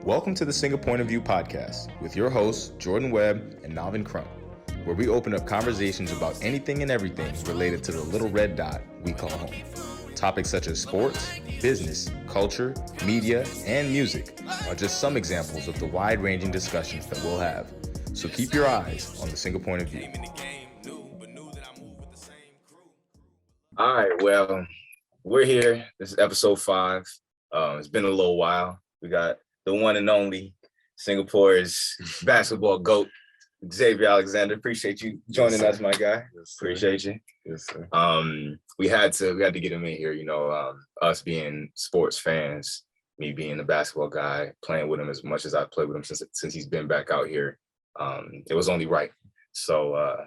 Welcome to the Single Point of View podcast with your hosts, Jordan Webb and Navin Crump, where we open up conversations about anything and everything related to the little red dot we call home. Topics such as sports, business, culture, media, and music are just some examples of the wide-ranging discussions that we'll have. So keep your eyes on the Single Point of View. All right, well, we're here. This is episode 5. It's been a little while. We got the one and only Singapore's basketball GOAT, Xavier Alexander. Appreciate you joining us, my guy. Yes, Appreciate you. Yes, sir. We had to get him in here, us being sports fans, me being a basketball guy, playing with him as much as I've played with him since he's been back out here. It was only right. So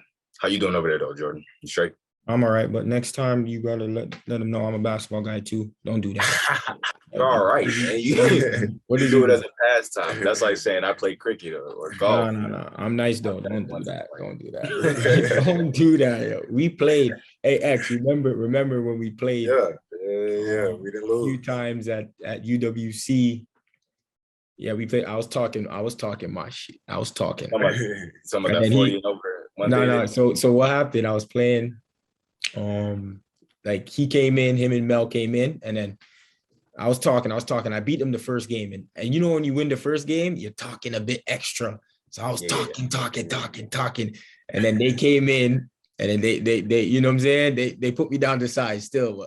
how you doing over there though, Jordan? You straight? I'm all right, but next time you gotta let them know I'm a basketball guy too. Don't do that. All right, man. What do you do it as a pastime? That's like saying I play cricket or golf. No. I'm nice though. Don't do that. Don't do that. Don't do that. Yo. We played. Hey, X, remember when we played? Yeah. We didn't lose a few times at UWC. Yeah, we played. I was talking my shit. I was talking. Some of that 40 and over. No. So what happened? I was playing. Like he came in, him and Mel came in, and then I was talking. I beat him the first game, and you know when you win the first game, you're talking a bit extra. So I was talking, and then they came in, and then they you know what I'm saying? They put me down to size still.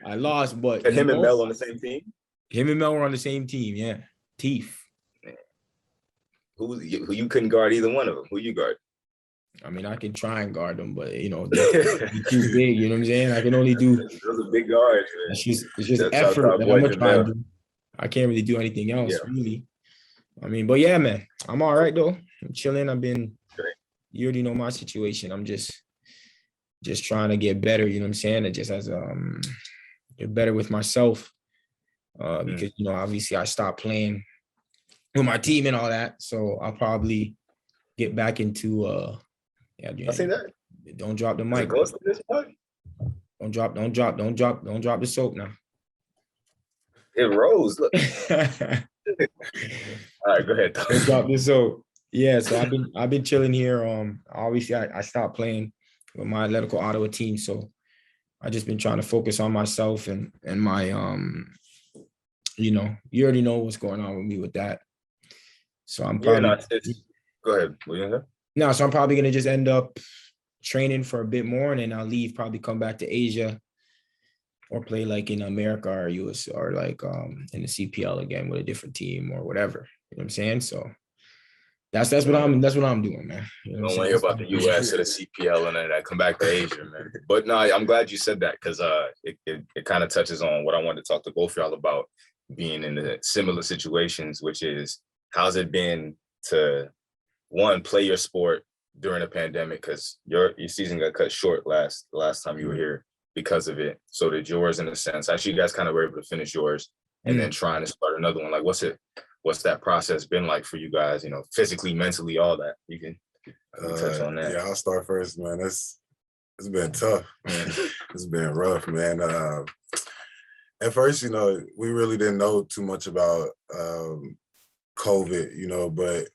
I lost, but and him and Mel on the same team. Him and Mel were on the same team, yeah. Teeth. Who you couldn't guard either one of them? Who you guard? I mean, I can try and guard them, but they're too big. You know what I'm saying? I can only do. Those are big guards, man. It's just effort that I'm gonna try and do. I can't really do anything else, really. I mean, but yeah, man, I'm all right though. I'm chilling. You already know my situation. I'm just trying to get better. You know what I'm saying? And just as get better with myself, because obviously I stopped playing with my team and all that, so I'll probably get back into I see that. Don't drop the mic. Don't drop the soap now. It rose. Look. All right, go ahead. Don't drop the soap. Yeah, so I've been chilling here. Obviously I stopped playing with my Atletico Ottawa team, so I just been trying to focus on myself and my you already know what's going on with me with that. So I'm probably go ahead. What you gonna say? No, so I'm probably gonna just end up training for a bit more, and then I'll leave, probably come back to Asia or play like in America or US or like in the CPL again with a different team or whatever. You know what I'm saying? So that's what I'm doing, man. You know, I don't want to hear about the US or the CPL and then I come back to Asia, man. But no, I'm glad you said that because it kind of touches on what I wanted to talk to both of y'all about, being in the similar situations, which is how's it been to one, play your sport during a pandemic, because your season got cut short last time you were here because of it. So did yours, in a sense. Actually, you guys kind of were able to finish yours and then trying to start another one. Like, what's that process been like for you guys? Physically, mentally, all that. You can touch on that. Yeah, I'll start first, man. It's been tough. It's been rough, man. At first, we really didn't know too much about COVID, but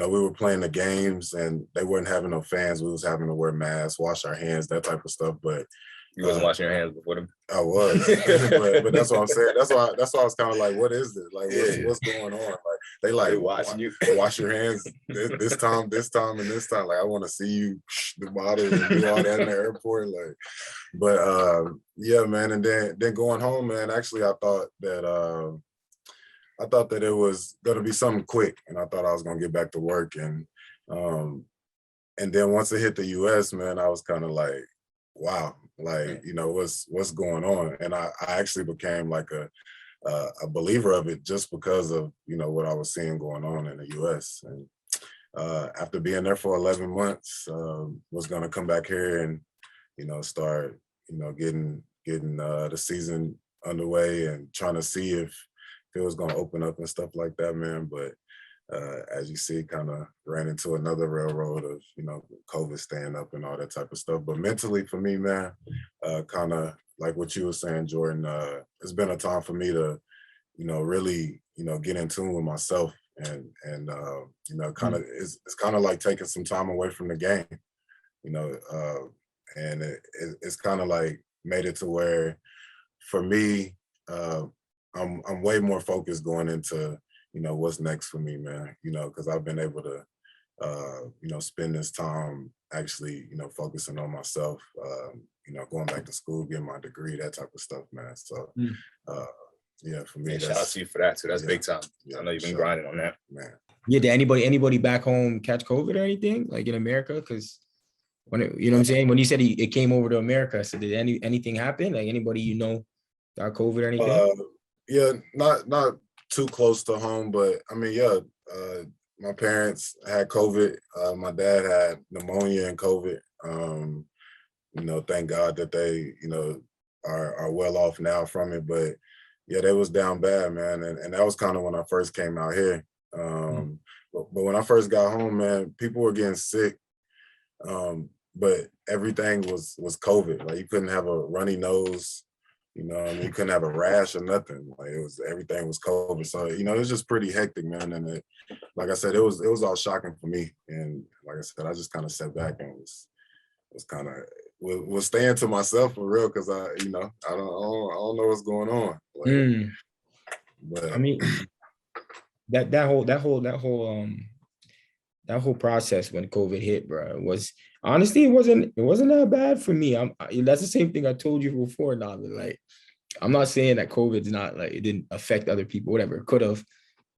we were playing the games and they weren't having no fans. We was having to wear masks, wash our hands, that type of stuff. But you wasn't washing your hands before them? I was. but that's what I'm saying. That's why I was kind of like, what is this? Like, what's going on? Like, they watching you wash your hands this time, and this time. Like, I want to see you the bottles and do all that in the airport. Like, but yeah, man. And then going home, man, actually, I thought that it was gonna be something quick, and I thought I was gonna get back to work. And then once it hit the US, man, I was kind of like, wow, like, what's going on? And I actually became like a believer of it just because of, what I was seeing going on in the US. And after being there for 11 months, was gonna come back here and, start, getting the season underway and trying to see if it was going to open up and stuff like that, man. But as you see, kind of ran into another railroad of, COVID staying up and all that type of stuff. But mentally for me, man, kind of like what you were saying, Jordan, it's been a time for me to, really, get in tune with myself and kind of it's kind of like taking some time away from the game, and it's kind of like made it to where for me, I'm way more focused going into, what's next for me, man, because I've been able to, spend this time actually, focusing on myself, going back to school, getting my degree, that type of stuff, man. So, yeah, for me, shout out to you for that too. That's big time. I know you've been grinding on that, man. Yeah, did anybody back home catch COVID or anything like in America? Because when what I'm saying, when you said it came over to America, so did anything happen? Like anybody got COVID or anything? Yeah, not too close to home, but I mean, yeah, my parents had COVID. My dad had pneumonia and COVID. Thank God that they, are well off now from it. But yeah, they was down bad, man. And that was kind of when I first came out here. But when I first got home, man, people were getting sick. But everything was COVID. Like you couldn't have a runny nose, you couldn't have a rash or nothing. Like everything was COVID. So, it was just pretty hectic, man. And like I said, it was all shocking for me. And like I said, I just kind of sat back and was kind of was staying to myself for real, because I don't know what's going on. Like, but I mean, that whole process when COVID hit, bro, was honestly it wasn't that bad for me. That's the same thing I told you before, Navin. Like, I'm not saying that COVID's not like it didn't affect other people, whatever. It could have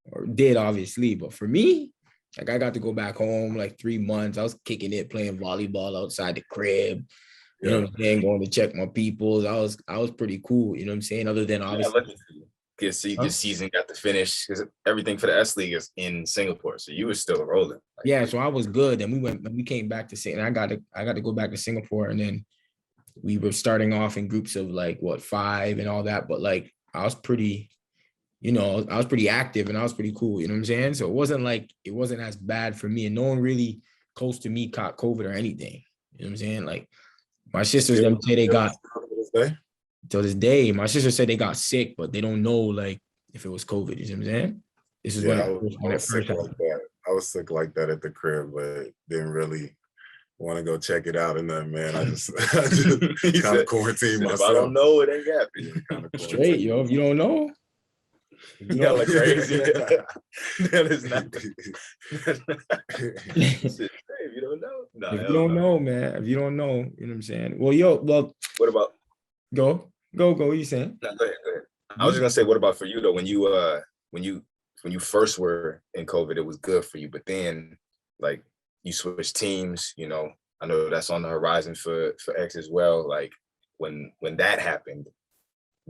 or did, obviously, but for me, like I got to go back home like 3 months. I was kicking it, playing volleyball outside the crib. You know what I'm saying? Going to check my peoples. I was pretty cool. You know what I'm saying? Other than obviously. Your season got to finish because everything for the S League is in Singapore, so you were still rolling. Yeah, so I was good, and we came back to Singapore. And I got to go back to Singapore, and then we were starting off in groups of like 5 and all that. But like I was pretty, I was pretty active and I was pretty cool. You know what I'm saying? So it wasn't as bad for me, and no one really close to me caught COVID or anything. You know what I'm saying? Like my sisters them say they got. To this day, my sister said they got sick, but they don't know like if it was COVID. You know what I'm saying? This is when it first happened. I was sick like that at the crib, but didn't really want to go check it out and nothing, man. I just kind of quarantined myself. If I don't know, it ain't happening. Straight, yo. If you don't know, you know, like crazy. That is not. If you don't know, if you don't know, man. If you don't know, you know what I'm saying. Well, what about? Go. What are you saying? No, go ahead. I was just gonna say, what about for you though? When you first were in COVID, it was good for you, but then like you switched teams. I know that's on the horizon for X as well. Like when that happened,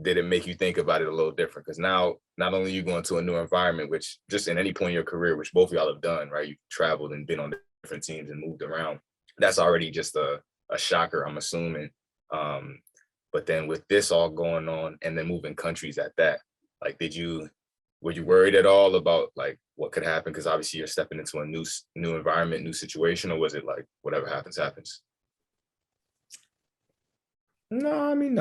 did it make you think about it a little different? Because now not only are you going to a new environment, which just in any point in your career, which both of y'all have done, right? You've traveled and been on different teams and moved around. That's already just a shocker, I'm assuming. But then with this all going on and then moving countries at that, like, were you worried at all about like what could happen? Because obviously you're stepping into a new environment, new situation, or was it like whatever happens, happens? No, I mean,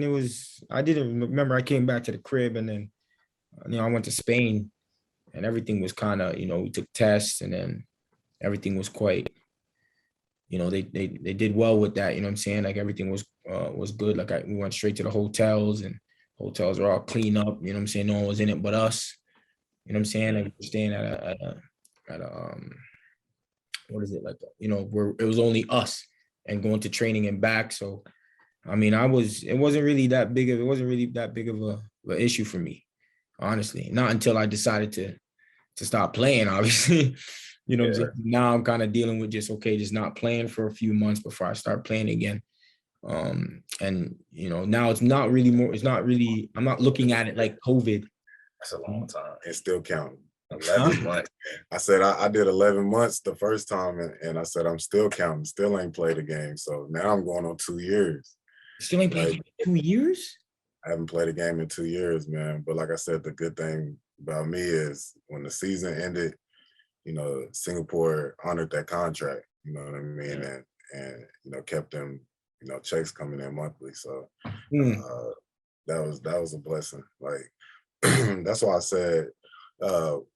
it was, I didn't remember. I came back to the crib and then, I went to Spain and everything was kind of, we took tests and then everything was quite, they did well with that. You know what I'm saying? Like everything was good. Like we went straight to the hotels and hotels were all clean up. You know what I'm saying? No one was in it but us. You know what I'm saying? Like we're staying at a what is it like? Where it was only us and going to training and back. So, I mean, it wasn't really that big of an issue for me, honestly. Not until I decided to stop playing, obviously. You know what I'm saying? Now I'm kind of dealing with just not playing for a few months before I start playing again. And now it's not really, I'm not looking at it like COVID. That's a long time. It's still counting. 11 months. I said I did 11 months the first time, and I said I'm still counting. Still ain't played a game. So now I'm going on 2 years. Still ain't played 2 years? I haven't played a game in 2 years, man. But like I said, the good thing about me is when the season ended, Singapore honored that contract. You know what I mean? Yeah. And kept them, checks coming in monthly. So that was a blessing. Like that's why I said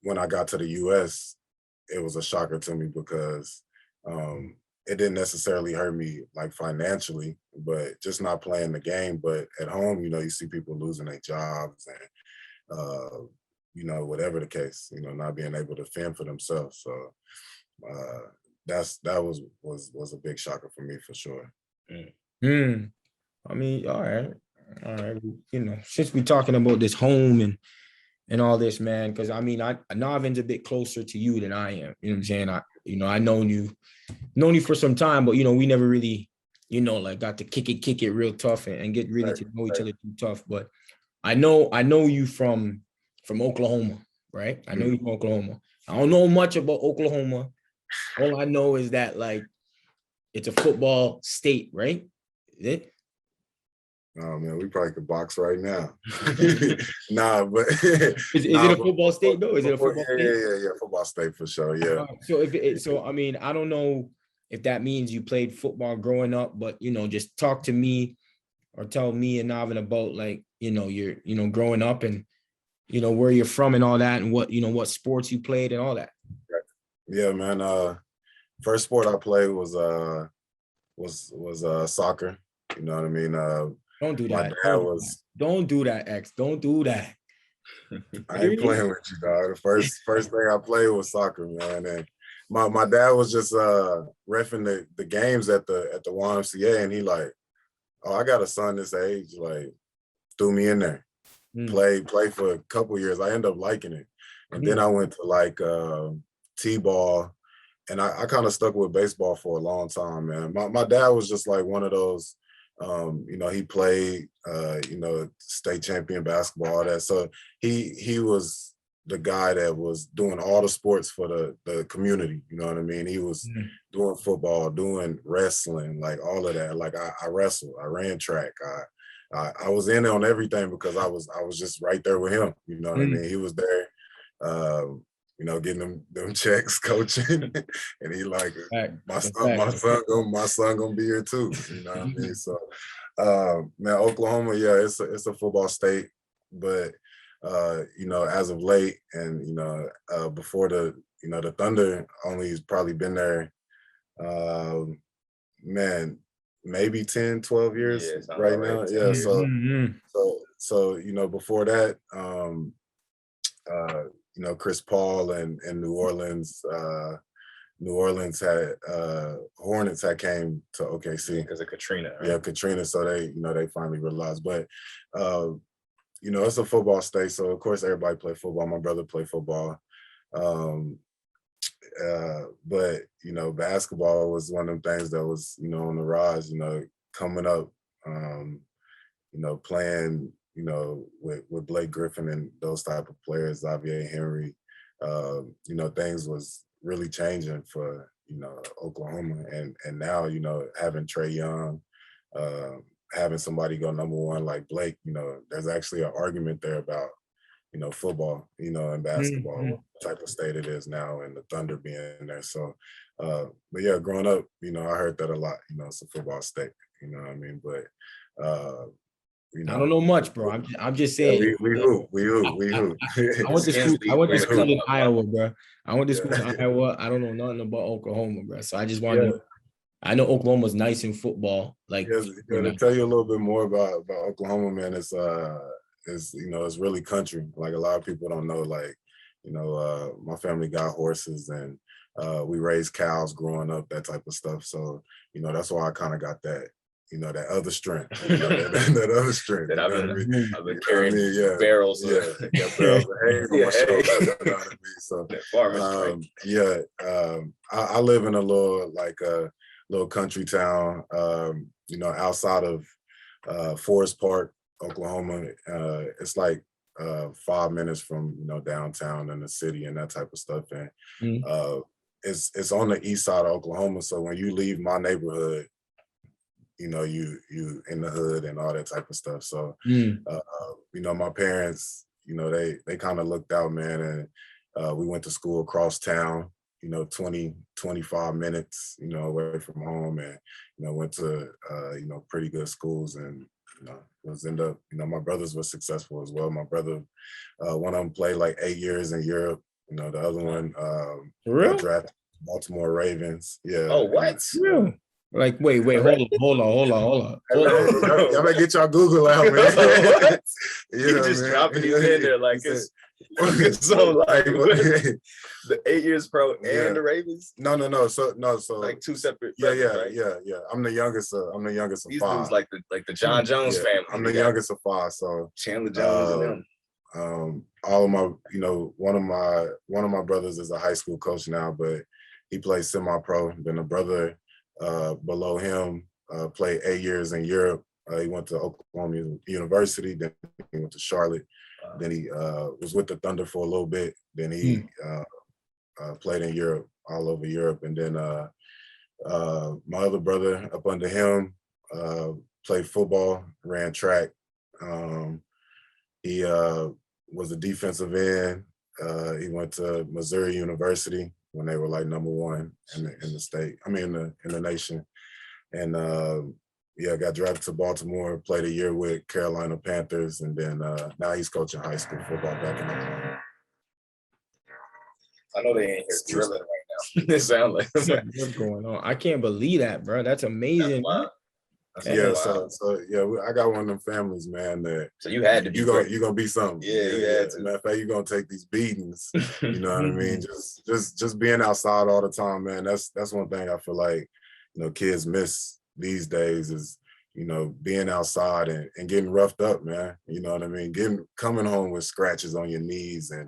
when I got to the US, it was a shocker to me because it didn't necessarily hurt me like financially, but just not playing the game. But at home, you see people losing their jobs and whatever the case, not being able to fend for themselves. So that was a big shocker for me for sure. I mean, all right. Since we're talking about this home and all this, man, because I mean, Navin's a bit closer to you than I am. You know what I'm saying? I known you for some time, but we never really, like got to kick it real tough and get really to know each other too tough. But I know you from Oklahoma, right? I know you from Oklahoma. I don't know much about Oklahoma. All I know is that like it's a football state, right? Is it? Oh man, we probably could box right now. Nah, but is it a football state though? Is it a football state? Yeah, football state for sure. Yeah. So I mean, I don't know if that means you played football growing up, but just talk to me or tell me and Navin about like you're growing up and where you're from and all that, and what sports you played and all that. Yeah, man. First sport I played was soccer. You know what I mean? Don't do that. Don't do that, X. Don't do that. I ain't playing with you, dog. The first thing I played was soccer, man. And my dad was just reffing the games at the YMCA, and he like, oh, I got a son this age, like threw me in there. Play for a couple years. I ended up liking it. And then I went to like T-ball, and I kind of stuck with baseball for a long time, man. My dad was just like one of those, he played, state champion basketball, all that. So he was the guy that was doing all the sports for the community. You know what I mean? He was doing football, doing wrestling, like all of that. Like I wrestled, I ran track. I was in on everything because I was just right there with him. You know what I mean? He was there, getting them checks, coaching, and he like, my son gonna be here too. You know what I mean? So, man, Oklahoma, yeah, it's a football state, but as of late, and before the Thunder only has probably been there, man, maybe 10, 12 years right now. Yeah. So before that, Chris Paul and New Orleans had Hornets had came to OKC because of Katrina. Right? Yeah, Katrina. So they finally realized. But it's a football state, so of course everybody play football. My brother played football. But basketball was one of them things that was on the rise. Coming up, playing with Blake Griffin and those type of players, Xavier Henry, things was really changing for Oklahoma, and now having Trae Young, having somebody go number one like Blake, there's actually an argument there about football, and basketball, what type of state it is now, and the Thunder being there. So, but yeah, growing up, I heard that a lot. It's a football state. You know what I mean? But I don't know much, bro. I'm just saying. Yeah, we hoop. I went to school in Iowa, bro. I went to school in Iowa. I don't know nothing about Oklahoma, bro. So I just wanted to. I know Oklahoma's nice in football. Like, to tell you a little bit more about Oklahoma, man, it's it's really country. Like a lot of people don't know. Like, my family got horses and we raised cows growing up, that type of stuff. So that's why I kind of got that. That other strength, that other strength. That I've been carrying barrels. Barrels of hay on my shoulders. You know what I mean? So, I live in a little country town, outside of Forest Park, Oklahoma. It's like 5 minutes from downtown and the city and that type of stuff. And it's on the east side of Oklahoma. So when you leave my neighborhood, you in the hood and all that type of stuff. So, my parents, they kind of looked out, man, and we went to school across town, 20, 25 minutes, away from home, and, went to, pretty good schools. And it was end up, my brothers were successful as well. My brother, one of them played like 8 years in Europe. The other one got drafted Baltimore Ravens. Yeah. Oh, what? Real? Like, wait, hold on. Y'all better get y'all Google out, man. You just dropping these in there like it's so like the 8 years pro and the Ravens. No. So like two separate. Yeah. Right? I'm the youngest of These 5. dudes like the John Jones family. I'm the youngest of 5. So Chandler Jones and them. All of my, one of my brothers is a high school coach now, but he plays semi-pro. Then a brother below him played 8 years in Europe. He went to Oklahoma University, then he went to Charlotte. Then he was with the Thunder for a little bit. Then he played in Europe, all over Europe. And then my other brother up under him played football, ran track. He was a defensive end. He went to Missouri University when they were like #1 in the state. I mean, in the nation. And got drafted to Baltimore, played a year with Carolina Panthers, and then now he's coaching high school football back in Oklahoma. I know they ain't here drilling right now. It sounds like what's going on. I can't believe that, bro. That's amazing. I got one of them families, man. That so you had to be. You're gonna be something. Yeah, you had to. Matter of fact, you're gonna take these beatings. You know what I mean? Just being outside all the time, man. That's one thing I feel like kids miss these days is being outside and getting roughed up, man. You know what I mean? Coming home with scratches on your knees and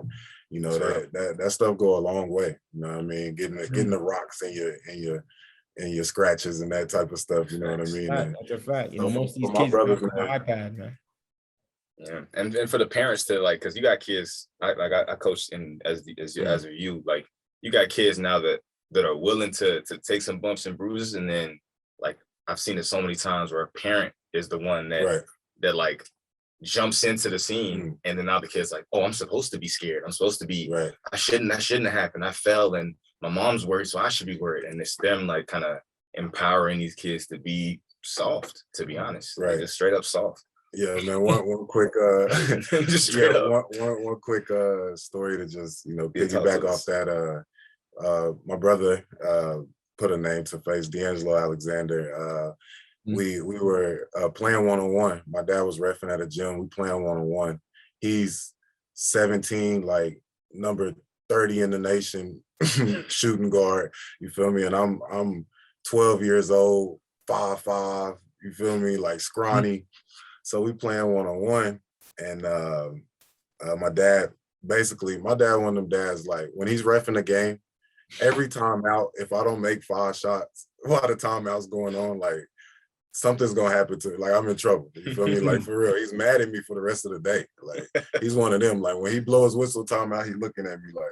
that stuff go a long way. You know what I mean? Getting the rocks in your scratches and that type of stuff. You know what I mean? That's a fact. Most of these kids have an iPad, man. Yeah, and for the parents to like, because you got kids. I coached as you like, you got kids now that are willing to take some bumps and bruises, and then like I've seen it so many times where a parent is the one that like jumps into the scene, and then now the kid's like, oh, I'm supposed to be scared. I'm supposed to be. Right. I shouldn't have happened. I fell, and my mom's worried, so I should be worried. And it's them like kind of empowering these kids to be soft. To be honest, right? Like, just straight up soft. Yeah, man. One quick, just straight up. One quick story to just piggyback off that. My brother put a name to face, Xavier Alexander. We were playing one-on-one. My dad was reffing at a gym. We playing one-on-one. He's 17, like number 30 in the nation, shooting guard. You feel me? And I'm 12 years old, 5'5". You feel me? Like scrawny. So we playing one-on-one, and my dad, one of them dads, like when he's reffing the game, every time out, if I don't make 5 shots while the timeout's going on, like something's gonna happen to me. Like I'm in trouble. You feel me? Like for real, he's mad at me for the rest of the day. Like he's one of them. Like when he blows whistle timeout, he's looking at me like,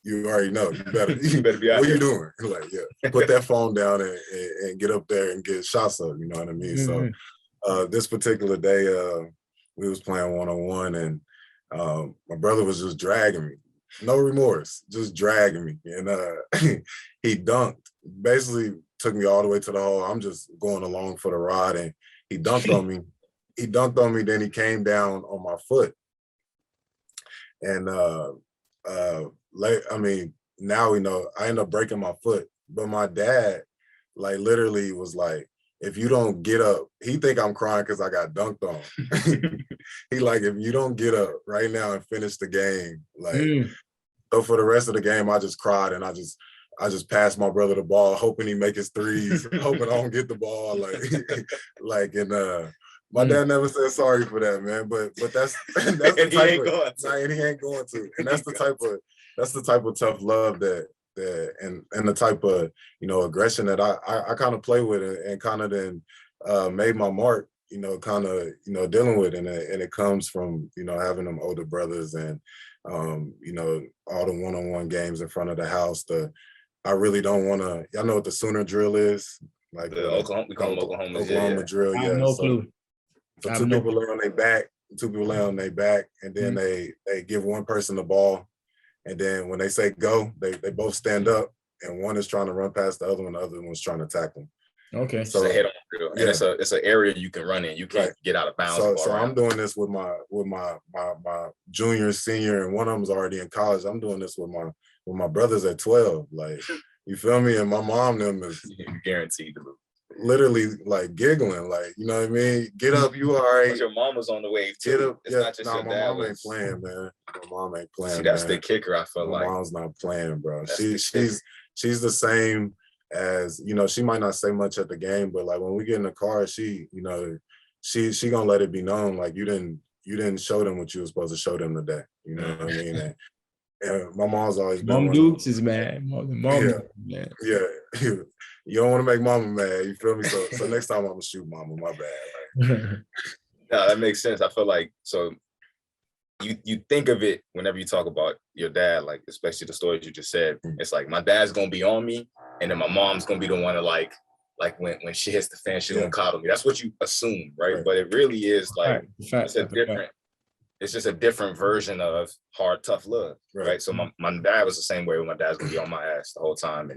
you already know. You better be out. What you doing? Like, yeah, put that phone down and get up there and get shots up. You know what I mean? So this particular day, we was playing one-on-one, and my brother was just dragging me. No remorse, just dragging me. And he dunked, basically took me all the way to the hole. I'm just going along for the ride, and he dunked on me. Then he came down on my foot. And now we know I ended up breaking my foot. But my dad, like, literally was like, if you don't get up, he think I'm crying because I got dunked on. He like, if you don't get up right now and finish the game, like, so for the rest of the game, I just cried, and I just passed my brother the ball, hoping he make his threes, hoping I don't get the ball, my dad never said sorry for that, man. But that's the type and he ain't going to, and that's the type of tough love that and the type of aggression that I kind of play with and kind of then made my mark, dealing with, and it comes from having them older brothers and all the one-on-one games in front of the house. I really don't want to. Y'all know what the Sooner drill is? Like the Oklahoma, we call them Oklahoma drill. I have no clue. So two people lay on their back, and then they give one person the ball. And then when they say go, they both stand up, and one is trying to run past the other one one's trying to tackle. Okay. It's a head on field, and it's an area you can run in. You can't get out of bounds. So I'm doing this with my junior, senior, and one of them's already in college. I'm doing this with my brothers at 12. Like, you feel me? And my mom them is guaranteed to lose. Literally like giggling, like, you know what I mean? Get up, you all right. Your mom was on the wave too. Get up. It's not just your my dad. Mom ain't playing, man. My mom ain't playing. See, that's man. the kicker. I feel my like mom's not playing, bro. She's the same as, you know, she might not say much at the game, but like when we get in the car, she, you know, she gonna let it be known, like, you didn't show them what you were supposed to show them today. You know what I mean? And my mom's always been Mom Dukes is mad. Yeah. You don't want to make mama mad, you feel me? So next time I'm gonna shoot mama, my bad. Like. No, that makes sense. I feel like, so you think of it whenever you talk about your dad, like especially the stories you just said, it's like my dad's gonna be on me, and then my mom's gonna be the one to like when she hits the fan, she's gonna coddle me. That's what you assume, right? But it really is like it's just a different version of hard, tough love, right? So my dad was the same way. My dad's gonna be on my ass the whole time,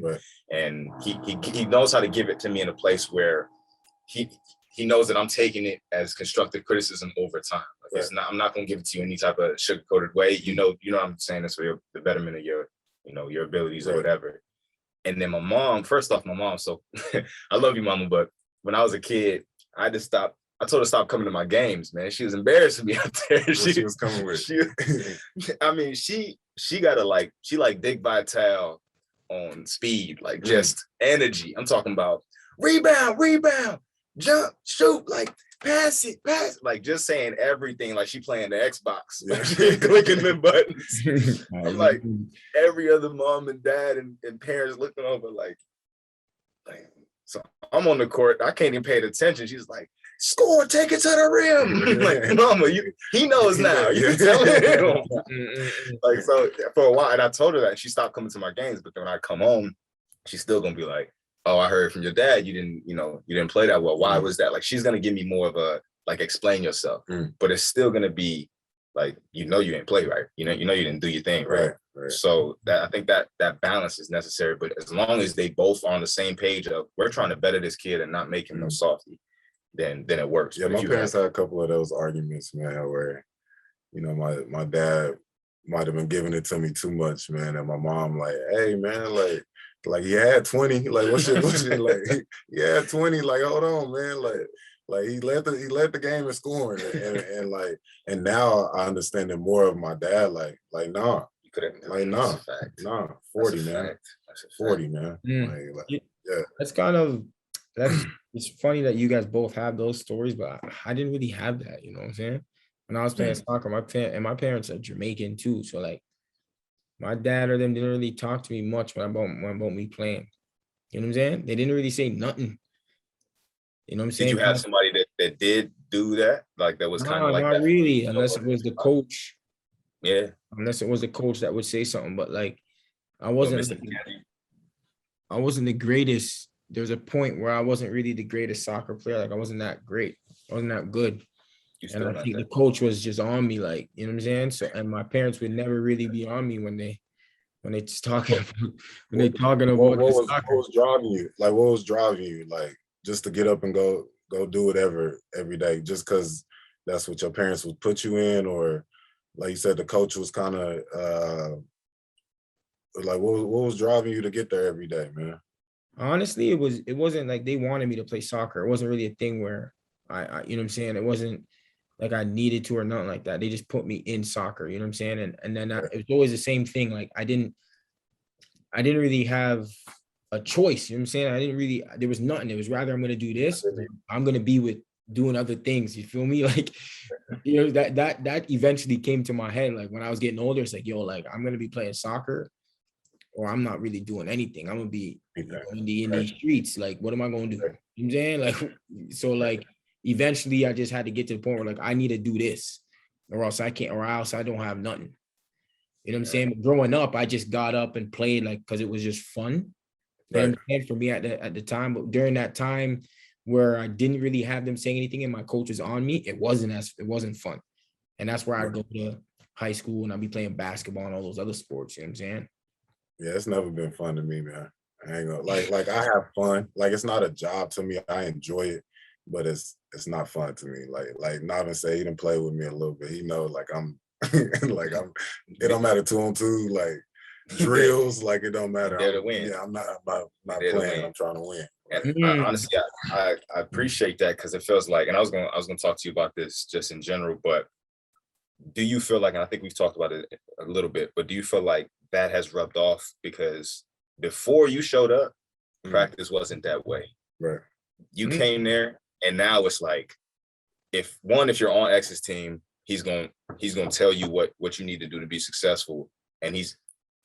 and he knows how to give it to me in a place where he knows that I'm taking it as constructive criticism over time. Like, it's not, I'm not gonna give it to you any type of sugar-coated way. You know what I'm saying? It's for the betterment of your, you know, your abilities or whatever. And then my mom, first off, so I love you, mama, but when I was a kid, I told her to stop coming to my games, man. She was embarrassing me out there. She was coming with. I mean, she got she Dick Vitale on speed, like just energy. I'm talking about rebound, jump, shoot, like pass it, like just saying everything, like she playing the Xbox, like she clicking the buttons. I'm like every other mom and dad and parents looking over like, so I'm on the court, I can't even pay attention. She's like, score, take it to the rim. Like, mama, he knows now. You tell him. Like, so for a while, and I told her that, she stopped coming to my games, but then when I come home, she's still gonna be like, oh, I heard from your dad, you didn't play that well. Why was that? Like, she's gonna give me more of a, like, explain yourself. But it's still gonna be like, you didn't play right. You know you didn't do your thing right. So I think that balance is necessary. But as long as they both are on the same page of, we're trying to better this kid and not make him no softy, then it works. Yeah, my parents had a couple of those arguments, man, where, you know, my dad might have been giving it to me too much, man, and my mom like, hey, man, like he had 20, like what's your like he had 20, like hold on, man, like he led the game in scoring, and now I understand it more of my dad, like nah, you couldn't, like nah, 40, man, 40, man, it's funny that you guys both have those stories, but I didn't really have that, you know what I'm saying? When I was playing soccer, my parents are Jamaican too, so like my dad or them didn't really talk to me much about me playing. You know what I'm saying? They didn't really say nothing. You know what I'm saying? Did you have somebody that did do that? Like that was kind of like not that? Really, unless it was the coach. Yeah. Unless it was the coach that would say something, but like I wasn't the greatest. There's a point where I wasn't really the greatest soccer player. Like I wasn't that great. I wasn't that good. And I think the coach was just on me, like, you know what I'm saying? So, and my parents would never really be on me when they just talking about what was driving you? Like, what was driving you? Like, just to get up and go do whatever every day, just because that's what your parents would put you in, or like you said, the coach was kind of like, what was driving you to get there every day, man? Honestly, it wasn't like they wanted me to play soccer. It wasn't really a thing where I you know what I'm saying? It wasn't like I needed to or nothing like that. They just put me in soccer, you know what I'm saying? And then it was always the same thing. Like I didn't really have a choice, you know what I'm saying? There was nothing. It was rather I'm going to do this. I'm going to be with doing other things. You feel me? Like, you know, that eventually came to my head. Like when I was getting older, it's like, yo, like I'm going to be playing soccer or I'm not really doing anything. I'm going to be in the streets. Like, what am I going to do? You know what I'm saying? Like, so like, eventually I just had to get to the point where like I need to do this or else I can't, or else I don't have nothing. You know what I'm saying? But growing up, I just got up and played like because it was just fun. And for me at the time, but during that time where I didn't really have them saying anything and my coach was on me, it wasn't fun. And that's where I go to high school and I'll be playing basketball and all those other sports, you know what I'm saying? Yeah, it's never been fun to me, man. I ain't gonna like I have fun. Like it's not a job to me. I enjoy it, but it's not fun to me. Like Navin said, he done play with me a little bit. He know like I'm like I'm. It don't matter 2-on-2. Like drills, like it don't matter. There to win. Yeah, I'm not playing. I'm trying to win. And honestly, I appreciate that because it feels like, and I was gonna talk to you about this just in general, but do you feel like, and I think we've talked about it a little bit, but do you feel like that has rubbed off because before you showed up, practice wasn't that way. Right. You came there, and now it's like, if you're on X's team, he's gonna tell you what you need to do to be successful, and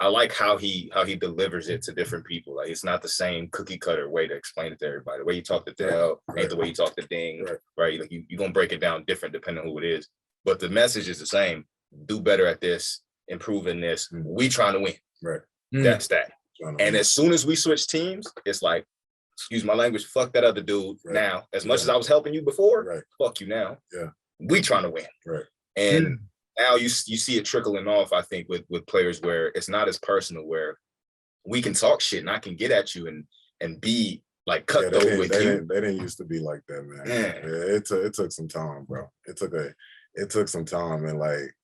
I like how he delivers it to different people. Like it's not the same cookie cutter way to explain it to everybody. The way you talk to Dell ain't the way you talk to Ding, right? Like you're gonna break it down different depending on who it is. But the message is the same. Do better at this, improve in this. We trying to win. Right. That's that. And as soon as we switch teams, it's like, excuse my language, fuck that other dude now. As much as I was helping you before, fuck you now. Yeah. We trying to win. Right. And now you see it trickling off, I think, with players where it's not as personal, where we can talk shit and I can get at you and be like cutthroat with you. They didn't used to be like that, man. Yeah, it took some time, bro. It took some time, and like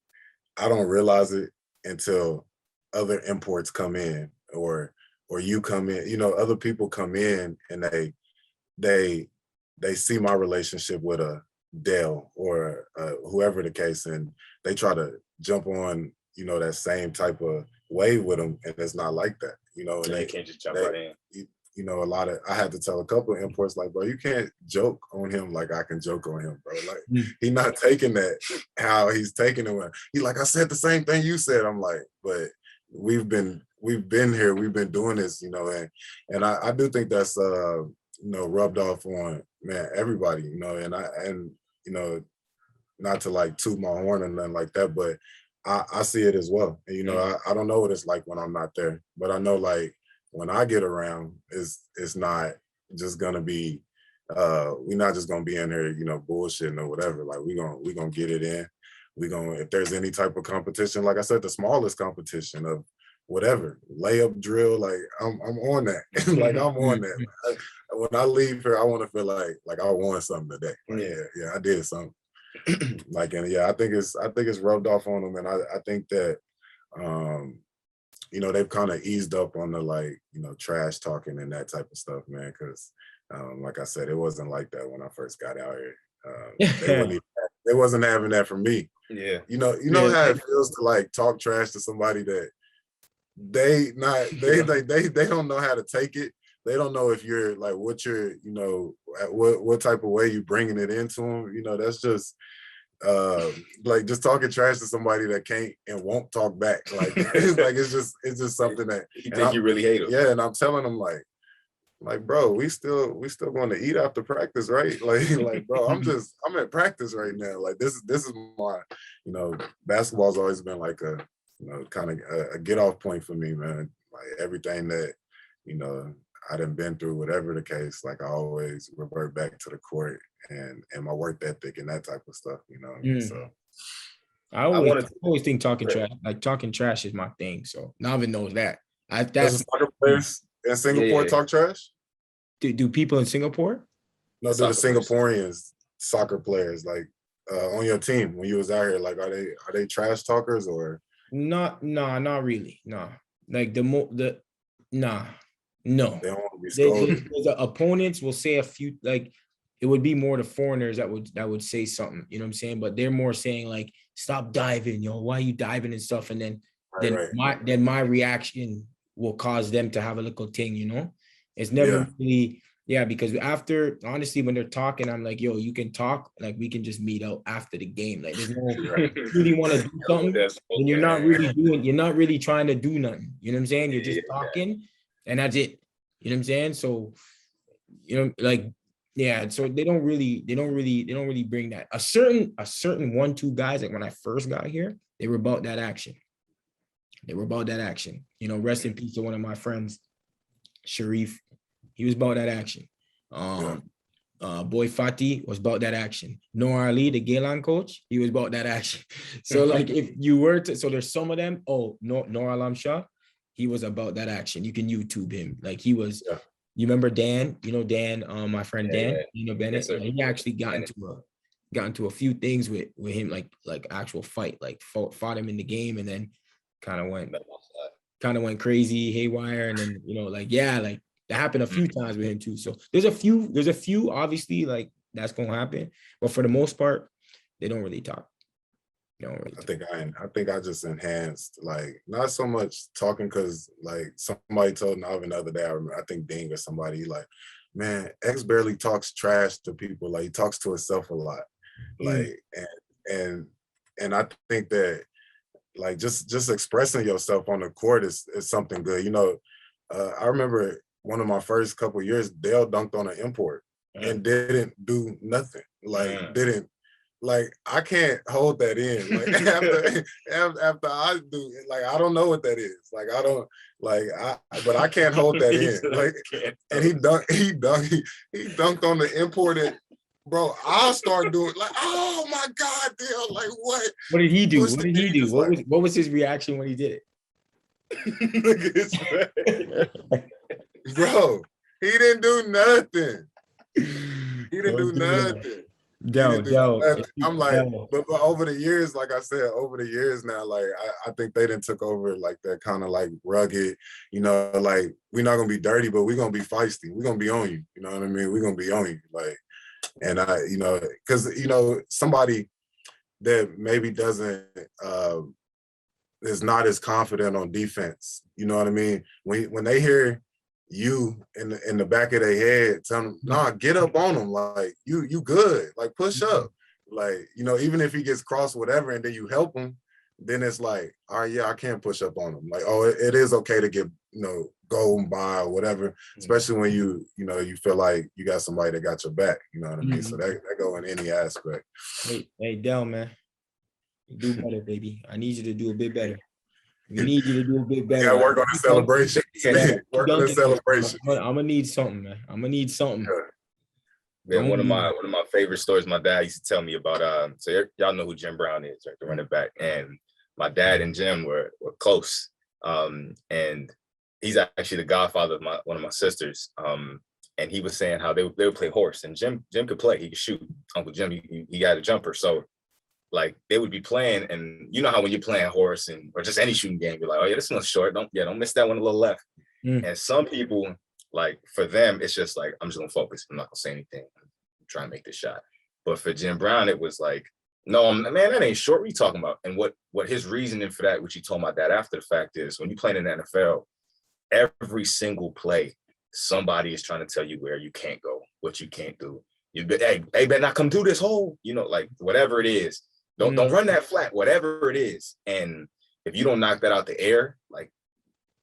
I don't realize it until other imports come in or you come in. You know, other people come in and they see my relationship with a Dell or whoever the case, and they try to jump on, you know, that same type of wave with them, and it's not like that, you know. And they can't just jump right in. You know, I had to tell a couple of imports, like, bro, you can't joke on him like I can joke on him, bro. Like, he's not taking that how he's taking it. When he's like, I said the same thing you said. I'm like, but we've been here, we've been doing this, you know, and I do think that's you know, rubbed off on, man, everybody, you know, and you know, not to like toot my horn or nothing like that, but I see it as well. And, you know, I don't know what it's like when I'm not there, but I know like when I get around, it's not just gonna be we're not just gonna be in here, you know, bullshitting or whatever. Like we gonna get it in. If there's any type of competition, like I said, the smallest competition of whatever, layup drill, like I'm on that. Like I'm on that. When I leave here, I want to feel like I won something today. Like, yeah, I did something. Like, and yeah, I think it's rubbed off on them, and I think that you know, they've kind of eased up on the, like, you know, trash talking and that type of stuff, man. Because like I said, it wasn't like that when I first got out here. They wasn't having that for me. Yeah. You know how it feels to like talk trash to somebody that they don't know how to take it. They don't know if you're like what you're, you know, what type of way you bringing it into them. You know, that's just like just talking trash to somebody that can't and won't talk back. Like it's just something that you think you really hate them. Yeah, and I'm telling them like, bro, we still going to eat after practice, right? Like, bro, I'm at practice right now. Like this is my, you know, basketball's always been like a, you know, kind of a get off point for me, man. Like everything that, you know, I done been through, whatever the case, like I always revert back to the court and my work ethic and that type of stuff, you know. So I always think talking trash is my thing. So Navin knows that. That's soccer players in Singapore talk trash. Do people in Singapore? No, do the Singaporeans soccer players like on your team when you was out here? Like, are they trash talkers or? Not really. No, like no. They don't want to be scolded. The opponents will say a few, like it would be more the foreigners that would say something, you know what I'm saying? But they're more saying like, stop diving, yo, why are you diving and stuff? And then my reaction will cause them to have a little thing, you know? It's never really, because after, honestly, when they're talking, I'm like, yo, you can talk, like we can just meet out after the game. Like there's no, you really want to do something, and you're not really trying to do nothing. You know what I'm saying? You're just talking. And that's it. You know what I'm saying? So, you know, like, yeah, so they don't really bring that. A certain 1-2 guys, like when I first got here, they were about that action. You know, rest in peace to one of my friends, Sharif. He was about that action. Boy Fatih was about that action. Noor Ali, the Geylang coach, he was about that action. So like if you were to, so there's some of them, Noor Alam Shah, he was about that action. You can YouTube him. Like he was, Yeah. you remember Dan, Dan, my friend Dan, Bennett, Yes, he actually got into a few things with him, like actual fight, like fought him in the game, and then kind of went crazy, haywire, and then like that happened a few times with him too. So there's a few obviously like that's gonna happen, but for the most part, they don't really talk. I think I just enhanced, like, not so much talking, because like somebody told Navin the other day, I think Ding or somebody, like, man, X barely talks trash to people. Like, he talks to himself a lot. Like, and I think that, like, just expressing yourself on the court is something good. I remember one of my first couple of years, Dale dunked on an import and didn't do nothing. Like, didn't. Like, I can't hold that in. Like, after I do, like, I don't know what that is. Like, I don't, like, but I can't hold that in. Like, and he dunked on the imported. Bro, I'll start doing, like, oh my God, Dale, like, what? What did he do? What was his reaction when he did it? Look at his face. Bro, he didn't do nothing. He didn't do nothing. I'm like, but over the years, like I said, now, like, I think they done took over, like, that kind of like rugged, like, we're not gonna be dirty, but we're gonna be feisty. We're gonna be on you. You know what I mean? We're gonna be on you. Like, and because somebody that maybe doesn't is not as confident on defense. You know what I mean? When they hear you in the back of their head, tell them, nah, get up on them. Like, you good. Like, push up. Like, even if he gets crossed, whatever, and then you help him, then it's like, all right, yeah, I can't push up on him. Like, oh, it is okay to get, go by or whatever, especially when you feel like you got somebody that got your back. You know what I mean? So that go in any aspect. Hey, Del, man, do better, baby. I need you to do a bit better. We need you to do a bit better. Yeah, work on the celebration. Work on the celebration. I'm gonna need something, man. I'm gonna need something. Yeah, one of my favorite stories my dad used to tell me about. So y'all know who Jim Brown is, right? The running back. And my dad and Jim were close. And he's actually the godfather of one of my sisters. And he was saying how they would play horse, and Jim could play. He could shoot. Uncle Jim, he got a jumper. So, like, they would be playing, and you know how when you're playing horse or just any shooting game, you're like, oh yeah, this one's short. Don't miss that one a little left. And some people, like, for them, it's just like, I'm just gonna focus. I'm not gonna say anything. I'm trying to make this shot. But for Jim Brown, it was like, no, man, that ain't short. What are you talking about? And what his reasoning for that, which he told my dad after the fact, is when you play in the NFL, every single play, somebody is trying to tell you where you can't go, what you can't do. Hey, better not come through this hole. Like, whatever it is. Don't run that flat, whatever it is. And if you don't knock that out the air, like,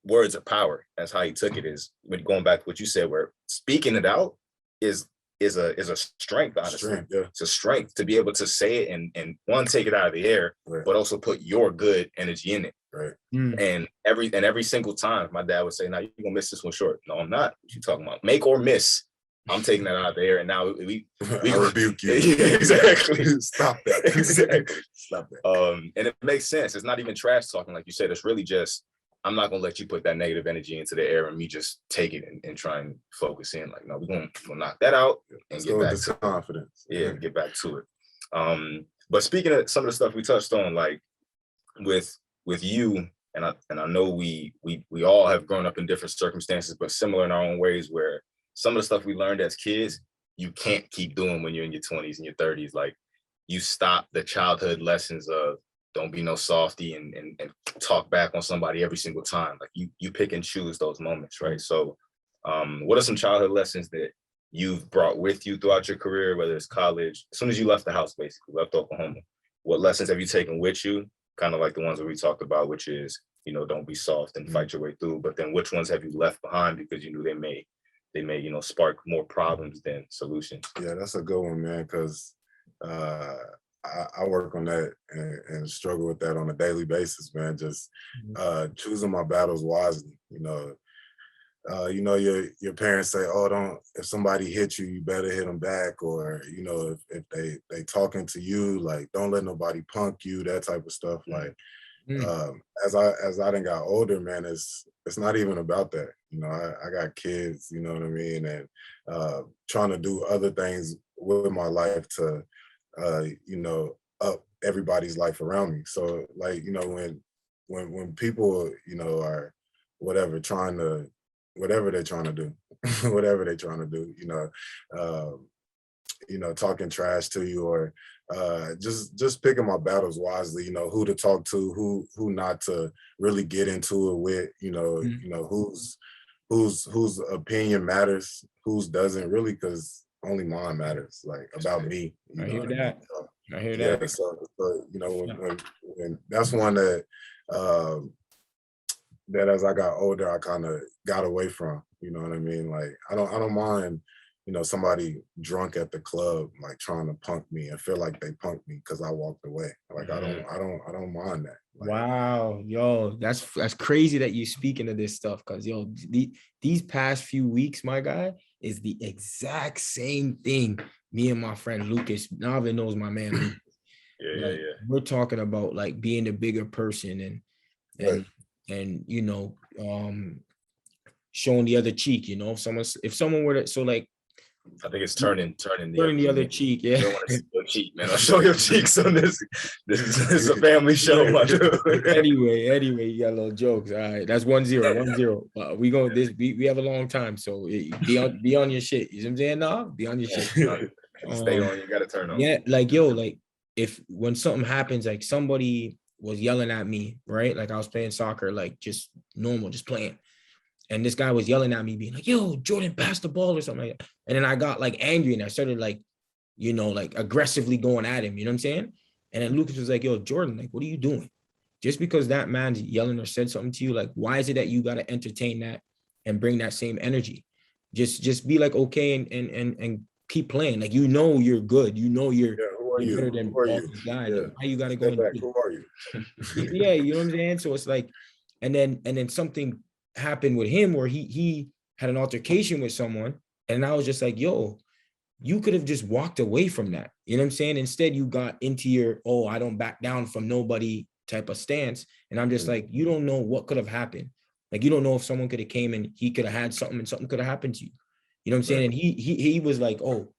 words of power. That's how he took it, is when going back to what you said, where speaking it out is a strength, honestly. It's a strength to be able to say it and one, take it out of the air, but also put your good energy in it. Right. And every single time my dad would say, "Now you're gonna miss this one short." No, I'm not. What you talking about? Make or miss. I'm taking that out of the air, and now we rebuke you. Exactly. Stop that. Exactly. Stop that. And it makes sense. It's not even trash talking, like you said. It's really just, I'm not gonna let you put that negative energy into the air and me just take it and try and focus in. Like, no, we're gonna knock that out and get back to confidence. Yeah, get back to it. But speaking of some of the stuff we touched on, like with you, and I know we all have grown up in different circumstances, but similar in our own ways, where some of the stuff we learned as kids, you can't keep doing when you're in your 20s and your 30s. Like, you stop the childhood lessons of don't be no softy and talk back on somebody every single time. Like, you pick and choose those moments, right? So what are some childhood lessons that you've brought with you throughout your career, whether it's college, as soon as you left the house, basically left Oklahoma? What lessons have you taken with you? Kind of like the ones that we talked about, which is, don't be soft and fight your way through. But then which ones have you left behind because you knew they may spark more problems than solutions? Yeah, that's a good one, man, because I work on that and struggle with that on a daily basis, man. Just choosing my battles wisely. Your parents say, oh, if somebody hits you, you better hit them back. Or, if they talking to you, like, don't let nobody punk you, that type of stuff. Like, as I done got older, man, it's not even about that. You know, I got kids, you know what I mean, and trying to do other things with my life to you know, up everybody's life around me. So like, you know, when people, you know, are whatever they're trying to do, whatever they're trying to do, you know, talking trash to you, or just picking my battles wisely, you know, who to talk to, who not to really get into it with, you know, whose opinion matters, whose doesn't really, because only mine matters, like about me. I hear that. I hear Yeah, that. so you know, when that's one that that as I got older, I kind of got away from, you know what I mean? Like I don't mind, you know, somebody drunk at the club, like trying to punk me and feel like they punked me because I walked away. Like I don't mind that. Like, wow, yo, that's crazy that you speaking of this stuff, because yo, these past few weeks, my guy, is the exact same thing. Me and my friend Lucas, Navin knows my man Lucas. Yeah. We're talking about like being the bigger person and you know, showing the other cheek. You know, if someone were to, so like, I think it's turning the other cheek. Yeah. You don't want to see your cheek, man. I'll show your cheeks on this. This is a family show, my dude. Anyway, you got a little jokes. All right, that's 1-0. We go this. We have a long time, so be on your shit. You know what I'm saying? No, be on your shit. Stay on. You got to turn on. Yeah, like yo, like if when something happens, like somebody was yelling at me, right? Like I was playing soccer, like just normal, just playing. And this guy was yelling at me, being like, yo, Jordan, pass the ball or something like that. And then I got like angry and I started like, you know, like aggressively going at him, you know what I'm saying? And then Lucas was like, yo, Jordan, like, what are you doing? Just because that man's yelling or said something to you, like, why is it that you got to entertain that and bring that same energy? Just be like, okay, and keep playing. Like, you know, you're good. You know, you're better than all these guys. Yeah. Like, why you got to go and who are you? yeah, you know what I'm saying? So it's like, and then something happened with him where he had an altercation with someone, and I was just like, yo, you could have just walked away from that. You know what I'm saying? Instead, you got into your, oh, I don't back down from nobody type of stance. And I'm just like, you don't know what could have happened. Like, you don't know if someone could have came and he could have had something and something could have happened to you. You know what I'm saying? And he was like, oh,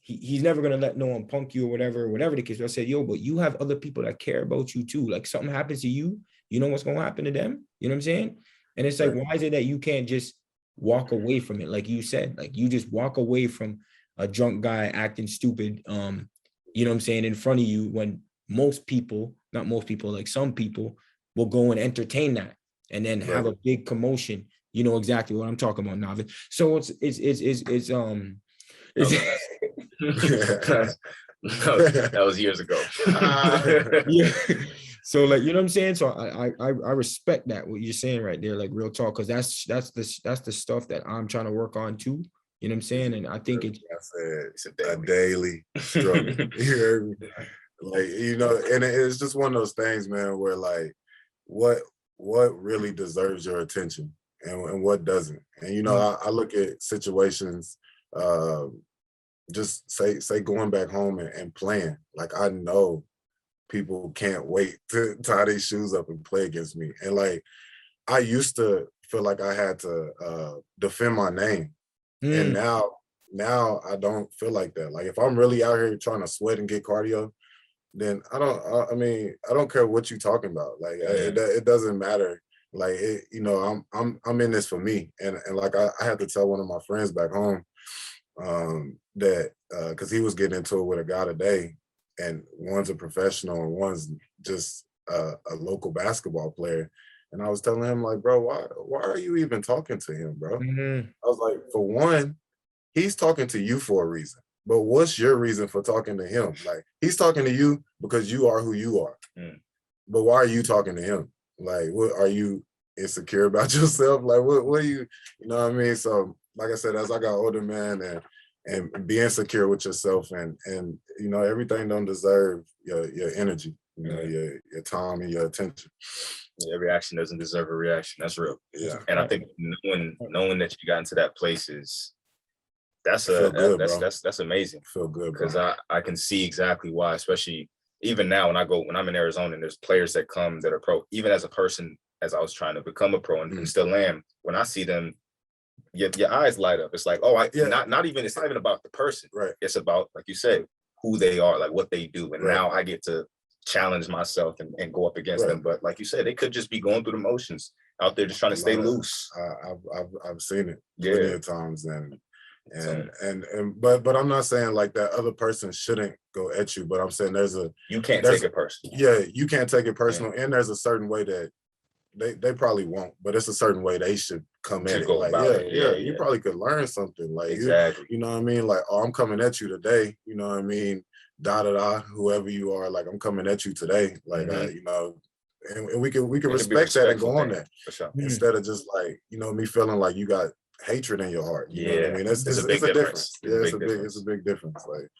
he's never gonna let no one punk you or whatever the case. But I said, yo, but you have other people that care about you too. Like something happens to you, you know what's gonna happen to them. You know what I'm saying? And it's like, why is it that you can't just walk away from it? Like you said, like you just walk away from a drunk guy acting stupid, you know what I'm saying, in front of you, when most people, not most people, like some people will go and entertain that and then have a big commotion. You know exactly what I'm talking about, Navin. So it's that was years ago. Yeah. So like, you know what I'm saying? So I respect that, what you're saying right there, like real talk, because that's the stuff that I'm trying to work on too. You know what I'm saying? And I think it's a daily struggle. You hear me? Like, you know, and it's just one of those things, man, where like what really deserves your attention and what doesn't. And you know, I look at situations, just say going back home and playing. Like I know people can't wait to tie their shoes up and play against me. And like I used to feel like I had to defend my name. And now I don't feel like that. Like if I'm really out here trying to sweat and get cardio, then I don't care what you're talking about. Like it doesn't matter. Like you know, I'm in this for me. And like I had to tell one of my friends back home that because he was getting into it with a guy today, and one's a professional and one's just a local basketball player. And I was telling him, like, bro, why are you even talking to him, bro? I was like, for one, he's talking to you for a reason. But what's your reason for talking to him? Like, he's talking to you because you are who you are. But why are you talking to him? Like, what are you insecure about yourself? Like, what are you know what I mean? So, like I said, as I got older, man, and be insecure with yourself, and you know, everything don't deserve your energy, you know, your time and your attention. Every action doesn't deserve a reaction. That's real. Yeah. And I think knowing that you got into that place that's amazing. Feel good, because I can see exactly why, especially even now when I'm in Arizona and there's players that come that are pro, even as a person, as I was trying to become a pro and still am, when I see them, your eyes light up. It's like, oh, not even, it's not even about the person. Right. It's about, like you said, who they are, like what they do. And now I get to challenge myself and go up against them. But like you said, they could just be going through the motions out there just trying to stay loose. I've seen it many of times, but I'm not saying like that other person shouldn't go at you, but I'm saying you can't take it personal. Yeah, you can't take it personal, and there's a certain way that they probably won't, but it's a certain way they should come at it. Like, you probably could learn something. Like, exactly. You know what I mean? Like, oh, I'm coming at you today. You know what I mean? Whoever you are, like, I'm coming at you today. Like, you know, and we can respect that and go on that. For sure. Instead of just like, you know, me feeling like you got hatred in your heart. You know what I mean? It's a big difference. Yeah, it's a big difference. Like,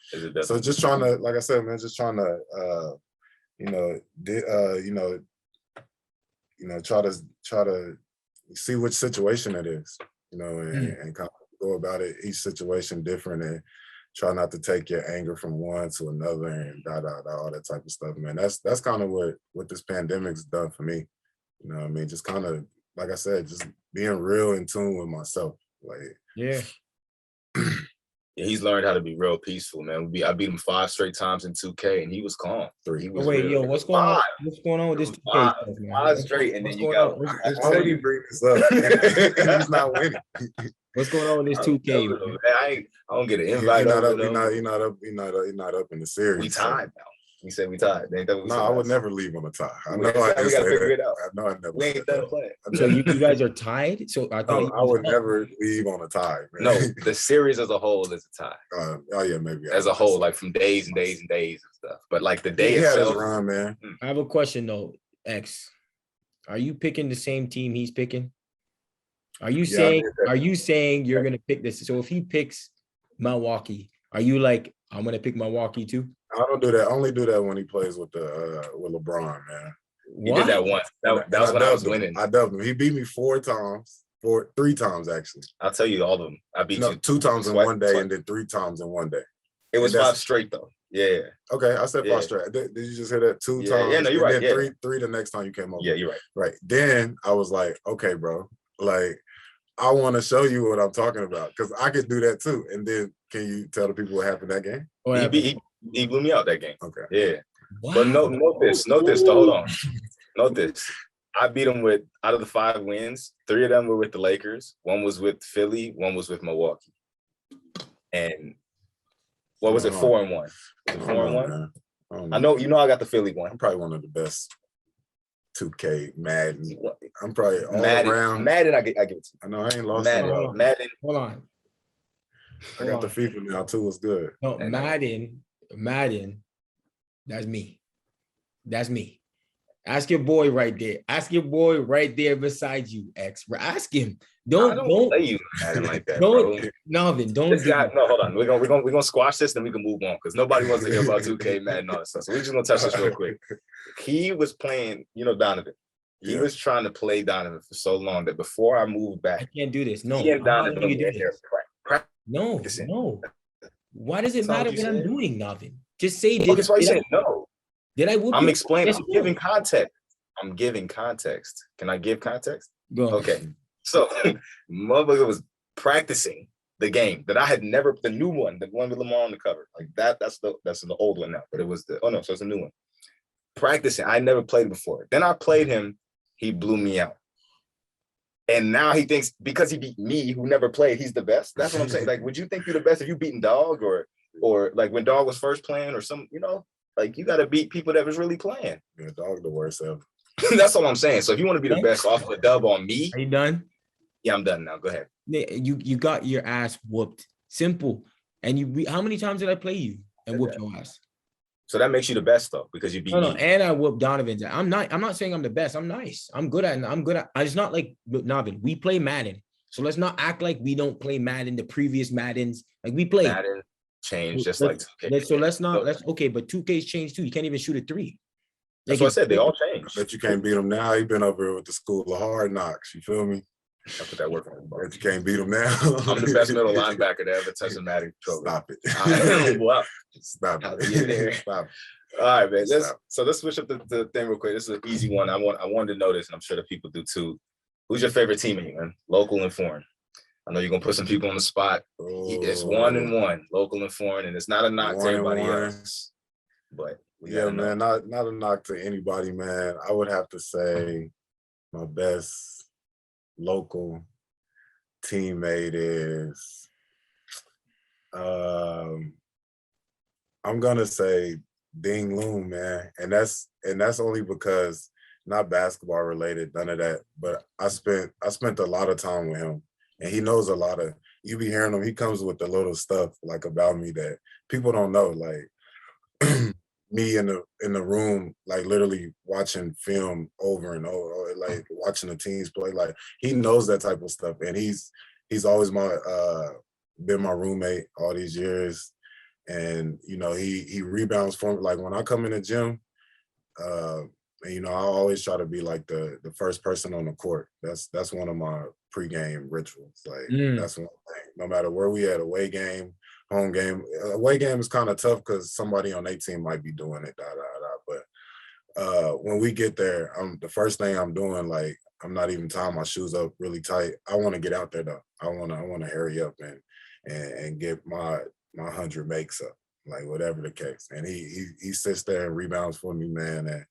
so just trying to, like I said, man, just trying to, try to see which situation it is, you know, and kind of go about it, each situation different, and try not to take your anger from one to another and all that type of stuff, man. That's kind of what this pandemic's done for me. You know what I mean? Just kind of, like I said, just being real in tune with myself. Like, yeah. He's learned how to be real peaceful, man. I beat him 5 straight times in 2K, and he was calm. He was what's going on? What's going on with this 2K? 5 straight, and then you got. Why would you bring this up? He's not winning. What's going on with this 2K? Man, I don't get an invite. You're not up in the series. We tied now. We said we tied. No, I would never leave on a tie. I know we gotta figure it out. I know I never. We ain't done playing. So you guys are tied. So I thought I would never leave on a tie. Man. No, the series as a whole is a tie. Oh yeah, maybe as a whole, like from days and days and days and stuff. But like the day itself, run, man. I have a question though, X. Are you picking the same team he's picking? Are you saying you're gonna pick this? So if he picks Milwaukee, are you like, I'm gonna pick Milwaukee too? I don't do that. I only do that when he plays with LeBron, man. He did that once. That was when I was winning. I dubbed him. He beat me 3 times actually. I'll tell you all of them. I beat you 2 times in one day, and then 3 times in one day. It was 5 straight though. Yeah. Okay, I said 5 straight. Did you just hear that? 2 times? Yeah, no, you're right. And then three the next time you came over. Yeah, you're right. Right. Then I was like, okay, bro, like, I want to show you what I'm talking about, because I could do that too. And then, can you tell the people what happened that game? He blew me out that game. Okay. Yeah. Wow. But note this. Hold on. Note this. I beat him out of the 5 wins, 3 of them were with the Lakers. 1 was with Philly. 1 was with Milwaukee. And what was it? 4-1. 4-1. I know. I got the Philly one. I'm probably one of the best 2K Madden. I'm probably all Madden, around. Madden, I give it to you. I know I ain't lost. Madden. Hold on. I got the FIFA now too. It's good. No, Madden. That's me. Ask your boy right there. Ask your boy right there beside you, X. Ask him. Don't play you Madden like that, bro. Melvin, don't. No, hold on. We're gonna squash this, and we can move on, because nobody wants to hear about 2K Madden and all that stuff. So we're just gonna touch this real quick. He was playing, Donovan. He was trying to play Donovan for so long that before I moved back, I can't do this. No, he and Donovan No. Why does it matter what I'm doing, Navin? Just say that's why you said no. Did I whoop I'm you? explaining. I'm giving context. Can I give context? Go. Okay. So motherfucker was practicing the game that I had never, the new one, the one with Lamar on the cover. Like that's the old one now, but it was so it's a new one. Practicing. I never played before. Then I played him, he blew me out. And now he thinks because he beat me, who never played, he's the best. That's what I'm saying. Like, would you think you're the best if you beating Dog or like when Dog was first playing or some, like you got to beat people that was really playing. Yeah, Dog the worst ever. That's all I'm saying. So if you want to be the best off of a dub on me. Are you done? Yeah, I'm done now. Go ahead. You got your ass whooped. Simple. And how many times did I play you and whoop your ass? So that makes you the best though, because you beat me. And I whooped Donovan's. I'm not saying I'm the best. I'm nice. I'm good at. It's not like Donovan. We play Madden, so let's not act like we don't play Madden. The previous Maddens, like we play. Madden changed just like 2K. So let's okay, but 2K's changed too. You can't even shoot a 3. That's what I said. They all changed. But you can't beat them now. He been over here with the School of Hard Knocks. You feel me? I put that work on him. But you can't beat him now. I'm the best middle linebacker to ever touch a Madden trophy. Stop it. Wow. Stop it. Stop. All right, man. Let's switch up the thing real quick. This is an easy one. I wanted to know this, and I'm sure the people do too. Who's your favorite teammate, man? Local and foreign. I know you're gonna put some people on the spot. It's 1-1, local and foreign, and it's not a knock to everybody else. But yeah, man, not a knock to anybody, man. I would have to say my best local teammate is I'm gonna say Ding Loon, man. And that's only because not basketball related, none of that. But I spent a lot of time with him. And he knows a lot of, you be hearing him, he comes with the little stuff like about me that people don't know. Like me in the room, like literally watching film over and over, like watching the teams play. Like he knows that type of stuff. And he's always been my roommate all these years. And you know, he rebounds for me. Like when I come in the gym, and you know, I always try to be like the first person on the court. That's one of my pregame rituals. Like that's one thing. No matter where we at, away game, home game. Away game is kind of tough because somebody on their team might be doing it. But when we get there, the first thing I'm doing, like I'm not even tying my shoes up really tight. I want to get out there though. I want to hurry up and get my 100 makes up, like whatever the case. And he sits there and rebounds for me, man. And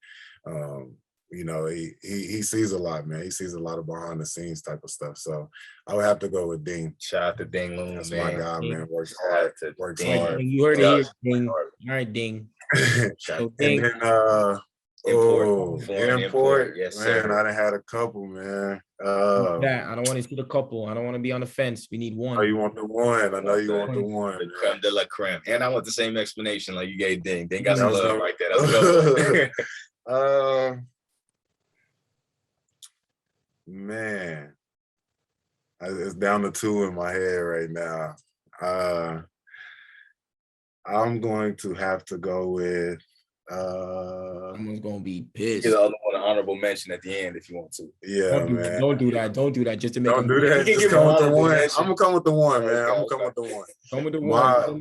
you know, he sees a lot, man. He sees a lot of behind the scenes type of stuff. So I would have to go with Ding. Shout out to Ding Loon, That's man. my guy, man. Works hard. Works hard. You heard it here, Ding. All right, Ding. So Ding. And then import. Yes, man, sir. I done had a couple, man. I don't want to see the couple. I don't want to be on the fence. We need one. Oh, you want the one? I know you want the one. The creme de la creme. And I want the same explanation like you gave Ding. Ding got some love right there. That's good. Man, it's down to 2 in my head right now. I'm going to have to go with. Someone's gonna be pissed. Get the other one an honorable mention at the end if you want to. Yeah, man. Don't do that. Don't do that. Just to make. Don't do that. Just come with the one. I'm gonna come with the one, man. I'm gonna come with the one. Come with the one.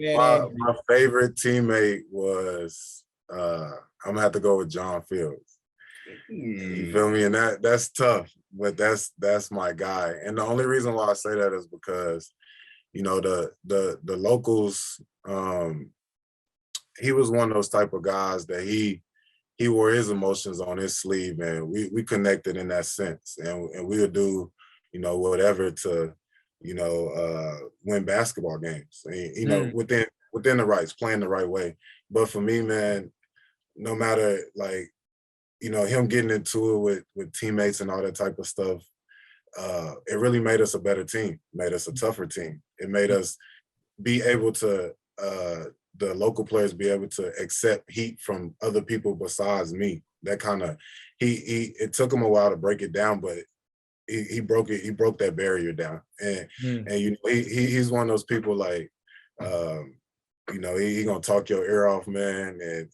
My favorite teammate was. I'm gonna have to go with John Fields. You feel me? And that's tough, but that's my guy. And the only reason why I say that is because, you know, the locals. He was one of those type of guys that he wore his emotions on his sleeve, and we connected in that sense, and we would do, you know, whatever to, you know, win basketball games, and, you know, within the rights, playing the right way. But for me, man, no matter, like, you know, him getting into it with teammates and all that type of stuff, it really made us a better team, made us a tougher team. It made us be able to the local players be able to accept heat from other people besides me. That kind of it took him a while to break it down, but he broke it. He broke that barrier down, and you know, he's one of those people like, you know, he gonna talk your ear off, man, and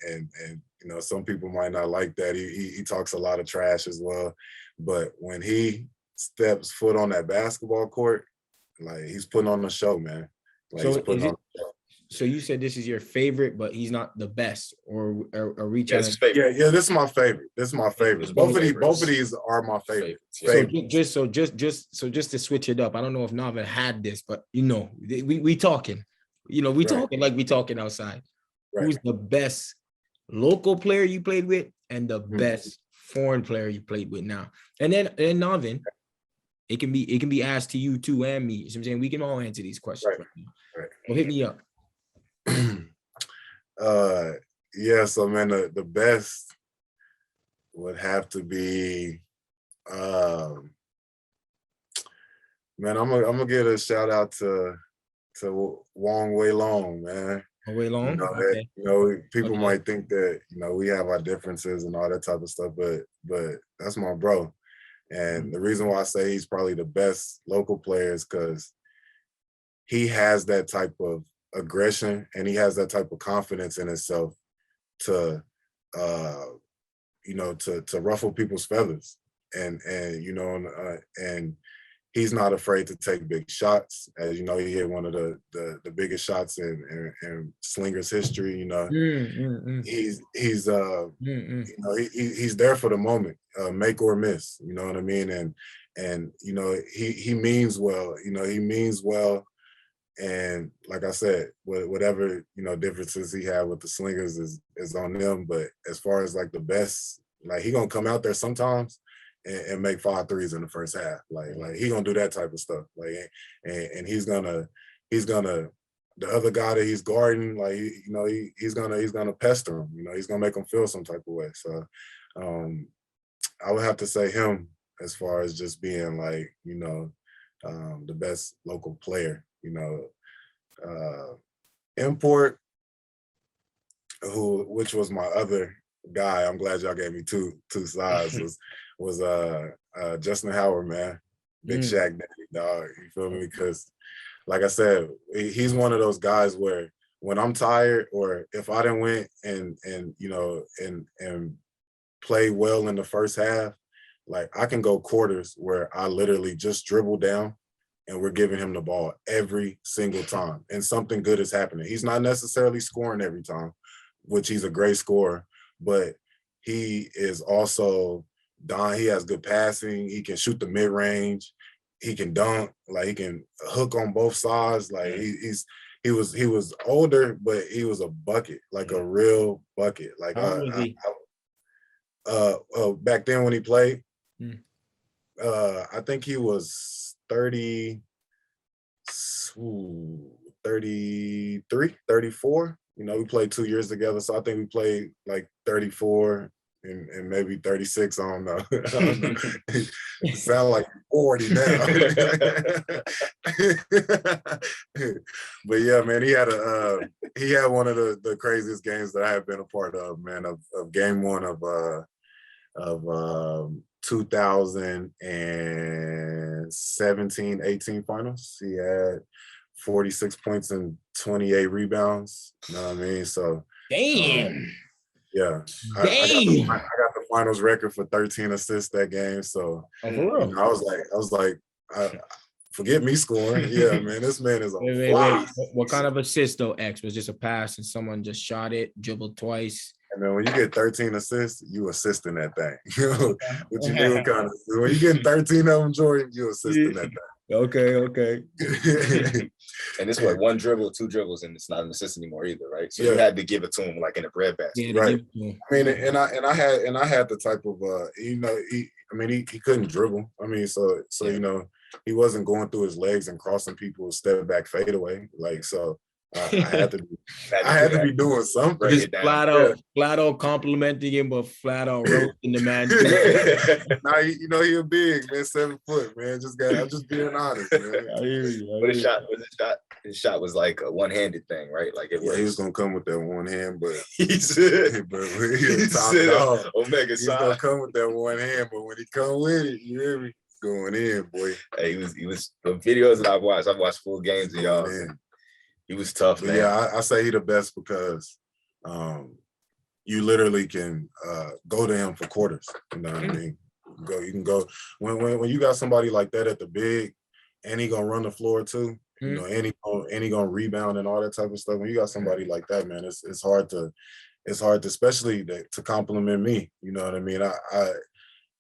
you know, some people might not like that. He talks a lot of trash as well, but when he steps foot on that basketball court, like he's putting on a show, man. Like, he's putting on a show. So you said this is your favorite, but he's not the best, or reach out. Yeah, this is my favorite. This is my favorite. Both of these are my favorite. So just to switch it up, I don't know if Navin had this, but you know, we talking, you know, talking like we talking outside. Right. Who's the best local player you played with, and the best foreign player you played with now? And then Navin, it can be asked to you too and me. You know what I'm saying? We can all answer these questions. Right. So hit me up. Yeah, so man, the best would have to be man, I'm gonna give a shout out to Wong Wei Long, man. Wei Long. You know, people might think that, you know, we have our differences and all that type of stuff, but that's my bro. And the reason why I say he's probably the best local player is because he has that type of aggression, and he has that type of confidence in himself to you know, to ruffle people's feathers, and you know, and he's not afraid to take big shots. As you know, he hit one of the biggest shots in Slingers history. You know, he's you know, he's there for the moment, make or miss. You know what I mean? And you know, he means well. You know, he means well. And like I said, whatever, you know, differences he had with the Slingers is on them. But as far as like the best, like he gonna come out there sometimes and make 5 threes in the first half. Like he gonna do that type of stuff. Like and he's gonna the other guy that he's guarding, like you know, he's gonna pester him. You know, he's gonna make him feel some type of way. So I would have to say him as far as just being like, you know, the best local player. You know, import, which was my other guy. I'm glad y'all gave me two sides. was Justin Howard, man, Big Shaq Daddy, dog. You feel me? Because, like I said, he's one of those guys where when I'm tired, or if I didn't win and you know and play well in the first half, like I can go quarters where I literally just dribble down and we're giving him the ball every single time, and something good is happening. He's not necessarily scoring every time, which he's a great scorer, but he is also he has good passing. He can shoot the mid range. He can dunk. Like he can hook on both sides. Like he was older, but he was a bucket, like a real bucket. Like back then when he played, I think he was 30, 33, 34. You know, we played 2 years together, so I think we played like 34 and maybe 36. I don't know. Sound like 40 now. But yeah, man, he had one of the craziest games that I have been a part of, man. Of game one of 2017-18 finals. He had 46 points and 28 rebounds. You know what I mean? So damn. Yeah. I got the finals record for 13 assists that game. So for real? You know, I was like, forget me scoring. Yeah, man, this man is on fire. What kind of assist though, X? Was just a pass and someone just shot it, dribbled twice? And then when you get 13 assists, you assisting that thing. You know, what you do kind of when you get 13 of them, Jordan, you assisting that thing. Okay. And it's what, 1 dribble, 2 dribbles, and it's not an assist anymore either, right? So you had to give it to him like in a breadbasket. Right. I mean, and I had the type of you know, he couldn't dribble. I mean, so you know, he wasn't going through his legs and crossing people step back fadeaway. Like so I had to be doing something. Just flat out complimenting him, but flat out roasting the man. Nah, you know, he a big man, 7 foot, man. I'm just being honest, man. I hear you. But his shot was like a one-handed thing, right? Like it was. He was gonna come with that one hand, but he said, Omega he's gonna come with that one hand, but when he come with it, you hear me? Going in, boy. Hey, he was the videos that I've watched full games of y'all. He was tough, man. Yeah, I say he the best because you literally can go to him for quarters. You know what I mean? You can go when you got somebody like that at the big, and he gonna run the floor too. You know, and he gonna rebound and all that type of stuff. When you got somebody like that, man, it's hard to especially to compliment me. You know what I mean? I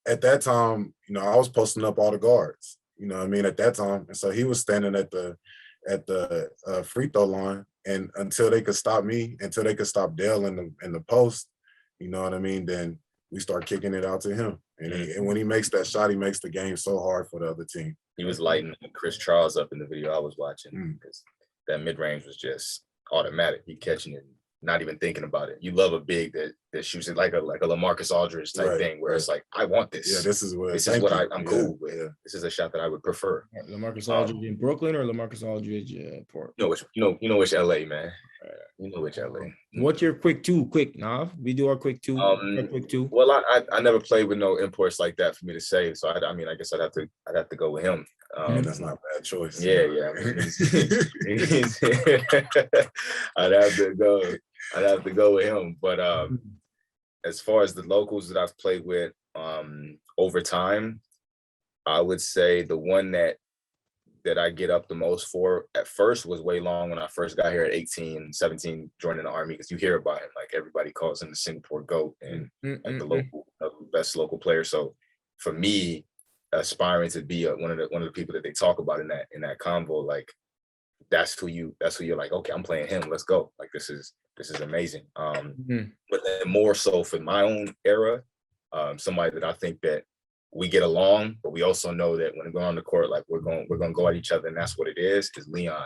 at that time, you know, I was posting up all the guards. You know what I mean? At that time, and so he was standing at the free throw line, and until they could stop me, until they could stop Dale in the post, you know what I mean, then we start kicking it out to him, and when he makes that shot, he makes the game so hard for the other team. He was lighting Chris Charles up in the video I was watching, because that mid-range was just automatic. He catching it, not even thinking about it. You love a big that shoots it like a LaMarcus Aldridge type thing, where it's like, I want this. Yeah, this is what I'm cool with. Yeah. This is a shot that I would prefer. LaMarcus Aldridge in Brooklyn or LaMarcus Aldridge Port? You know which LA, man. You know which LA. What's your quick two? Nav? We do our quick two. Well, I never played with no imports like that for me to say. So I mean, I guess I'd have to go with him. That's not a bad choice. Yeah. I'd have to go with him. But as far as the locals that I've played with over time, I would say the one that I get up the most for at first was Wei Long when I first got here at 18, 17, joining the Army, because you hear about him. Like, everybody calls him the Singapore GOAT and like the local best local player. So for me, aspiring to be one of the people that they talk about in that convo, like that's who you're like, okay, I'm playing him. Let's go. Like, this is amazing. But then more so for my own era, somebody that I think that we get along, but we also know that when we go on the court, like we're going to go at each other, and that's what it is Leon.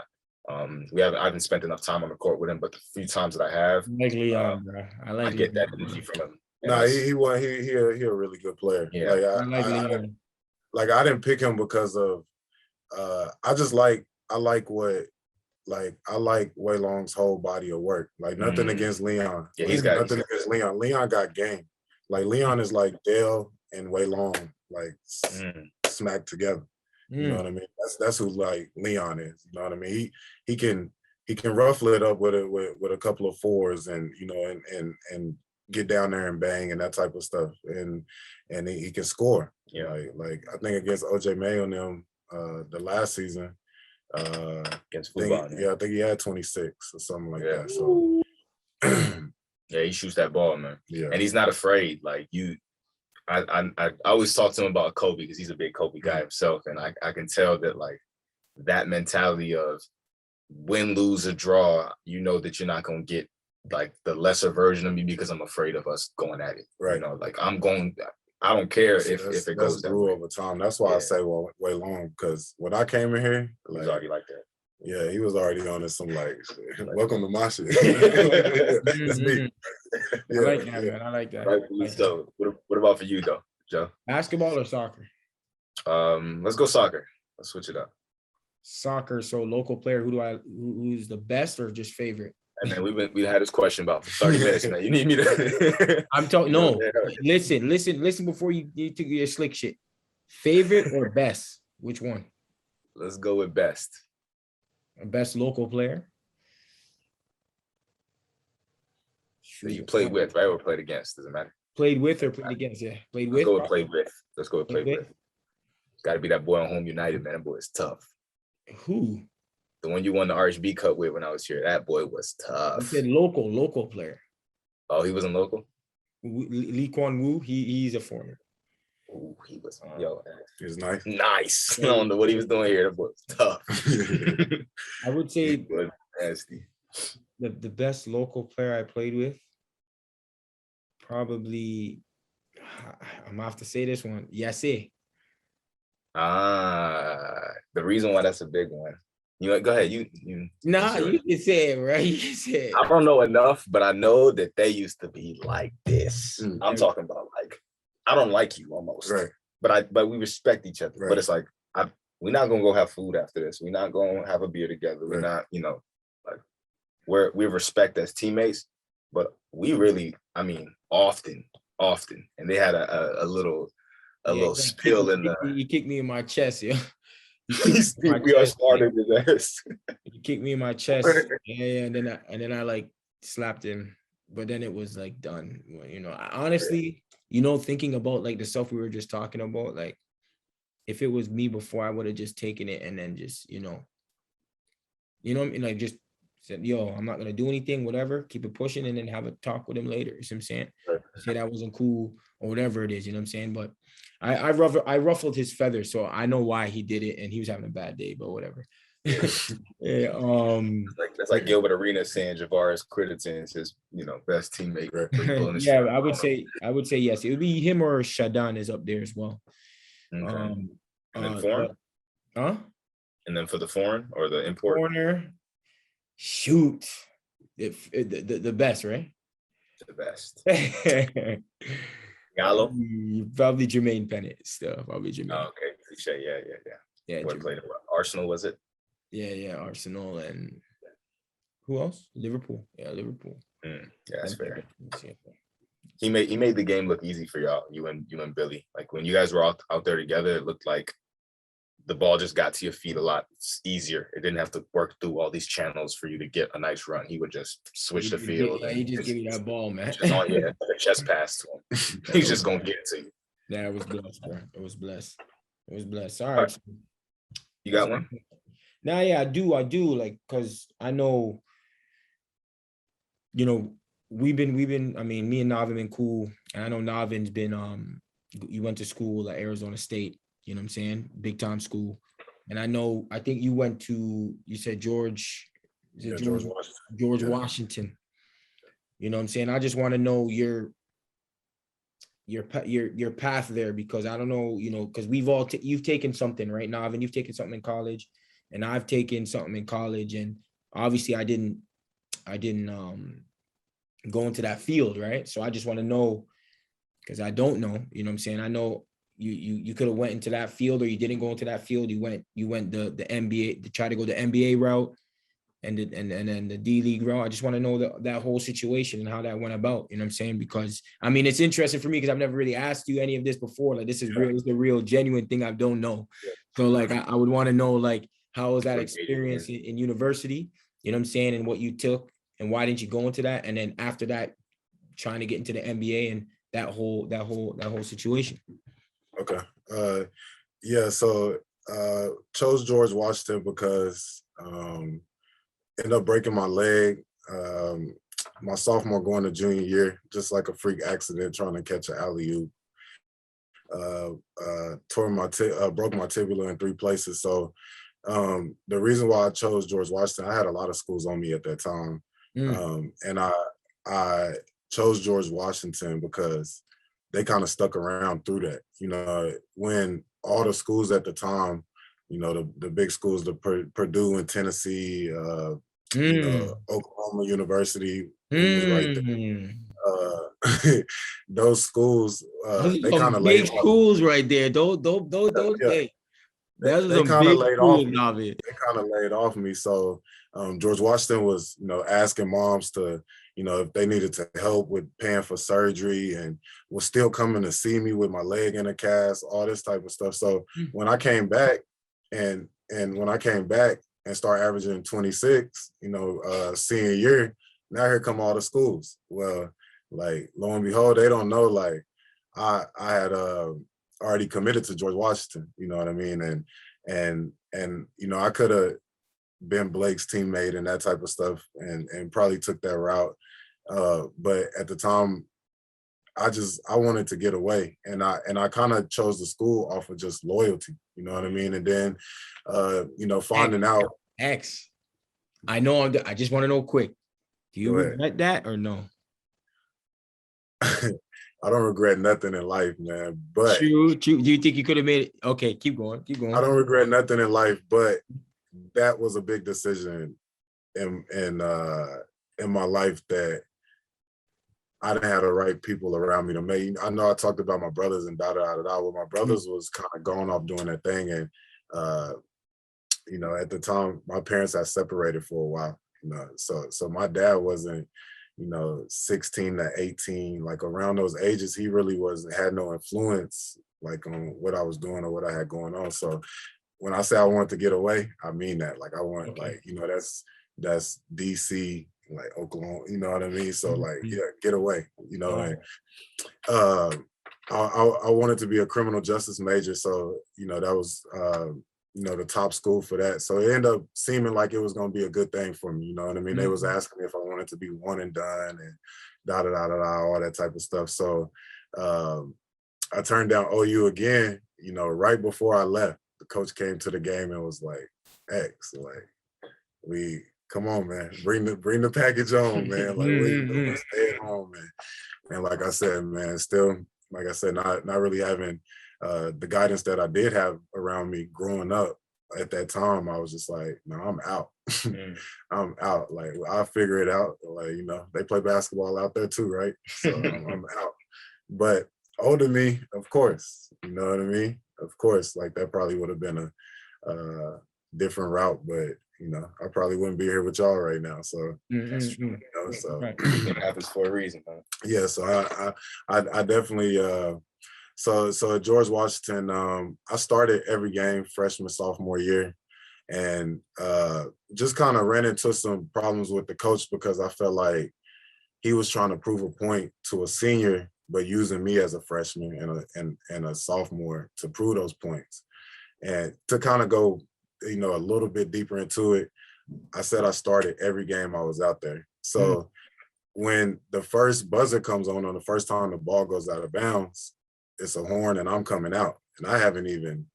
I haven't spent enough time on the court with him, but the few times that I have, I like Leon, bro. I get that energy from him. No, he a really good player. Yeah. Like, I like Leon. I didn't pick him because of I like Wei Long's whole body of work. Like, nothing against Leon. Yeah, nothing against Leon. Leon got game. Like, Leon is like Dale and Wei Long, like smacked together. You know what I mean? That's who like Leon is. You know what I mean? He can ruffle it up with a couple of fours, and you know, and get down there and bang and that type of stuff, and he can score. Yeah, like I think against OJ Mayo and them the last season, against football. I think he had 26 or something like that. So yeah, he shoots that ball, man. Yeah, and he's not afraid. Like, I always talk to him about Kobe, because he's a big Kobe guy himself, and I can tell that, like, that mentality of win, lose, or draw, you know that you're not gonna get like the lesser version of me because I'm afraid of us going at it. Right. You know, like, I don't care if it goes that grew way. over time. That's why I say Wei Long, because when I came in here, He was already like that. Yeah, he was already on some like, welcome to my shit. It's me. I like that, man. I like that. Right. So what about for you though, Joe? Basketball or soccer? Let's go soccer. Let's switch it up. Soccer. So local player, who's the best or just favorite? And then we had this question about for 30 minutes, man. You need me to I'm telling no. Listen before you need to get your slick shit. Favorite or best? Which one? Let's go with best. Best local player. That you played with, right? Or played against? Doesn't matter. Played with or played against? Yeah. Played with. Let's go with played with. Let's go with played with. It's got to be that boy on Home United, man. That boy is tough. Who? The one you won the RHB Cup with when I was here. That boy was tough. I said local player. Oh, he wasn't local? Lee Kwon Woo, he's a foreigner. Ooh, he was he was nice. Nice. I don't know what he was doing here. That boy was tough. I would say nasty. The best local player I played with, probably, I'm gonna have to say this one. Yase. The reason why that's a big one. You go ahead. You can say it, right? You can say it. I don't know enough, but I know that they used to be like this. I'm talking about, like, I don't like you almost, right? But we respect each other. Right. But it's like, we're not gonna go have food after this. We're not gonna have a beer together. We're not, like, we respect as teammates, but we really, I mean, often, and they had a little spill in the. He kicked me in my chest, yeah. We are smarter than this. He kicked me in my chest, and then I like slapped him, but then it was like done. Honestly, thinking about like the stuff we were just talking about, like if it was me before, I would have just taken it and then just, like just said, yo, I'm not gonna do anything, whatever, keep it pushing, and then have a talk with him later. You see what I'm saying? Say that wasn't cool or whatever it is, you know what I'm saying? But I ruffled his feathers, so I know why he did it, and he was having a bad day, but whatever. Yeah, that's like Gilbert Arenas saying Javaris Crittenton is his, best teammate. Yeah, I would say yes. It would be him or Shadan is up there as well. Okay. And then foreign? And then for the foreign or the import? Foreigner, shoot, the best, right? The best. Gallo? Probably Jermaine Pennant still. Probably Jermaine. Oh, okay. Cliche. Yeah. What played Arsenal, was it? Yeah, Arsenal, and who else? Liverpool. Yeah, Liverpool. Yeah, that's fair. He made the game look easy for y'all, you and Billy. Like when you guys were out there together, it looked like the ball just got to your feet a lot easier. It didn't have to work through all these channels for you to get a nice run. He would just switch the field. Yeah, he just give you that ball, man. A chest pass to him. He's just gonna get it to you. Yeah, it was blessed, bro. It was blessed. It was blessed. All right. You got one? Nah, yeah, I do. Like, cause I know, we've been. I mean, me and Navin been cool, and I know Navin's been. You went to school at Arizona State. You know what I'm saying? Big time school, and I think you went to. You said George. Is it George Washington. George Washington. You know what I'm saying? I just want to know your path there, because I don't know, because you've taken something right now, and you've taken something in college, and I've taken something in college, and obviously I didn't go into that field, right? So I just want to know, because I don't know, you know what I'm saying? I know you could have went into that field, or you didn't go into that field. You went the NBA to try to go the NBA route, and then the D League route. I just want to know that whole situation and how that went about. You know what I'm saying? Because I mean, it's interesting for me, because I've never really asked you any of this before. Like, this is real. It's a real genuine thing I don't know. So like, I would want to know, like, how was that experience in university? You know what I'm saying? And what you took, and why didn't you go into that? And then after that, trying to get into the NBA and that whole situation. Okay. Yeah. So chose George Washington because ended up breaking my leg my sophomore going to junior year, just like a freak accident trying to catch an alley-oop. Broke my tibia in 3 places. So the reason why I chose George Washington, I had a lot of schools on me at that time. And I chose George Washington because they kind of stuck around through that. When all the schools at the time, the big schools, the Purdue and Tennessee, Oklahoma University was right there. Those schools, they kind of laid schools right there. Those they kind of laid off. They kind of laid off me. So George Washington was, asking moms to, if they needed to help with paying for surgery, and was still coming to see me with my leg in a cast, all this type of stuff. So when I came back and start averaging 26, senior year, now here come all the schools. Well, like, lo and behold, they don't know, like, I had already committed to George Washington, you know what I mean? And I could have been Blake's teammate and that type of stuff, and probably took that route. But at the time, I wanted to get away, and I kind of chose the school off of just loyalty, you know what I mean? And then, finding out. I know. I just want to know quick. Do you regret that or no? I don't regret nothing in life, man. But true. Do you think you could have made it? Okay, keep going. I don't regret nothing in life, but that was a big decision in my life that I didn't have the right people around me to make. I know I talked about my brothers and Well, my brothers was kind of going off doing that thing, and at the time my parents had separated for a while. So my dad wasn't, 16 to 18, like around those ages. He really had no influence, like, on what I was doing or what I had going on. So when I say I wanted to get away, I mean that. Like, I want, like, that's DC, like Oklahoma, you know what I mean? So like, yeah, get away, and I wanted to be a criminal justice major. So, that was, the top school for that. So it ended up seeming like it was going to be a good thing for me. You know what I mean? They was asking me if I wanted to be one and done and all that type of stuff. So I turned down OU again, right before I left. The coach came to the game and was like, X, like, come on, man, bring the package on, man. Like, we stay at home, man. And like I said, man, still, like I said, not really having the guidance that I did have around me growing up at that time. I was just like, no, I'm out. I'm out. Like, I'll figure it out. Like, they play basketball out there too, right? So I'm out. But older me, of course, you know what I mean? Of course, like, that probably would have been a different route, but I probably wouldn't be here with y'all right now. So that's true. So it happens for a reason, huh? Yeah. So I definitely so at George Washington, I started every game freshman, sophomore year, and just kind of ran into some problems with the coach because I felt like he was trying to prove a point to a senior, but using me as a freshman and a sophomore to prove those points. And to kind of go, you know, a little bit deeper into it, I said I started every game I was out there. So when the first buzzer comes on the first time the ball goes out of bounds, it's a horn and I'm coming out. And I haven't even,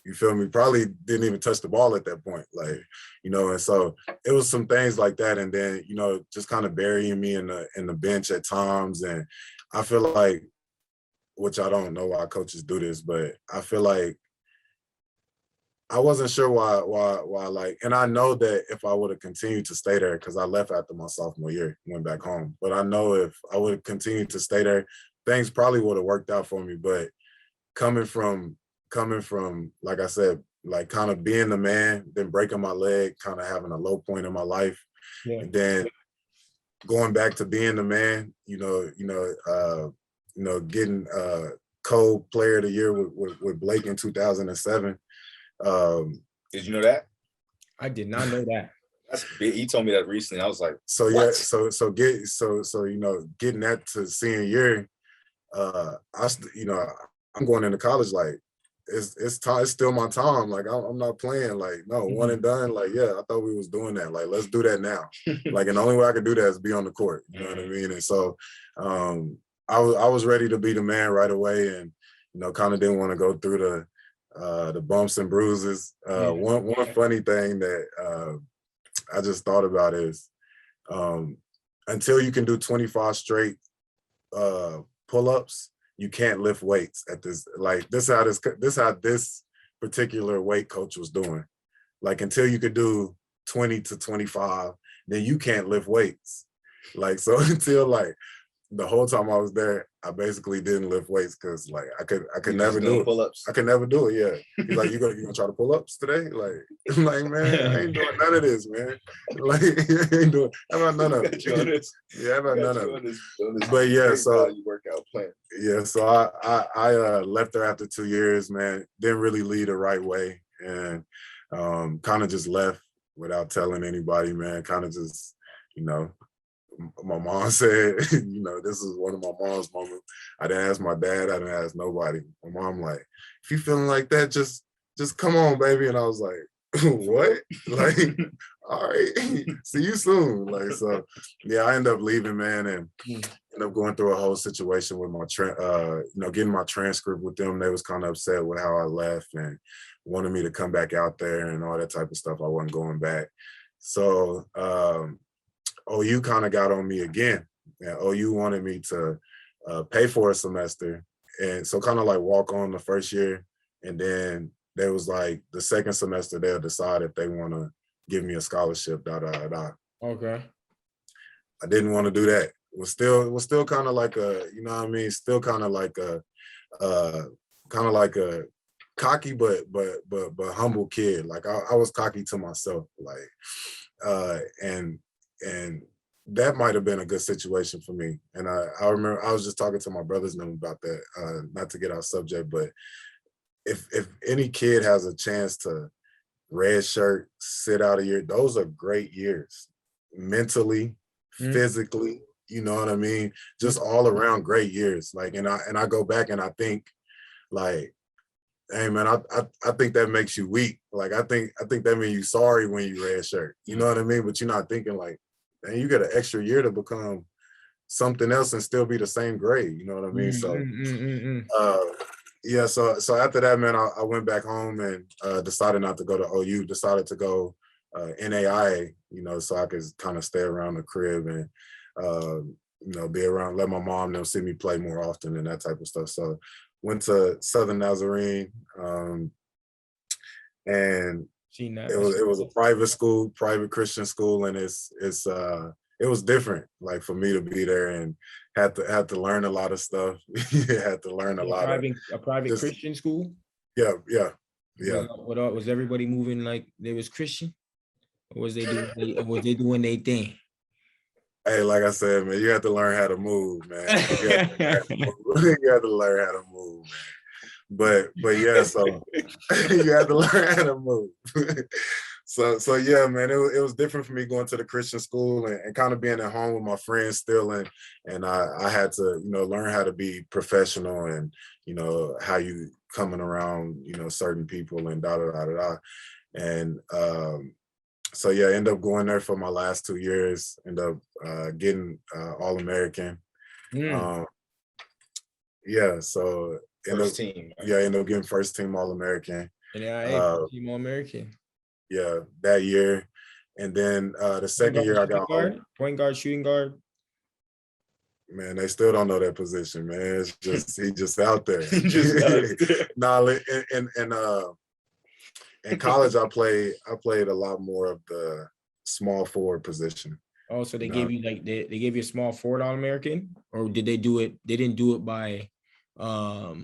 you feel me, probably didn't even touch the ball at that point. Like, you know, and so it was some things like that. And then, you know, just kind of burying me in the bench at times. And I feel like, which I don't know why coaches do this, but I feel like I wasn't sure why like, and I know that if I would have continued to stay there, because I left after my sophomore year, went back home. But I know if I would have continued to stay there, things probably would have worked out for me. But coming from, like I said, like kind of being the man, then breaking my leg, kind of having a low point in my life, and then going back to being the man, getting co player of the year with Blake in 2007. Did you know that? I did not know that. That's big. He told me that recently. I was like, so what? Yeah, getting that to senior year, I'm going into college like it's time. It's still my time. Like I'm not playing. Like no, one and done. Like yeah, I thought we was doing that. Like let's do that now. Like and the only way I could do that is be on the court. You know what I mean? And so I was ready to be the man right away, and you know, kind of didn't want to go through the bumps and bruises. One funny thing that I just thought about is until you can do 25 straight pull-ups, you can't lift weights at this. Like this how this particular weight coach was doing. Like until you could do 20 to 25, then you can't lift weights. Like so until like the whole time I was there, I basically didn't lift weights because like I could never do it. Pull-ups. I could never do it. Yeah. He's like, you gonna try to pull ups today? Like I'm like, man, I ain't doing none of this, man. Like I ain't doing about none of it. Yeah, about none of it. But yeah, so you workout plan. Yeah, so I left there after 2 years, man. Didn't really lead the right way, and kind of just left without telling anybody, man. Kind of just, you know. My mom said, you know, this is one of my mom's moments. I didn't ask my dad. I didn't ask nobody. My mom like, if you feeling like that, just come on, baby. And I was like, what? Like, all right, see you soon. Like, so yeah, I ended up leaving, man, and ended up going through a whole situation with my, getting my transcript with them. They was kind of upset with how I left and wanted me to come back out there and all that type of stuff. I wasn't going back. So, OU kind of got on me again. And OU wanted me to pay for a semester. And so kind of like walk on the first year. And then there was like the second semester, they'll decide if they want to give me a scholarship, Okay. I didn't want to do that. It was still kind of like a, you know what I mean? Still kind of like a cocky, but humble kid. Like I was cocky to myself, like, and that might have been a good situation for me. And I remember I was just talking to my brothers and them about that, not to get off subject, but if any kid has a chance to redshirt, sit out a year, those are great years, mentally, physically, you know what I mean? Just all around great years. Like, and I go back and I think like, hey man, I think that makes you weak. Like I think that means you sorry when you redshirt. You know what I mean? But you're not thinking like, and you get an extra year to become something else and still be the same grade. You know what I mean? So, yeah. So after that, man, I went back home and decided not to go to OU. Decided to go NAIA. You know, so I could kind of stay around the crib and be around, let my mom them see me play more often and that type of stuff. So went to Southern Nazarene, and it was a private school, private Christian school, and it was different. Like for me to be there and had to learn a lot of stuff. Had to learn a private Christian school. Yeah. Was everybody moving like they was Christian, or was they doing their thing? Hey, like I said, man, you have to learn how to move, man. You have to learn how to move, man. But yeah, so you have to learn how to move. So yeah, man, it was different for me going to the Christian school and kind of being at home with my friends still, and I had to, you know, learn how to be professional and, you know, how you coming around, you know, certain people and da da da da da. And so yeah, I ended up going there for my last 2 years, end up getting All-American. Mm, Yeah, so First team. yeah, I ended up getting first team All-American. and I team All American. Yeah, that year. And then the second year I got Point guard, shooting guard. man, they still don't know that position, man. It's just he just out there. Just out there. Nah, in college I played a lot more of the small forward position. Oh, so they No. gave you like they gave you a small forward All American, or did they do it? They didn't do it by A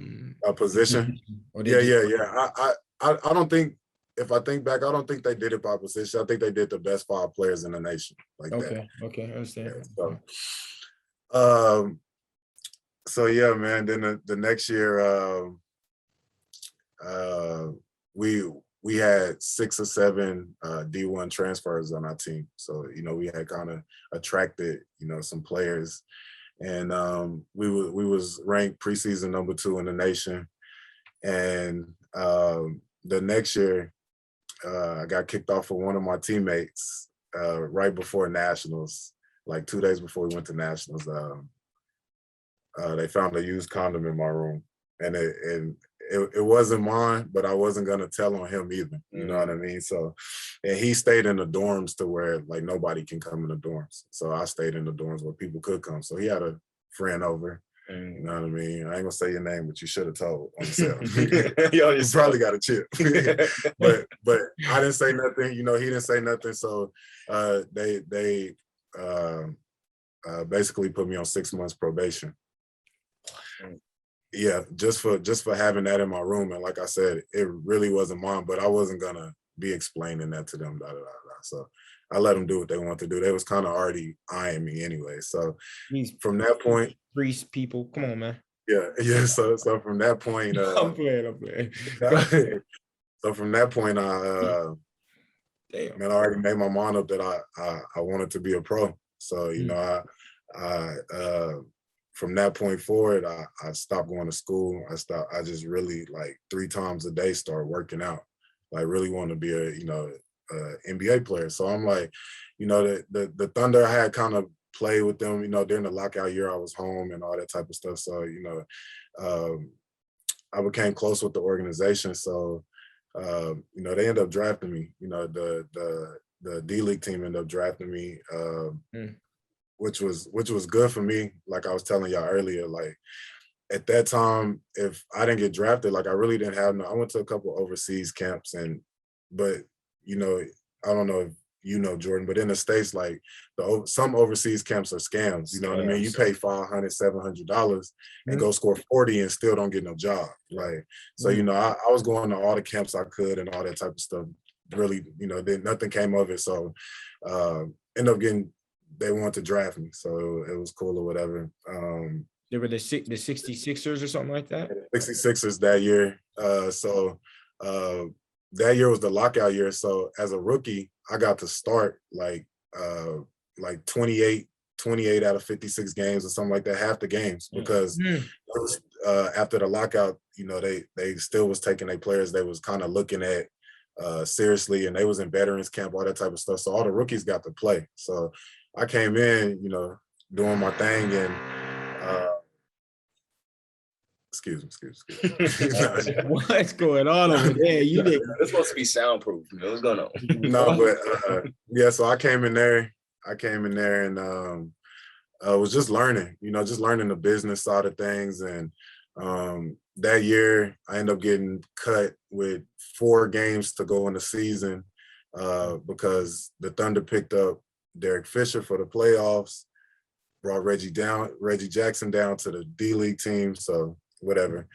position. Or Yeah. I don't think, if I think back, I don't think they did it by position. I think they did the best 5 players in the nation like that. Okay, I understand. Yeah, so yeah, man. Then the next year, we had 6 or 7 D1 transfers on our team. So, you know, we had kind of attracted, you know, some players, and we was ranked preseason number 2 in the nation. And the next year, I got kicked off for one of my teammates right before nationals, like 2 days before we went to nationals. They found a used condom in my room, and it wasn't mine, but I wasn't gonna tell on him either. You know what I mean? So, and he stayed in the dorms to where like nobody can come in the dorms. So I stayed in the dorms where people could come. So he had a friend over. You know what I mean? I ain't gonna say your name, but you should have told on yourself. You probably got a chip. but I didn't say nothing. You know, he didn't say nothing. So they basically put me on 6 months probation. Yeah, just for having that in my room. And like I said, it really wasn't mine, but I wasn't gonna be explaining that to them. Da, da, da, da. So I let them do what they want to do. They was kind of already eyeing me anyway. So from that point, priest people, come on, man. Yeah. So from that point, I'm playing. So from that point, Damn. man, I already made my mind up that I wanted to be a pro. So you know, from that point forward, I stopped going to school. I just really like 3 times a day start working out. Like really want to be a, you know, NBA player. So I'm like, you know, the Thunder, I had kind of played with them, you know, during the lockout year I was home and all that type of stuff. So, you know, I became close with the organization. So, you know, they ended up drafting me. You know, the D League team ended up drafting me. Which was good for me. Like I was telling y'all earlier, like at that time, if I didn't get drafted, like I really didn't have I went to a couple overseas camps, but you know, I don't know if you know, Jordan, but in the States, like some overseas camps are scams. You know what I mean? You pay $500, $700 and go score 40 and still don't get no job. Like, so, you know, I was going to all the camps I could and all that type of stuff. Really, you know, nothing came of it. So ended up they wanted to draft me, so it was cool or whatever. They were the 66ers or something like that? 66ers that year. So that year was the lockout year. So as a rookie, I got to start like 28 out of 56 games or something like that, half the games, because after the lockout, you know, they still was taking their players they was kind of looking at seriously, and they was in veterans camp, all that type of stuff. So all the rookies got to play. So I came in, you know, doing my thing, and excuse me. What's going on over there? You did. It's supposed to be soundproof. You know what's going on? No, but yeah. So I came in there and was just learning, you know, just learning the business side of things. And that year, I ended up getting cut with 4 games to go in the season because the Thunder picked up Derek Fisher for the playoffs, brought Reggie Jackson down to the D League team. So whatever.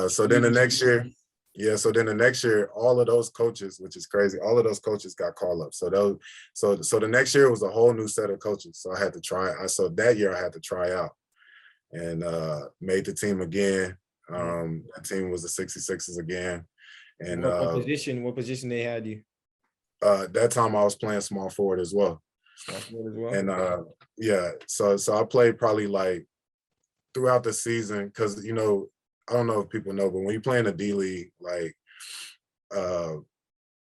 So then the next year, all of those coaches, which is crazy, all of those coaches got called up. So the next year was a whole new set of coaches. So I had to try. So that year I had to try out and made the team again. That team was the 66ers again. And what position they had you? That time I was playing small forward as well. Small forward as well. And yeah, so I played probably like throughout the season, because I don't know if people know, but when you play in the D League, like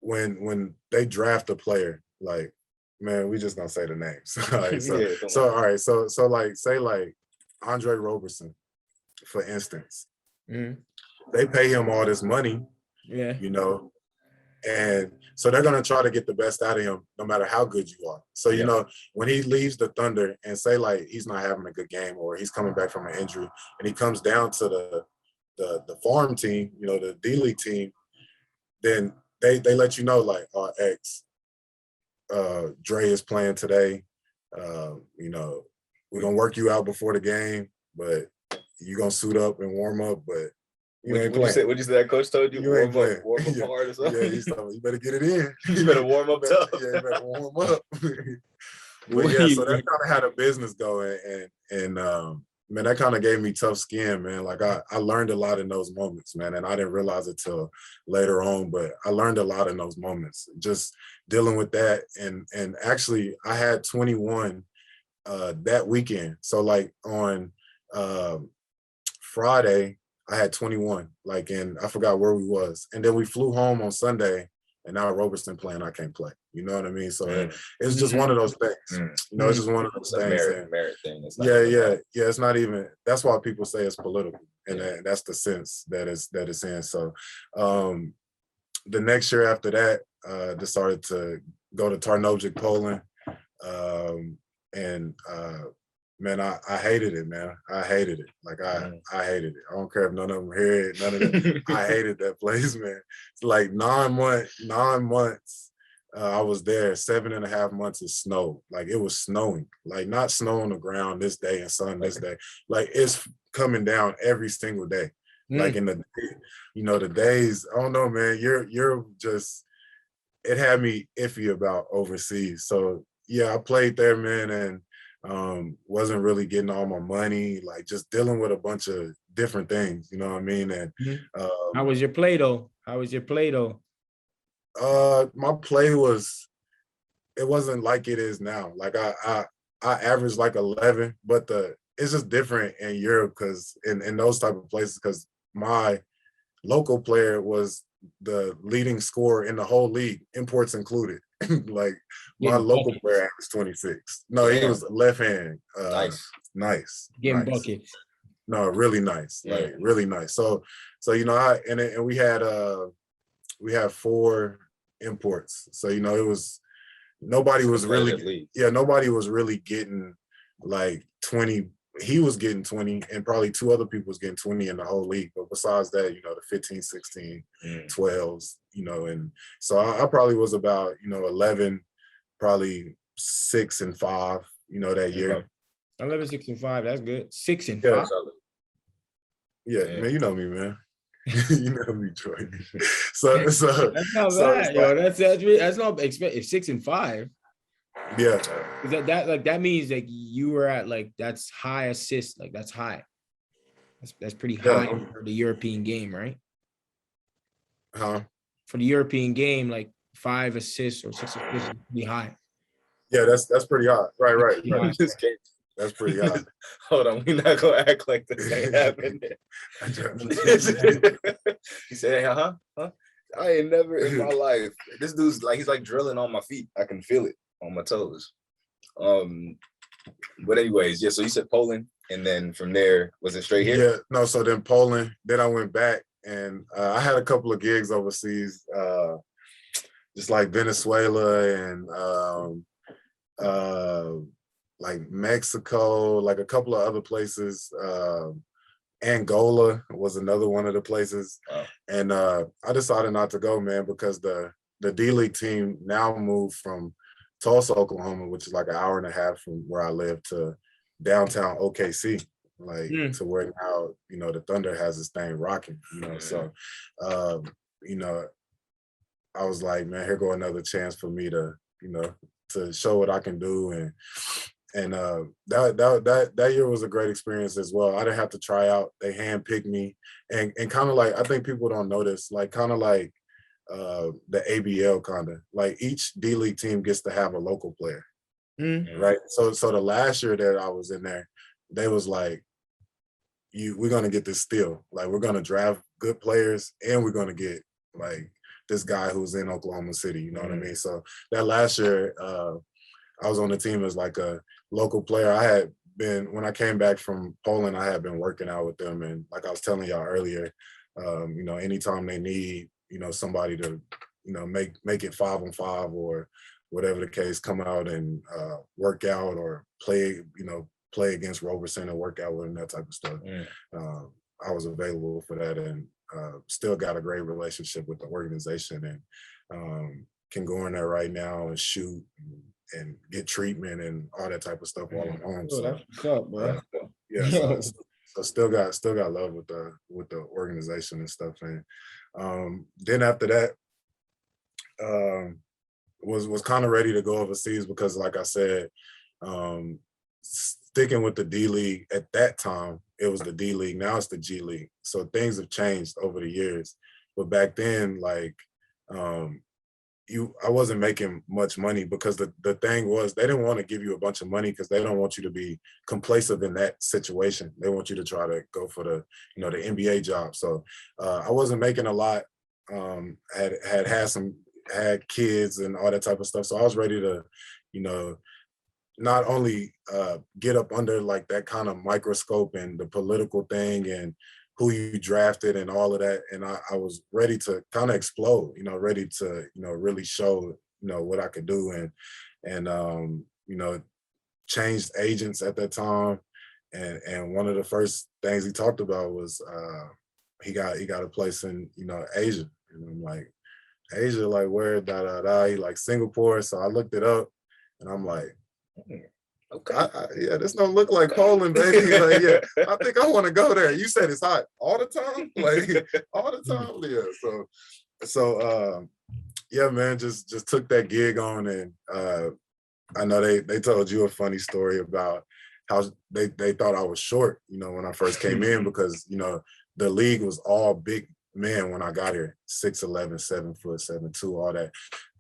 when they draft a player, like, man, we just gonna say the names. All right, all right, so like say like Andre Roberson, for instance, they pay him all this money, and so they're gonna try to get the best out of him, no matter how good you are. So when he leaves the Thunder, and say like he's not having a good game, or he's coming back from an injury, and he comes down to the farm team, the D League team, then they let you know like, oh, Dre is playing today. We're gonna work you out before the game, but you're gonna suit up and warm up, but what'd you say that coach told you? Warm up hard or something? Yeah, he's telling you better get it in. You better warm up tough. Yeah, you better warm up. But yeah, so that kind of had a business going, and man, that kind of gave me tough skin, man. Like I learned a lot in those moments, man, and I didn't realize it till later on, but I learned a lot in those moments, just dealing with that. And actually, I had 21 that weekend. So like on Friday, I had 21, like, and I forgot where we was. And then we flew home on Sunday, and now Roberson playing, I can't play. You know what I mean? So it's just one of those things. It's just one of those things. Merit thing. Yeah. It's not even, that's why people say it's political. And that's the sense that it's in. So the next year after that, decided to go to Tarnobrzeg, Poland. Man, I hated it, man. I hated it. Like I hated it. I don't care if none of them hear it, none of them. I hated that place, man. It's like 9 months. I was there. 7.5 months it snowed. Like it was snowing. Like not snow on the ground this day and sun this day. Like it's coming down every single day. Like in the days, I don't know, man. You're just, it had me iffy about overseas. So yeah, I played there, man, and wasn't really getting all my money, like just dealing with a bunch of different things, you know what I mean? And how was your play though? My play it wasn't like it is now. Like I averaged like 11, but it's just different in Europe, because in those type of places, because my local player was the leading scorer in the whole league, imports included. Like my local player averaged 26. No, he was left hand. Nice. Getting buckets. No, really nice. Like really nice. So and we had 4 imports. So it was nobody was really getting like 20. He was getting 20, and probably 2 other people was getting 20 in the whole league. But besides that, the 15, 16, 12s, and so I probably was about, 11, probably 6 and 5, that year. 11, 6 and 5. That's good. 6 and 5. Yeah, man, you know me, man. You know me, Troy. So that's not bad, yo. That's not expected. 6 and 5. Yeah. That means like you were at like, that's high assist, like that's high. That's pretty high for the European game, right? Huh? For the European game, like 5 assists or 6 assists is pretty high. Yeah, that's pretty high. Right. That's pretty high. Hold on, we're not gonna act like this ain't happening. He said, huh? I ain't never in my life. This dude's like, he's like drilling on my feet. I can feel it on my toes. But anyways, yeah, so you said Poland, and then from there, was it straight here? Yeah, no, so then Poland, then I went back, and I had a couple of gigs overseas, just like Venezuela and like Mexico, like a couple of other places. Angola was another one of the places. And I decided not to go, man, because the D-League team now moved from Tulsa, Oklahoma, which is like an hour and a half from where I live, to downtown OKC, like to where now, the Thunder has this thing rocking, So, I was like, man, here go another chance for me to, to show what I can do. And that year was a great experience as well. I didn't have to try out. They handpicked me, and kind of like, I think people don't notice, like kind of like the ABL kind of. Like each D-League team gets to have a local player, right? So the last year that I was in there, they was like, we're gonna get this steal. Like we're gonna draft good players, and we're gonna get like this guy who's in Oklahoma City. You know what I mean? So that last year, I was on the team as like a local player. I had been, when I came back from Poland, I had been working out with them, and like I was telling y'all earlier, you know, anytime they need, you know, somebody to, you know, make it 5-on-5 or whatever the case, come out and work out or play, you know, play against Roberson and work out with them, that type of stuff. I was available for that, and still got a great relationship with the organization, and can go in there right now and shoot and get treatment and all that type of stuff while I'm home. So that's what's up, bro. yeah, so still got love with the organization and stuff. And then after that, was kind of ready to go overseas because, like I said, sticking with the D League at that time, it was the D League. Now it's the G League. So things have changed over the years. But back then, like, I wasn't making much money because the thing was they didn't want to give you a bunch of money because they don't want you to be complacent in that situation. They want you to try to go for the, you know, the NBA job. So I wasn't making a lot. Had kids and all that type of stuff. So I was ready to, you know, not only get up under like that kind of microscope and the political thing and who you drafted and all of that. And I was ready to kind of explode, you know, ready to, you know, really show, you know, what I could do. And you know, changed agents at that time. And one of the first things he talked about was he got a place in, you know, Asia. And I'm like, Asia, like where, He like Singapore. So I looked it up and I'm like, okay, yeah, this don't look like Poland, baby. Like, yeah, I think I want to go there. You said it's hot all the time, like all the time. Yeah. So yeah, man, just took that gig on, and I know they told you a funny story about how they thought I was short, you know, when I first came in because, you know, the league was all big men when I got here, 6'11", 7 foot, 7'2", all that,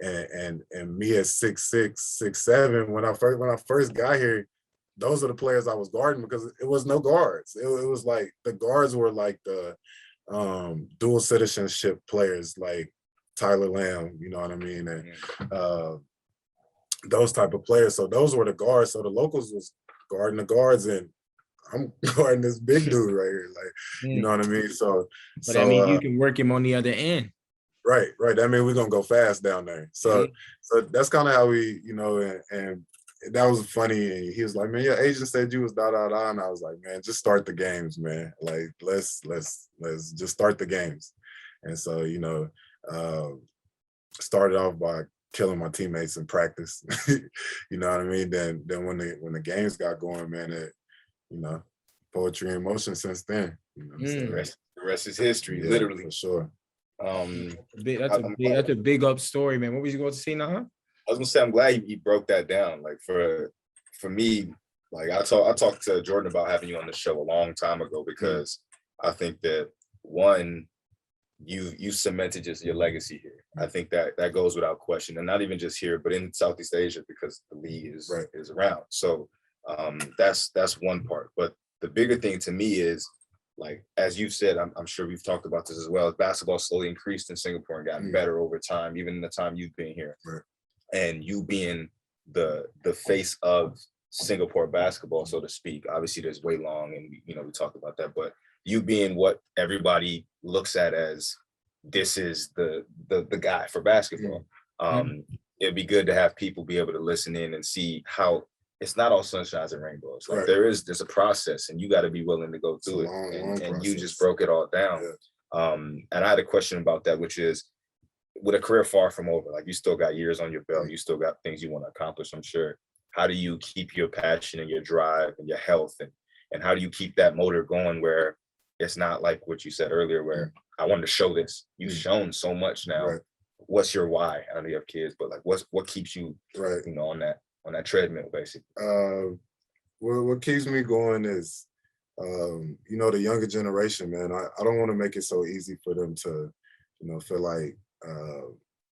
and me at 6'6", 6'7", when I first got here, those are the players I was guarding because it was no guards. It was like the guards were like the dual citizenship players like Tyler Lamb, you know what I mean, and those type of players. So those were the guards. So the locals was guarding the guards, and I'm guarding this big dude right here, like, you know what I mean? But I mean, you can work him on the other end. Right. I mean, we're gonna go fast down there. So that's kind of how we, you know, and that was funny. And he was like, man, your agent said you was da. And I was like, man, just start the games, man. Like, let's just start the games. And so, you know, started off by killing my teammates in practice. You know what I mean? Then when the games got going, man, you know, poetry in motion since then. You know, the rest is history, yeah, literally. For sure. That's a big up story, man. What was you going to say now? I was gonna say I'm glad you broke that down. Like for me, like I talked to Jordan about having you on the show a long time ago because I think that one, you cemented just your legacy here. I think that goes without question, and not even just here, but in Southeast Asia because the league is around. So that's one part. But the bigger thing to me is, like, as you said, I'm sure we've talked about this as well, basketball slowly increased in Singapore and gotten better over time, even in the time you've been here. Right. And you being the face of Singapore basketball, so to speak. Obviously, there's Wei Long, and we talked about that, but you being what everybody looks at as this is the guy for basketball. It'd be good to have people be able to listen in and see how it's not all sunshines and rainbows. Like there's a process, and you got to be willing to go through it. And you just broke it all down. Yeah. And I had a question about that, which is, with a career far from over, like you still got years on your belt, you still got things you want to accomplish, I'm sure. How do you keep your passion and your drive and your health, and how do you keep that motor going where it's not like what you said earlier, where I wanted to show this. You've shown so much now. Right. What's your why? I know you have kids, but like what keeps you you know, on that treadmill, basically? What keeps me going is you know, the younger generation, man. I don't want to make it so easy for them to, you know, feel like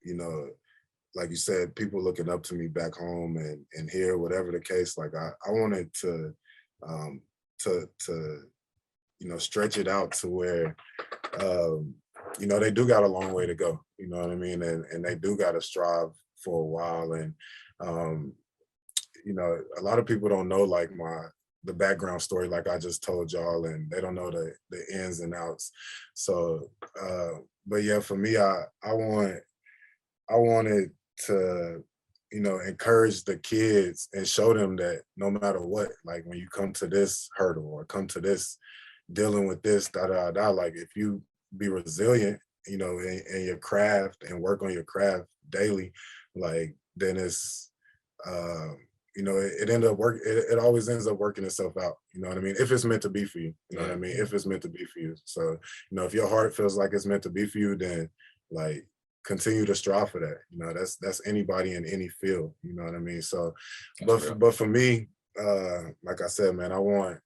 you know, like you said, people looking up to me back home and here, whatever the case, like I wanted to, you know, stretch it out to where, you know, they do got a long way to go, you know what I mean? And they do got to strive for a while. And, you know, a lot of people don't know like the background story, like I just told y'all, and they don't know the ins and outs. So, but yeah, for me, I wanted to, you know, encourage the kids and show them that no matter what, like when you come to this hurdle or come to this, dealing with this, like if you be resilient, you know, in your craft and work on your craft daily, like then it's, you know, it ended up working. It always ends up working itself out. You know what I mean? If it's meant to be for you, you know what I mean? If it's meant to be for you. So, you know, if your heart feels like it's meant to be for you, then like continue to strive for that. You know, that's anybody in any field. You know what I mean? So, but for me, like I said, man, I want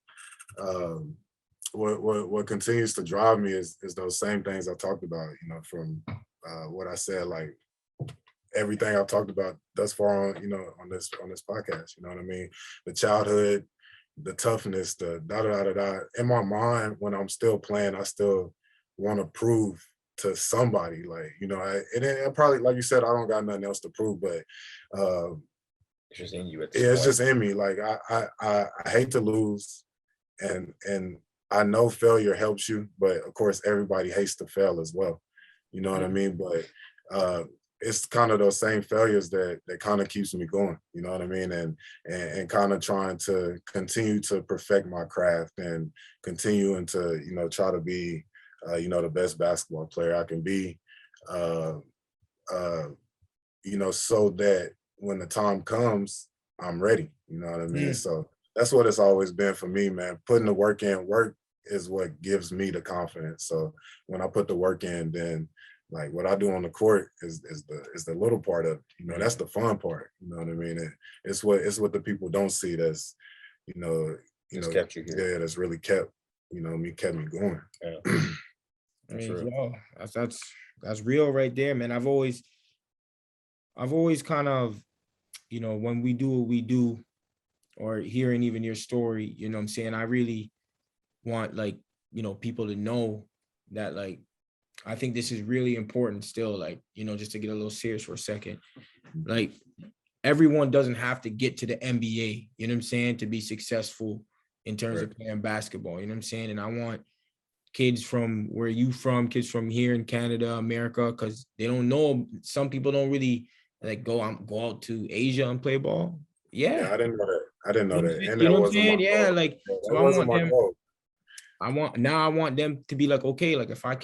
what continues to drive me is those same things I talked about. You know, from what I said, like everything I've talked about thus far on, you know, on this podcast, you know what I mean? The childhood, the toughness, the da. In my mind, when I'm still playing, I still want to prove to somebody, like, you know, it probably, like you said, I don't got nothing else to prove, but it's just in you at this yeah, point. it's just in me. Like I hate to lose, and I know failure helps you, but of course everybody hates to fail as well. You know what I mean? But it's kind of those same failures that kind of keeps me going, you know what I mean? And kind of trying to continue to perfect my craft and continuing to, you know, try to be, you know, the best basketball player I can be, you know, so that when the time comes, I'm ready, you know what I mean? So that's what it's always been for me, man. Putting the work in, work is what gives me the confidence. So when I put the work in, then like what I do on the court is the little part of it. You know, that's the fun part. You know what I mean? It's what the people don't see. That's, you know, kept you here. Yeah, that's really kept me going. Yeah. I mean, yo, that's real right there, man. I've always kind of, you know, when we do what we do, or hearing even your story, you know what I'm saying? I really want, like, you know, people to know that, like, I think this is really important still, like, you know, just to get a little serious for a second. Like, everyone doesn't have to get to the NBA, you know what I'm saying, to be successful in terms of playing basketball, you know what I'm saying? And I want kids from where you from, kids from here in Canada, America, because they don't know, some people don't really like go out to Asia and play ball. Yeah, I didn't know that. And you that know what I'm wasn't my saying? Yeah, goal. like, That so I wasn't want my them. goal. I want them to be like, okay, like if I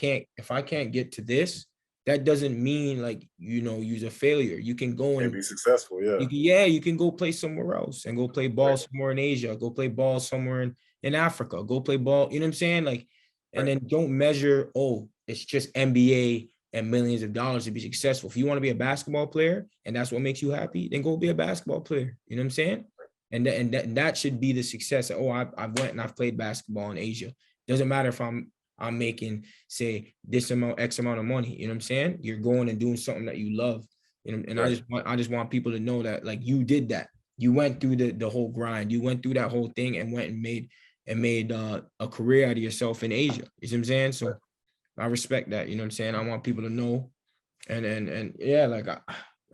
can't get to this, that doesn't mean like, you know, you're a failure. You can go and be successful. Yeah. You can go play somewhere else and go play ball somewhere in Asia, go play ball somewhere in Africa, go play ball, you know what I'm saying? Like, and then don't measure, oh, it's just NBA and millions of dollars to be successful. If you want to be a basketball player and that's what makes you happy, then go be a basketball player. You know what I'm saying? And that should be the success. Oh, I went and I've played basketball in Asia. Doesn't matter if I'm making, say, this amount, X amount of money. You know what I'm saying? You're going and doing something that you love. You know, and I just want people to know that, like, you did that. You went through the whole grind. You went through that whole thing and went and made a career out of yourself in Asia. You see what I'm saying? So I respect that. You know what I'm saying? I want people to know. And yeah, like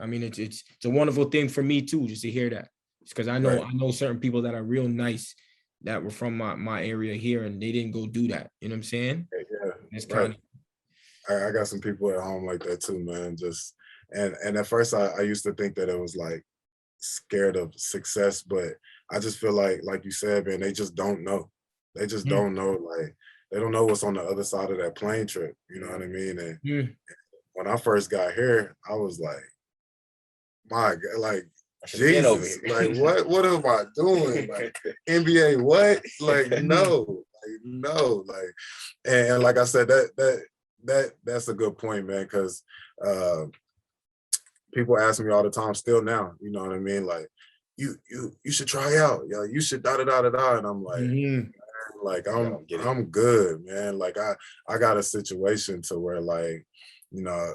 I mean, it's a wonderful thing for me too, just to hear that. Because I know certain people that are real nice that were from my area here, and they didn't go do that. You know what I'm saying? Yeah. It's kind of. I got some people at home like that too, man. Just and at first I used to think that it was like scared of success, but I just feel like you said, man, they just don't know. They just don't know. Like, they don't know what's on the other side of that plane trip. You know what I mean? And when I first got here, I was like, my God, like, Jesus, like what am I doing? Like, NBA, what? Like, no, like, and like I said, that's a good point, man, because people ask me all the time, still now, you know what I mean? Like, you should try out, yeah, you should da, and I'm like, man, like I'm good, man. Like I got a situation to where, like, you know,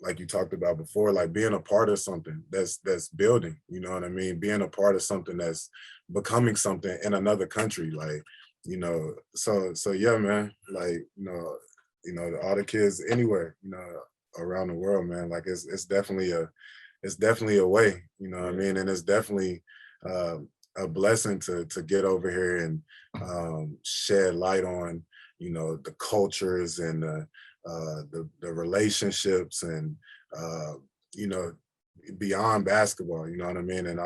like you talked about before, like being a part of something that's building, you know what I mean? Being a part of something that's becoming something in another country, like, you know, so yeah, man, like, you know, all the kids anywhere, you know, around the world, man, like it's definitely a way, you know what I mean? And it's definitely a blessing to get over here and shed light on, you know, the cultures and the relationships and you know, beyond basketball, you know what I mean? And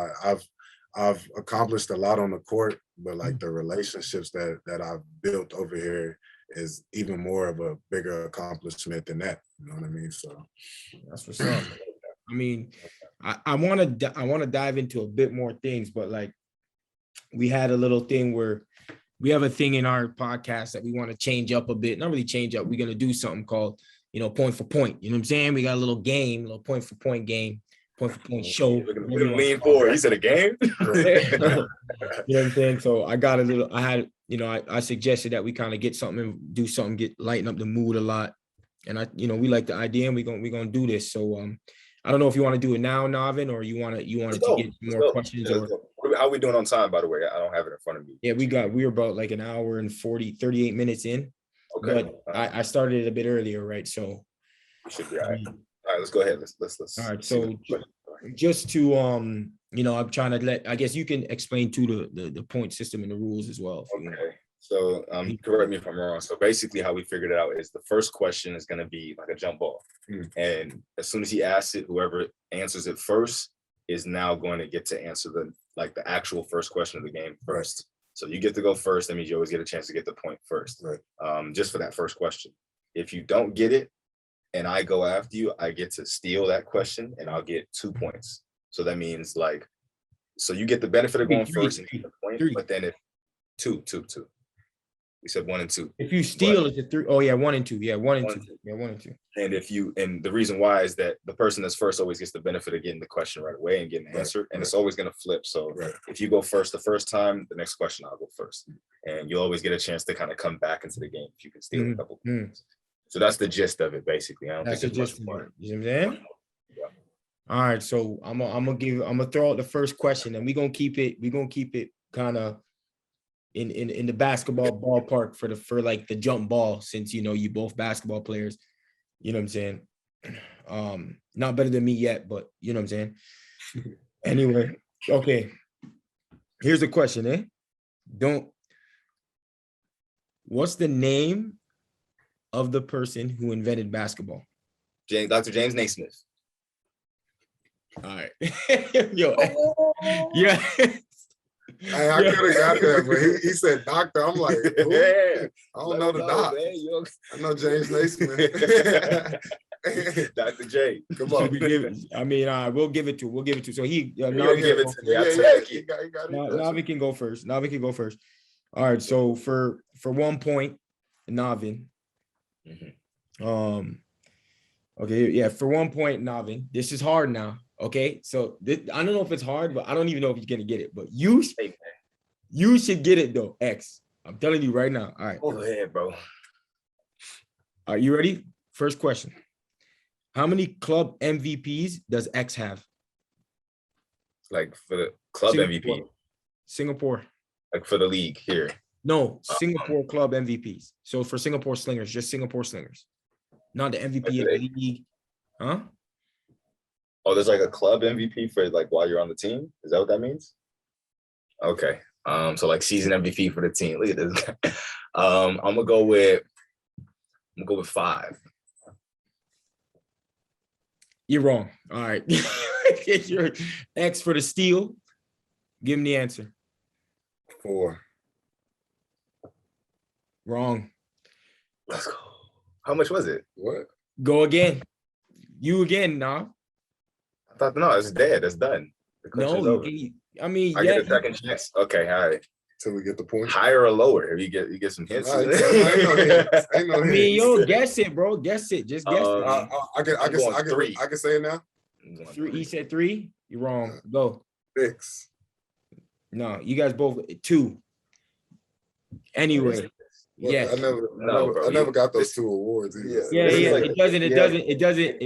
I've accomplished a lot on the court, but like the relationships that I've built over here is even more of a bigger accomplishment than that. You know what I mean? So that's what's up. I mean, I want to dive into a bit more things, but like we had a little thing where we have a thing in our podcast that we want to change up a bit. Not really change up. We're going to do something called, you know, point for point. You know what I'm saying? We got a little game, a little point for point game, point for point show. Lean forward. He said a game. You know what I'm saying? So I got a little, I suggested that we kind of get something, do something, lighten up the mood a lot. And we like the idea and we're going to do this. So, I don't know if you want to do it now, Navin, or you want to get more questions. Or how are we doing on time, by the way? I don't have it in front of me. Yeah, we're about like an hour and 38 minutes in. Okay. But I started it a bit earlier, right? So we should be all right. All right, let's go ahead. Let's all right. So just to I'm trying to I guess you can explain to the point system and the rules as well. Okay. So correct me if I'm wrong. So basically how we figured it out is the first question is going to be like a jump ball. And as soon as he asks it, whoever answers it first is now going to get to answer the actual first question of the game first. So you get to go first. That means you always get a chance to get the point first. Right. Just for that first question. If you don't get it and I go after you, I get to steal that question and I'll get 2 points. So that means so you get the benefit of going first and get the point, but then if two. We said 1 and 2. If you steal, it's a 3. Oh yeah, 1 and 2. Yeah, 1 and 2. Yeah, 1 and 2. And the reason why is that the person that's first always gets the benefit of getting the question right away and getting the answer, and it's always going to flip. So if you go first the first time, the next question I'll go first, and you'll always get a chance to kind of come back into the game if you can steal a couple points. So that's the gist of it, basically. I don't think it's much more. You know what I'm saying? Yeah. All right, so I'm gonna throw out the first question, and we're gonna keep it kind of in the basketball ballpark for like the jump ball, since you both basketball players, you know what I'm saying? Not better than me yet, but you know what I'm saying? Anyway, okay. Here's the question, what's the name of the person who invented basketball? Dr. James Naismith. All right. Yo, yeah. I could have got that, but he said doctor. I'm like, I don't know the doc. I know James Naismith. Dr. J. Come on. We'll give it to. So he give it to me. I'll take it. Navin can go first. All right. So for 1 point, Navin. Okay, yeah, for 1 point, Navin. This is hard now. Okay, so I don't know if it's hard, but I don't even know if you're gonna get it. But you should get it though, X. I'm telling you right now. All right. Go ahead, bro. Are you ready? First question. How many club MVPs does X have? Like for the club MVP? Singapore. Like for the league here? No, Singapore club MVPs. So for Singapore Slingers, just Singapore Slingers. Not the MVP of the league. Huh? Oh, there's like a club MVP for like while you're on the team? Is that what that means? Okay. So like season MVP for the team. Look at this. I'm gonna go with 5. You're wrong. All right. Get your X for the steal. Give him the answer. 4. Wrong. Let's go. How much was it? What? Go again. You again, nah. I thought no, it's dead. It's done. No, I get a second chance. Okay, all right. Till we get the point. Higher or lower? You get some hints. Right, ain't no hints. Guess it, bro. Guess it. Just guess it. I can say it now. 3. He said 3. You're wrong. Go. 6. No, you guys both 2. Anyway, Well, Yes. I never got those two awards either. Yeah. It doesn't.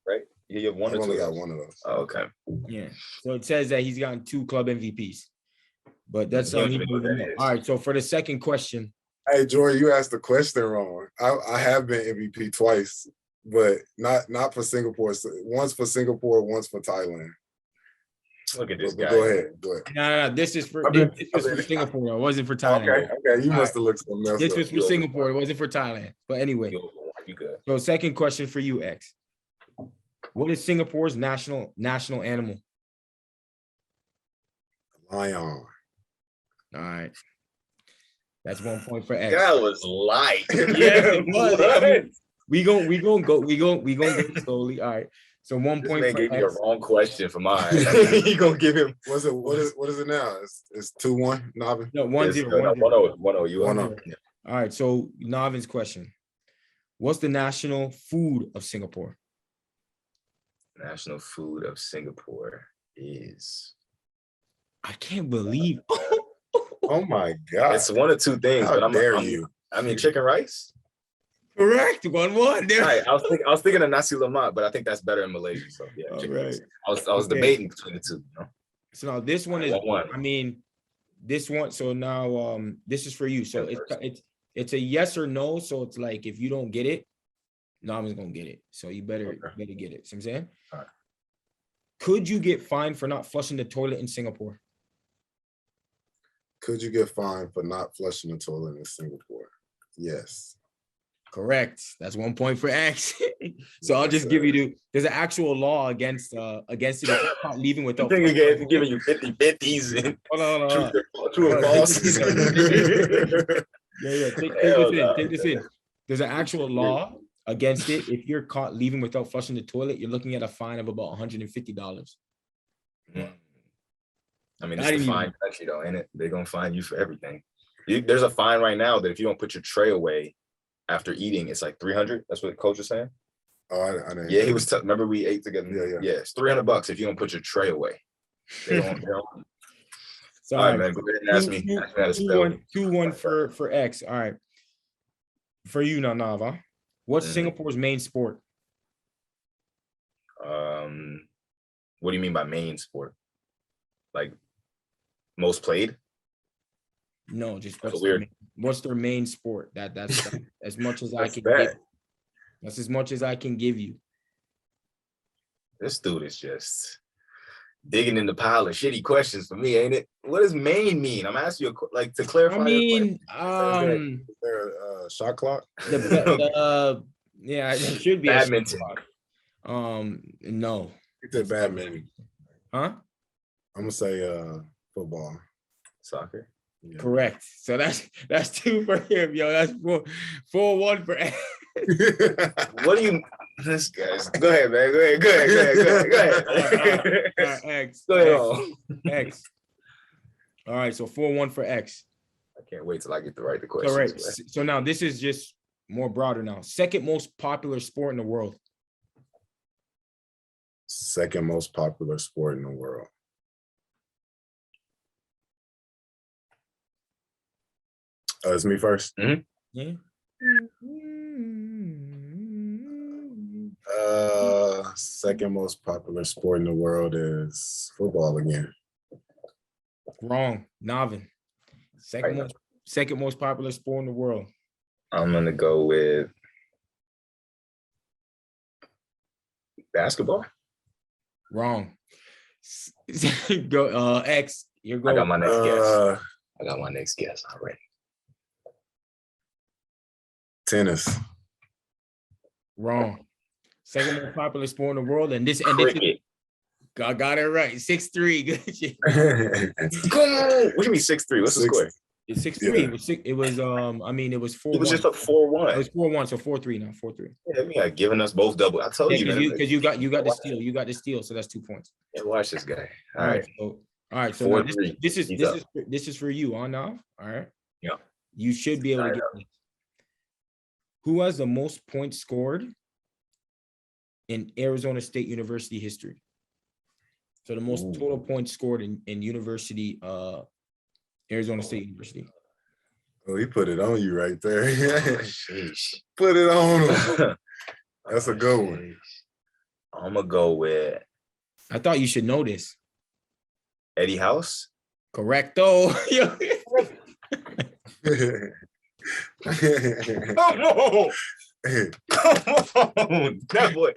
Right? You have one I've or only two. got one of those. Oh, okay. Yeah. So it says that he's gotten 2 club MVPs, but that's You don't something. even know what that is. All right. So for the second question, Hey, Jordan, you asked the question wrong. I have been MVP twice, but not for Singapore. Once for Singapore, once for Thailand. Look at this But guy. go ahead. no. This is for Singapore. It wasn't for Thailand. Okay. You must have looked something else This up. was for Singapore. It wasn't for Thailand. But anyway, You good. so second question for you, X. What is Singapore's national animal? Lion. All right. That's 1 point for X. That was light. Yes, it was. I mean, we gonna go slowly. All right. So 1 This point man for gave me a X. wrong question for mine. He gonna give him. What is it now? It's 2-1, Navin? No, 1-0. 1-0. You 1-0. All right. So Navin's question. What's the national food of Singapore? National food of Singapore is. I can't believe. Oh my God. It's one of two things, How but dare you? I mean, chicken rice. Correct. 1-1. There. Right. I was thinking of nasi lemak, but I think that's better in Malaysia. So yeah, All chicken right. rice. I was Okay. debating between the two. You know? So now this one is. 1-1. I mean, this one. So now this is for you. So it's a yes or no. So it's like if you don't get it, Navin's gonna get it. So you better get it. See what I'm saying? All right. Could you get fined for not flushing the toilet in Singapore? Could you get fined for not flushing the toilet in Singapore? Yes. Correct. That's 1 point for X. So I'll just give you there's an actual law against it if you're not leaving without. I think he's giving you 50-50s. Hold on. True or false. Yeah. Take this in. There's an actual law against it. If you're caught leaving without flushing the toilet, you're looking at a fine of about $150. I mean, it's a fine country though, ain't it? They're gonna fine you for everything. There's a fine right now that if you don't put your tray away after eating, it's like $300. That's what the coach was saying. Oh, I didn't. Yeah, he was. Remember we ate together. Yeah. It's $300 if you don't put your tray away. They don't. So, all right, man. Go ahead and ask me how to spell. 2-1 for X. All right. For you now, Nava. What's Singapore's main sport? What do you mean by main sport? Like most played? No, just what's their main sport? That's as much as I can give. That's as much as I can give you. This dude is just digging in the pile of shitty questions for me, ain't it? What does main mean? I'm asking you to clarify. I mean, is there a shot clock? Yeah, it should be badminton. You No. said badminton. Huh? I'm gonna say football. Soccer. Yeah. Correct. So that's 2 for him, yo. That's 4-1 for X. What do you? This guy's. Go ahead, man. Go ahead. X. Go ahead. X. All right. So 4-1 for X. I can't wait till I get to write the questions. All right. So now this is just more broader now. Second most popular sport in the world. Second most popular sport in the world. It's me first. Mm-hmm. Yeah. Second most popular sport in the world is football again. Wrong. Navin. Second most popular sport in the world. I'm gonna go with basketball. Wrong. Go X. You're going. I got my next guess. I got my next guess already. Tennis. Wrong. Second most popular sport in the world, and cricket. I got it right. 6-3. Good shit. What do you mean 6-3? What's the score? It's 6-3. It was I mean it was 4-1. It was just a 4-1. It was 4-1, so 4-3 now. 4-3. Yeah, giving us both double. I told you, man. Because you got the steal. You got the steal, so that's 2 points. Yeah, watch this guy. All right. So now this is for you, on now. All right. Yeah. You should be able to get this. Who has the most points scored in Arizona State University history? So the most total points scored in university, Arizona State University. Oh, he put it on you right there. Sheesh. Put it on him. That's a good one. I'm gonna go with I thought you should know this. Eddie House. Correcto. Come on. Come on. That boy.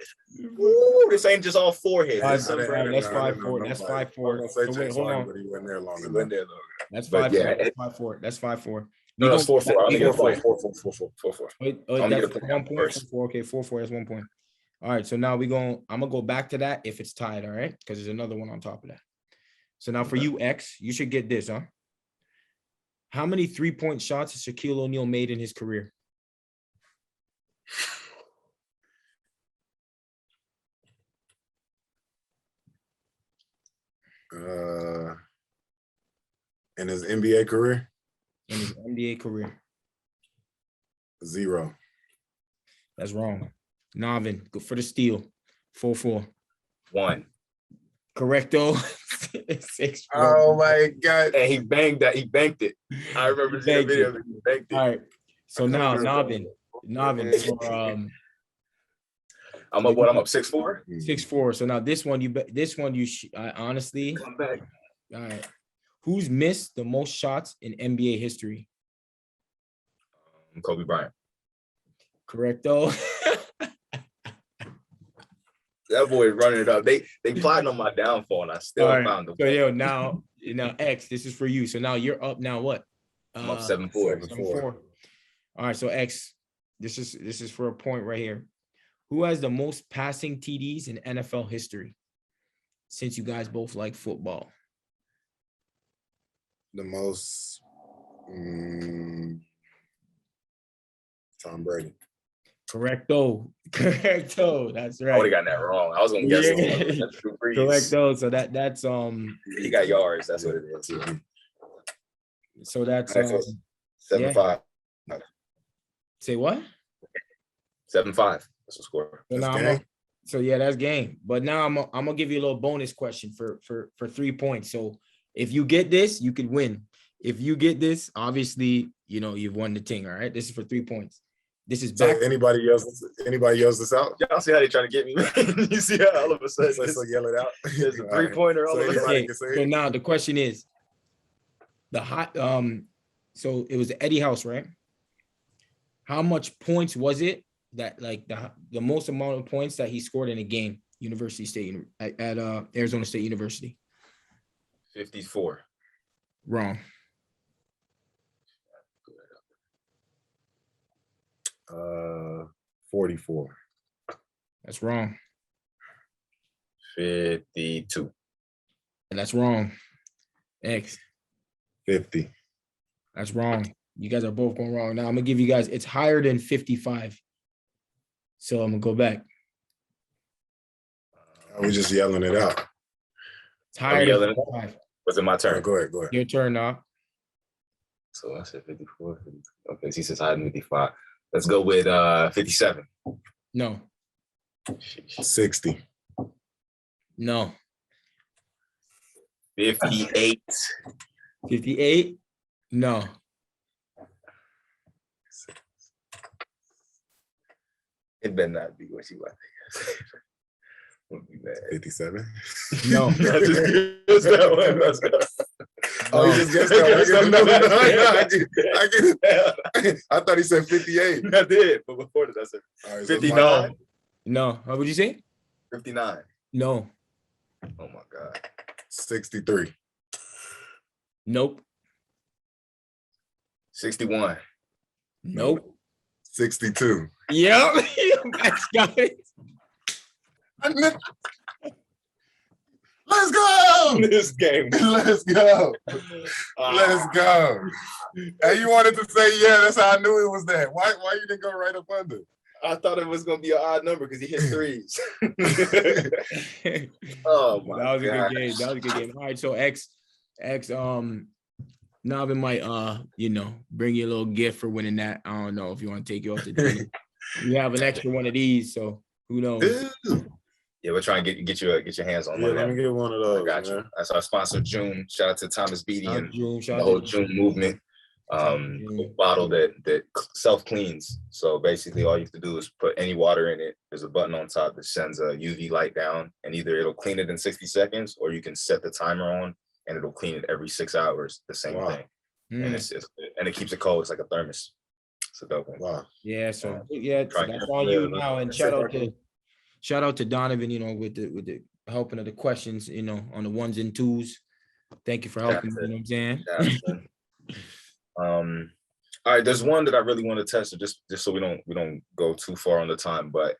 Ooh, this ain't just all forehead. All right, There's some that's brother. 5-4. That's 5-4. So wait, hold on. but he wasn't there long He enough. went there, though. That's But 5-4. yeah, That's 5-4. That's 5-4. No, it's 4-4. I'm gonna get a 4. 4-4. Wait, I'm gonna that's get a point 1 point. first. 4. Okay, 4-4. That's 1 point. All right, so now I'm gonna go back to that if it's tied. All right, because there's another one on top of that. So now for you, X, you should get this, huh? How many 3-point shots has Shaquille O'Neal made in his career? In his NBA career? In his NBA career. 0. That's wrong. Navin, go for the steal. 4-4. 1. Correcto. 6-4. Oh my God. And he banged that. He banked it. I remember seeing the video. He banked it. All right. So now Navin, for I'm up. What? I'm up 6-4. 6-4. So now this one, I honestly. Come back. All right. Who's missed the most shots in NBA history? Kobe Bryant. Correcto. That boy running it up. They plotting on my downfall, and I still found them. So now X, this is for you. So now you're up. Now what? I'm up 7-4. 7-4. All right. So X, this is for a point right here. Who has the most passing TDs in NFL history? Since you guys both like football. The most Tom Brady. Correcto. That's right. I would have gotten that wrong. I was gonna guess. Correcto. So that's he got yards. That's what it is. So that's 7-5. Say what? 7-5. That's the score. So that's game. But now I'm gonna give you a little bonus question for 3 points. So if you get this, you could win. If you get this, obviously, you've won the thing. All right. This is for 3 points. This is back. So anybody else this out? Y'all see how they trying to get me? You see how all of a sudden so yell it out. There's a 3-pointer. So now the question is so it was Eddie House, right? How much points was it that the most amount of points that he scored in a game, at Arizona State University? 54. Wrong. 44. That's wrong. 52. And that's wrong. X. 50. That's wrong. You guys are both going wrong. Now I'm gonna give you guys, it's higher than 55. So I'm gonna go back. We're just yelling it out. It's higher than 55. Was it my turn? Go ahead. Your turn now. So I said 54. 52. Okay, so he says higher than 55. Let's go with 57. No. 60. No. 58. 58? No. It better not be what you want. Would be bad. 57. No. I just guessed that one. Let's go. Oh, you just guessed that one. I thought he said 58. I did, but before that, I said 59. No. What would you say? 59. No. Oh my God. 63. Nope. 61. Nope. 62. Yep. That's got it. Let's go. This game. Let's go. Let's go. Hey, you wanted to say, yeah, that's how I knew it was that. Why you didn't go right up under? I thought it was gonna be an odd number because he hit threes. Oh my God. That was a good game. That was a good game. All right, so X, Navin might bring you a little gift for winning that. I don't know if you want to take you off the team. We have an extra one of these, so who knows? Yeah, we're trying to get your hands on one. Yeah, let me get one of those. I got you. That's our sponsor, June. Shout out to Thomas Beatty and June, the whole June movement. bottle that self cleans. So basically all you have to do is put any water in it. There's a button on top that sends a UV light down, and either it'll clean it in 60 seconds or you can set the timer on and it'll clean it every 6 hours, the same thing. And and it keeps it cold. It's like a thermos. It's a dope one. Wow. Yeah, so so that's on you now. And shout out to Donovan, with the helping of the questions, on the ones and twos. Thank you for helping. You know what I'm saying? All right, there's one that I really want to test, just so we don't go too far on the time. But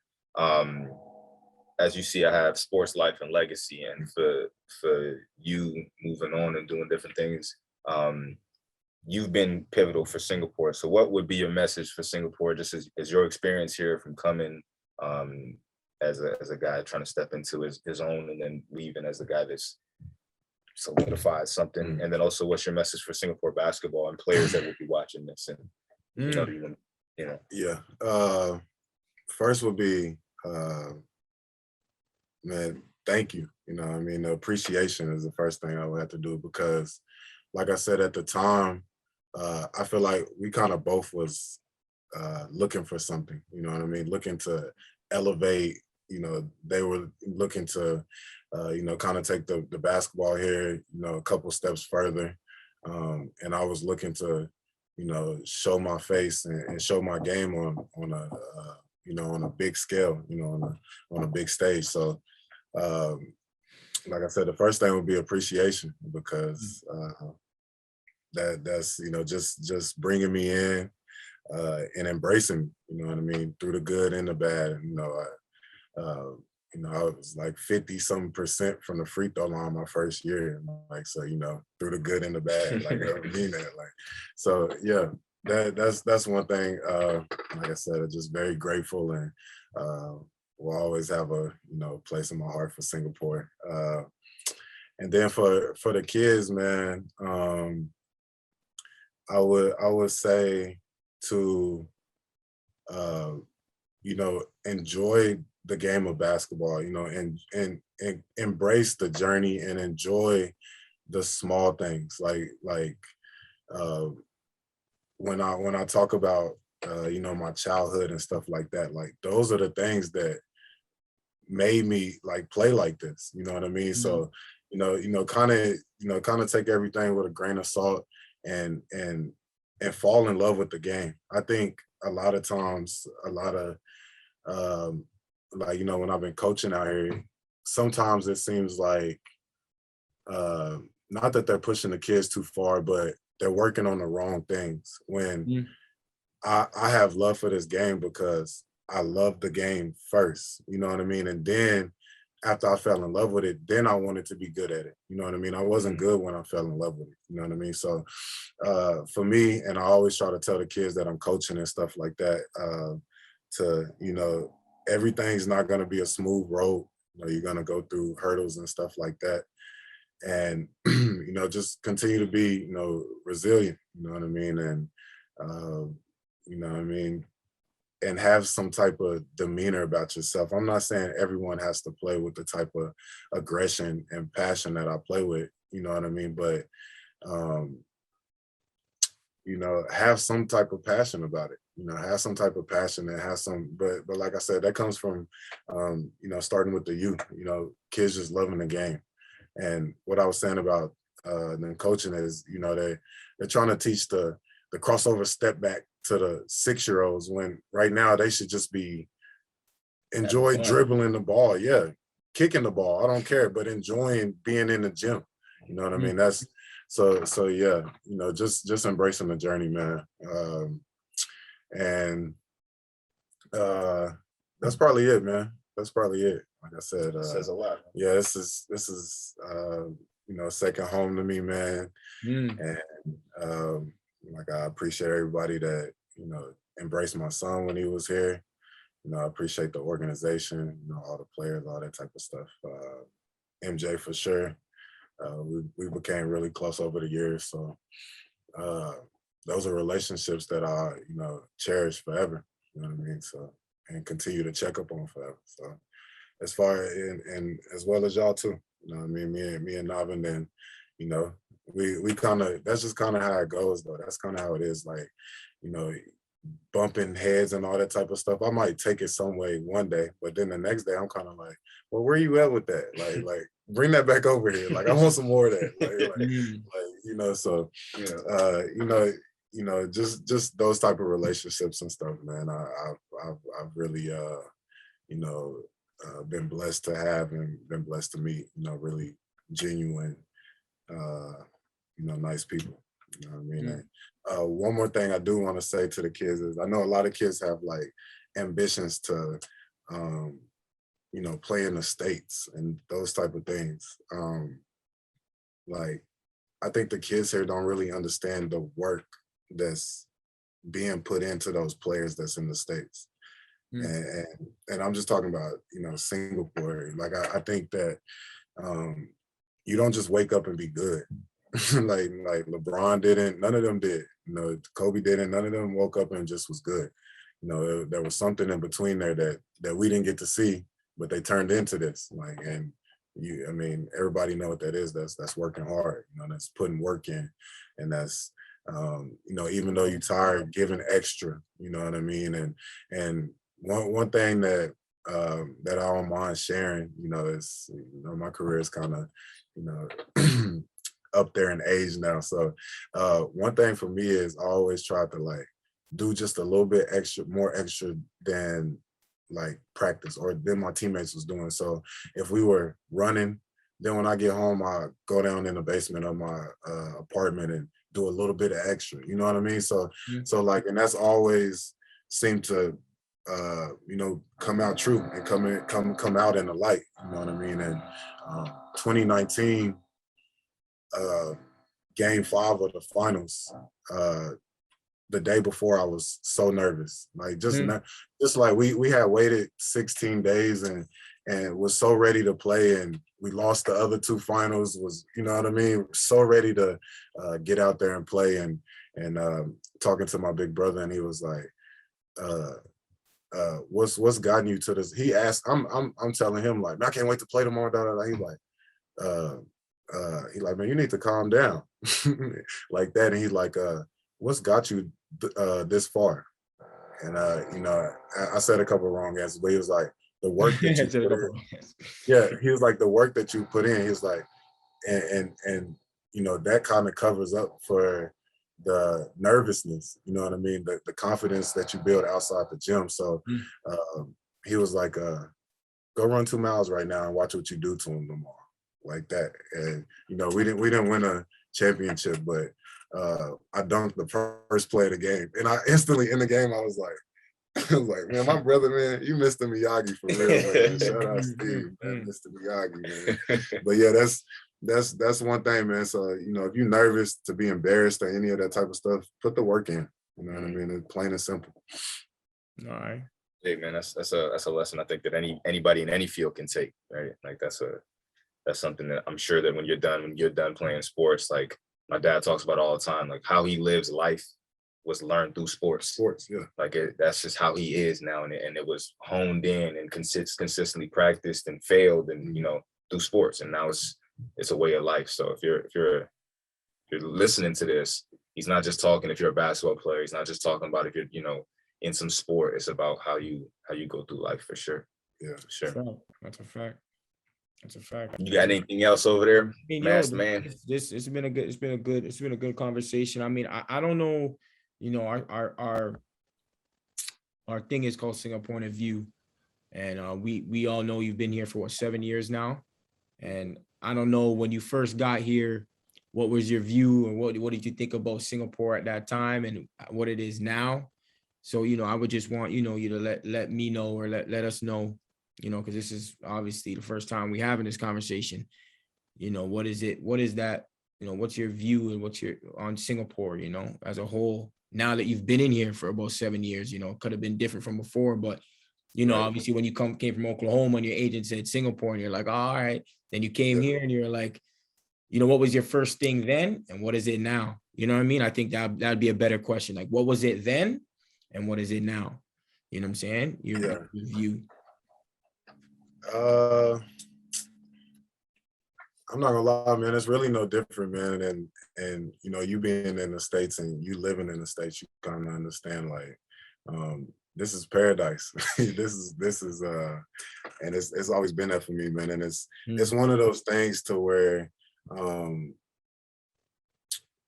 as you see, I have sports, life, and legacy, and for you moving on and doing different things, you've been pivotal for Singapore. So what would be your message for Singapore, just as your experience here from coming as a guy trying to step into his own and then leaving as a guy that's solidified something, and then also what's your message for Singapore basketball and players that will be watching this, and first would be man, thank you. The appreciation is the first thing I would have to do, because like I said at the time, I feel like we kind of both was looking for something, looking to elevate. They were looking to kind of take the basketball here, a couple steps further. And I was looking to, show my face and show my game on a big scale, on a big stage. So, like I said, the first thing would be appreciation, because that's, just bringing me in and embracing me, through the good and the bad. I was like 50-something% from the free throw line my first year. So, through the good and the bad, like I mean that. So yeah, that's one thing. Like I said, I'm just very grateful, and will always have a place in my heart for Singapore. And then for the kids, man, I would say to enjoy the game of basketball, and embrace the journey and enjoy the small things. Like when I talk about my childhood and stuff like that, like those are the things that made me like play like this. You know what I mean? So kind of take everything with a grain of salt and fall in love with the game. I think a lot of times, when I've been coaching out here, sometimes it seems like not that they're pushing the kids too far, but they're working on the wrong things. When I have love for this game because I love the game first, you know what I mean? And then after I fell in love with it, then I wanted to be good at it. You know what I mean? I wasn't good when I fell in love with it. You know what I mean? So for me, and I always try to tell the kids that I'm coaching and stuff like that, everything's not going to be a smooth road. You're going to go through hurdles and stuff like that. And, just continue to be, resilient, you know what I mean? And, and have some type of demeanor about yourself. I'm not saying everyone has to play with the type of aggression and passion that I play with, you know what I mean? But, have some type of passion about it, have some type of passion and have some, but like I said, that comes from, starting with the youth, kids just loving the game. And what I was saying about them coaching is, they're trying to teach the crossover step back to the 6-year-olds, when right now they should just be enjoy dribbling the ball. Yeah. Kicking the ball. I don't care, but enjoying being in the gym. You know what I mean? That's so yeah, just embracing the journey, man. And that's probably it, man. That's probably it. Like I said, it says a lot. Yeah, this is second home to me, man. And I appreciate everybody that embraced my son when he was here. I appreciate the organization, all the players, all that type of stuff. MJ for sure. We became really close over the years, so those are relationships that I cherish forever. You know what I mean? So, and continue to check up on forever. So as far and as well as y'all too. You know what I mean? Me and Navin, and we kind of, that's just kind of how it goes though. That's kind of how it is. Like, you know, bumping heads and all that type of stuff. I might take it some way one day, but then the next day I'm kind of like, well, where you at with that? Like bring that back over here. Like I want some more of that. You know, so just those type of relationships and stuff, man. I've really been blessed to have and been blessed to meet, really genuine, nice people. You know what I mean? And, one more thing I do want to say to the kids is I know a lot of kids have like ambitions to, play in the States and those type of things. Like, I think the kids here don't really understand the work that's being put into those players that's in the States. And I'm just talking about, Singapore. Like, I think that you don't just wake up and be good. like LeBron didn't, none of them did. Kobe didn't, none of them woke up and just was good. There was something in between there that we didn't get to see, but they turned into this. Everybody know what that is. That's working hard. That's putting work in, and that's even though you're tired, giving extra. You know what I mean? And one thing that I don't mind sharing, is my career is kind of up there in age now. So one thing for me is I always try to like do just a little bit more extra than like practice or than my teammates was doing. So if we were running, then when I get home, I go down in the basement of my apartment and do a little bit of extra. You know what I mean? So and that's always seemed to come out true and come out in the light. You know what I mean? And 2019. Game 5 of the finals, the day before I was so nervous. Like just like we had waited 16 days and was so ready to play, and we lost the other 2 finals, was, you know what I mean? So ready to get out there and play, and talking to my big brother, and he was like, what's gotten you to this? He asked, I'm telling him like, I can't wait to play tomorrow. He's like, man, you need to calm down. Like that. And he's like, what's got you this far? And I said a couple of wrong answers, but he was like, the work that you put in. Yeah, he was like, the work that you put in. He was like, and that kind of covers up for the nervousness, you know what I mean? The confidence that you build outside the gym. So he was like, go run 2 miles right now and watch what you do to him tomorrow. Like that. And we didn't win a championship, but I dunked the first play of the game, and I instantly in the game I was like, man, my brother, man, you Mr. Miyagi for real, man. Shout out Steve, man, Mr. Miyagi, man. But yeah, that's one thing, man. So if you're nervous to be embarrassed or any of that type of stuff, put the work in. You know what I mean? It's plain and simple. All right. Hey man, that's a lesson I think that anybody in any field can take, right? Like that's something that I'm sure that when you're done playing sports, like my dad talks about all the time, like how he lives life was learned through sports. Yeah. Like that's just how he is now, and it was honed in and consistently practiced and failed, and through sports, and now it's a way of life. So if you're listening to this, he's not just talking if you're a basketball player. He's not just talking about if you're in some sport. It's about how you go through life, for sure. Yeah, for sure. That's a fact. That's a fact. You got anything else over there, masked man? It's been a good conversation. I mean, I don't know, our thing is called Singapore Point of View, and we all know you've been here for 7 years now, and I don't know, when you first got here, what was your view, and what did you think about Singapore at that time and what it is now? So I would just want you to let me know, or let us know, because this is obviously the first time we having this conversation. What is that, what's your view and what's your on Singapore, as a whole, now that you've been in here for about 7 years? Could have been different from before, but right. Obviously when you came from Oklahoma and your agent said Singapore and you're like, all right, then you came here and you're like, what was your first thing then and what is it now? You know what I mean? I think that'd be a better question. Like, what was it then and what is it now? You know what I'm saying? Your view. I'm not gonna lie, man. It's really no different, man. And you know, you being in the States and you living in the States, you kind of understand like this is paradise. this is and it's always been that for me, man. And it's one of those things to where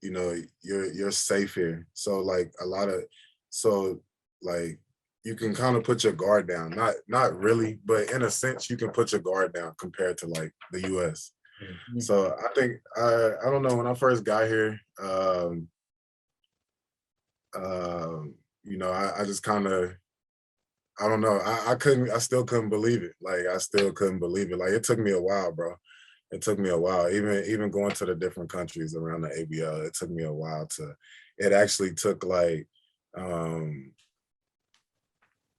you know, you're safe here. So like like you can kind of put your guard down. Not really, but in a sense you can put your guard down compared to like the US. So I think I don't know, when I first got here, you know, I just kind of, I don't know, I still couldn't believe it. Like I still couldn't believe it. Like it took me a while, bro. It took me a while. Even going to the different countries around the ABL, it took me a while to. It actually took like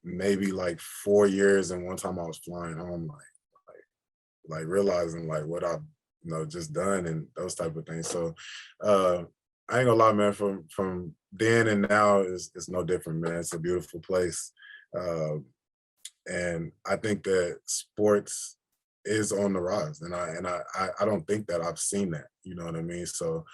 maybe like 4 years, and one time I was flying home, like realizing like what I've just done and those type of things. So I ain't gonna lie, man. From then and now is no different, man. It's a beautiful place, and I think that sports is on the rise, and I don't think that I've seen that. You know what I mean? So,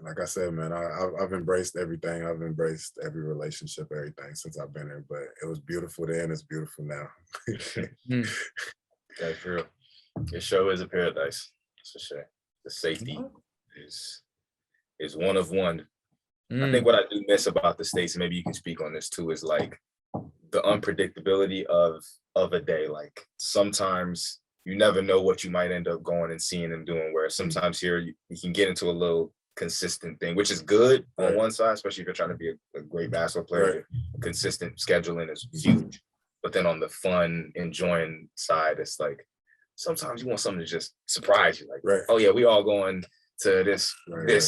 like I said, man, I've embraced everything. I've embraced every relationship, everything since I've been here. But it was beautiful then. It's beautiful now. That's real. Your show is a paradise. That's for sure. The safety is one of one. I think what I do miss about the States, and maybe you can speak on this too, is like the unpredictability of a day. Like sometimes you never know what you might end up going and seeing and doing, where sometimes here you can get into a little consistent thing, which is good on one side, especially if you're trying to be a great basketball player. Consistent scheduling is huge. But then on the fun, enjoying side, it's like sometimes you want something to just surprise you. Like, oh yeah, we all going to this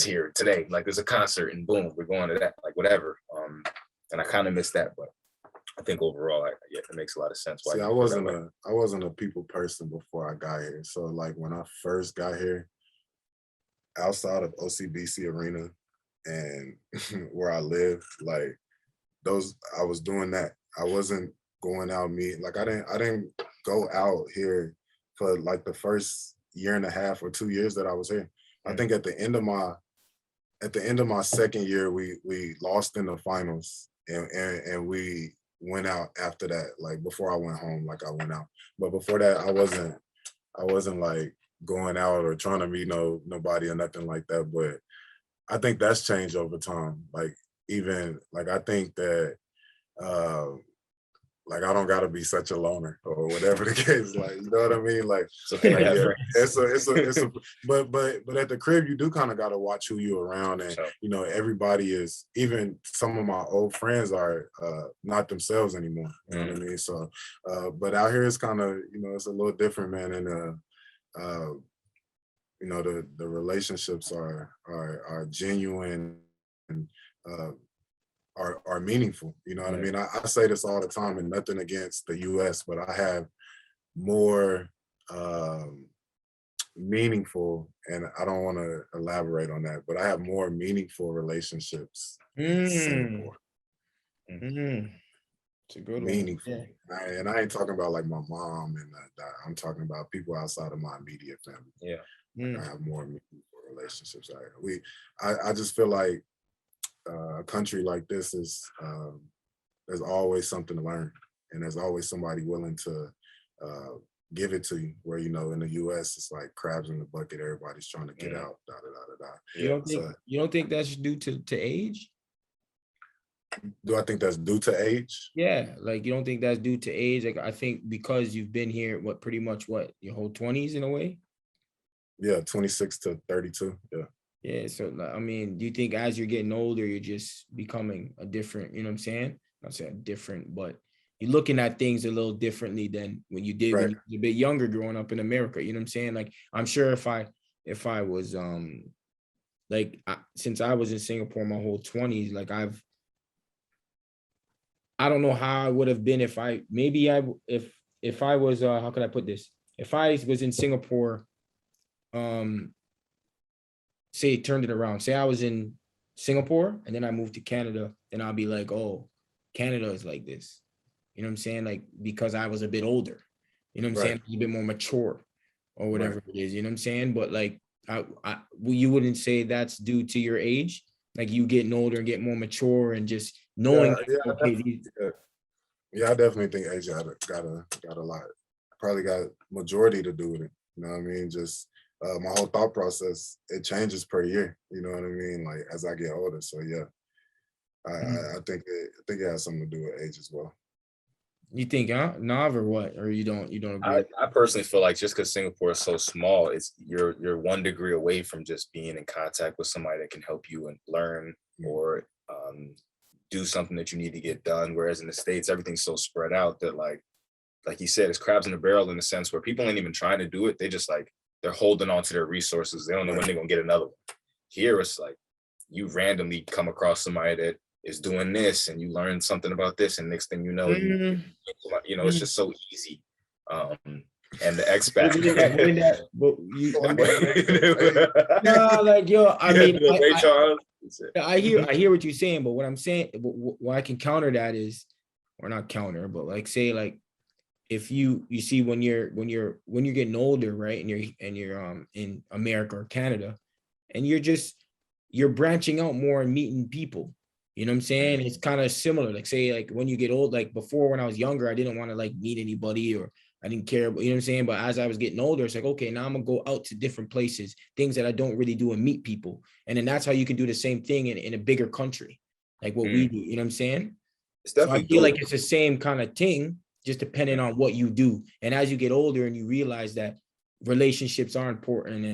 here today. Like there's a concert and boom, we're going to that, like whatever. And I kind of miss that, but I think overall, it makes a lot of sense. See, I wasn't a people person before I got here. So like when I first got here, outside of OCBC Arena and where I live, like I was doing that. I wasn't going out meeting. Like I didn't go out here for like the first year and a half or 2 years that I was here. I think at the end of my second year, we lost in the finals, and we went out after that. Like before I went home, like I went out. But before that, I wasn't like going out or trying to meet nobody or nothing like that. But I think that's changed over time. Like even like I think that like I don't gotta be such a loner or whatever the case. Like, you know what I mean? Like, but at the crib you do kind of gotta watch who you're around, and everybody is, even some of my old friends are not themselves anymore. You know what I mean? So, but out here it's kind of it's a little different, man, and the relationships are genuine and are meaningful. You know what I mean? I say this all the time, and nothing against the US, but I have more meaningful, and I don't want to elaborate on that, but I have more meaningful relationships in Singapore. It's a good meaningful. And I ain't talking about like my mom and I'm talking about people outside of my immediate family. I have more meaningful relationships out here. I just feel like a country like this is there's always something to learn, and there's always somebody willing to give it to you, where in the US it's like crabs in the bucket, everybody's trying to get out. You don't think that's due to age? Do I think that's due to age? Yeah, like you don't think that's due to age? Like I think because you've been here pretty much your whole 20s in a way? Yeah, 26 to 32. Yeah, so I mean, do you think as you're getting older, you're just becoming a different, you know what I'm saying? Not saying different, but you're looking at things a little differently than when you did when you were a bit younger growing up in America. You know what I'm saying? Like I'm sure if I was since I was in Singapore my whole 20s, like I don't know how I would have been if I was how could I put this? If I was in Singapore, say turned it around. Say I was in Singapore and then I moved to Canada, then I'll be like, oh, Canada is like this. You know what I'm saying? Like because I was a bit older. You know what I'm saying? A bit more mature. or whatever it is, you know what I'm saying? But like, you wouldn't say that's due to your age, like you getting older and get more mature and just knowing, I definitely think age got a lot. Probably got majority to do with it. You know what I mean? Just my whole thought process, it changes per year. You know what I mean? Like as I get older. So yeah, I think it has something to do with age as well. You think, Nav, or what? Or you don't agree? I personally feel like just because Singapore is so small, it's you're 1 degree away from just being in contact with somebody that can help you and learn or do something that you need to get done. Whereas in the States, everything's so spread out that like you said, it's crabs in a barrel in the sense where people ain't even trying to do it. They just like, they're holding on to their resources. They don't know when they're gonna get another one. Here, it's like you randomly come across somebody that is doing this and you learn something about this, and next thing you know, you know, it's just so easy. And the expat. Like, yo, I mean, I hear what you're saying, but what I'm saying, what I can counter that is, or not counter, but like say like, if you see when you're getting older, right, and you're in America or Canada, and you're branching out more and meeting people, you know what I'm saying? It's kind of similar. Like say like when you get old, like before when I was younger, I didn't want to like meet anybody, or I didn't care, but you know what I'm saying? But as I was getting older, it's like, okay, now I'm gonna go out to different places, things that I don't really do, and meet people. And then that's how you can do the same thing in a bigger country, like what we do, you know what I'm saying? It's definitely so I feel like it's the same kind of thing, just depending on what you do. And as you get older and you realize that relationships are important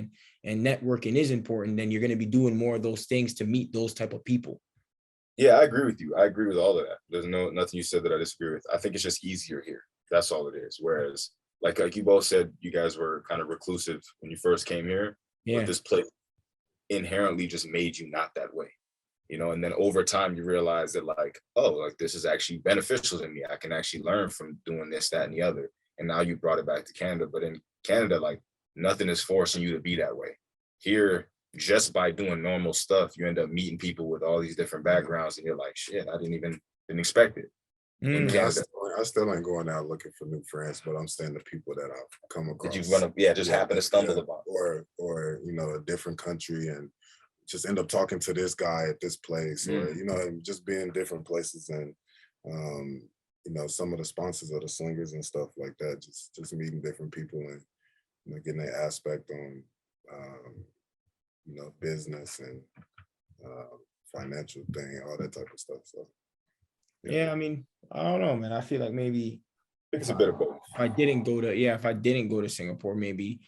and networking is important, then you're going to be doing more of those things to meet those type of people. Yeah, I agree with you. I agree with all of that. There's nothing you said that I disagree with. I think it's just easier here. That's all it is. Whereas, like you both said, you guys were kind of reclusive when you first came here. Yeah. But this place inherently just made you not that way. You know, and then over time you realize that like, oh, like this is actually beneficial to me. I can actually learn from doing this, that, and the other. And now you brought it back to Canada. But in Canada, like nothing is forcing you to be that way. Here, just by doing normal stuff, you end up meeting people with all these different backgrounds, and you're like, shit, I didn't expect it. I still ain't going out looking for new friends, but I'm saying the people that I've come across. That you just happen to stumble upon, or you know, a different country, and just end up talking to this guy at this place, or you know, just being different places, and you know, some of the sponsors of the Slingers and stuff like that. Just meeting different people and, you know, getting their aspect on you know, business and financial thing, all that type of stuff. So yeah, I mean, I don't know, man. I feel like maybe it's a bit of both. If I didn't go to Singapore, maybe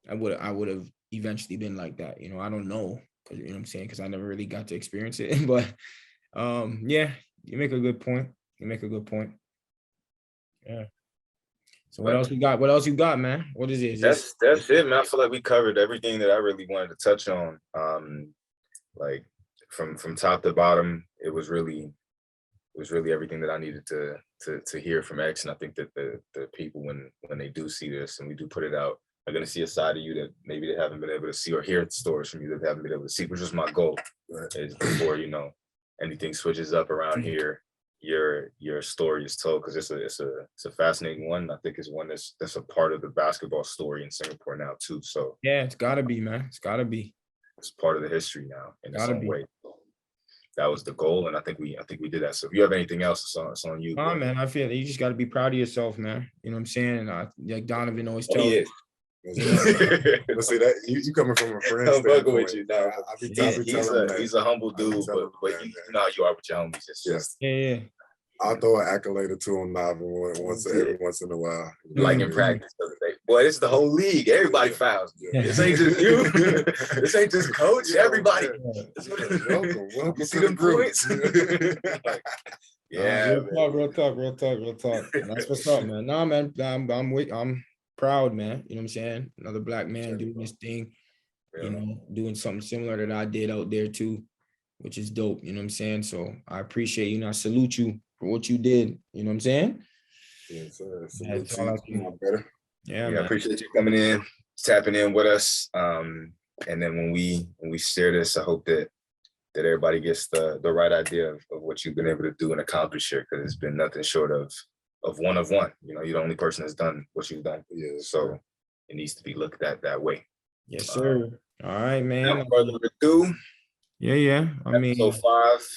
I would have eventually been like that. You know, I don't know, because you know what I'm saying, because I never really got to experience it. But yeah, you make a good point. Yeah. So what else you got, man? What is it? That's it, man. I feel like we covered everything that I really wanted to touch on. Like from top to bottom, it was really everything that I needed to hear from X. And I think that the people, when they do see this and we do put it out, are going to see a side of you that maybe they haven't been able to see, or hear stories from you that they haven't been able to see, which is my goal. Is before, you know, anything switches up around here, your story is told, because it's a fascinating one. I think it's one that's a part of the basketball story in Singapore now too. So yeah, it's gotta be, man. It's gotta be. It's part of the history now in its own way. That was the goal, and I think we did that. So if you have anything else, it's on you. Oh man, I feel you just got to be proud of yourself, man. You know what I'm saying? And like Donovan always tells me. But see that you coming from a friend. I'm fucking with you now. He's a humble dude, but you know how you are with your homies. Yeah. I'll throw an accolade or two on Nava every once in a while. Like in practice. Boy, it's the whole league. Everybody fouls. This ain't just you. This ain't just coach. Everybody. Welcome you see them points? Yeah. Real talk. That's what's up, man. Nah, man. I'm proud, man. You know what I'm saying? Another black man doing this thing. You know, doing something similar that I did out there too, which is dope. You know what I'm saying? So I appreciate you, and I salute you for what you did. You know what I'm saying? Yes, sir. Yeah, man. I appreciate you coming in, tapping in with us. And then when we share this, I hope that everybody gets the right idea of what you've been able to do and accomplish here, because it's been nothing short of one. You know, you're the only person that's done what you've done. Yeah. So it needs to be looked at that way. Yes, sir. All right, man. Without further ado, Yeah. I mean, episode 5,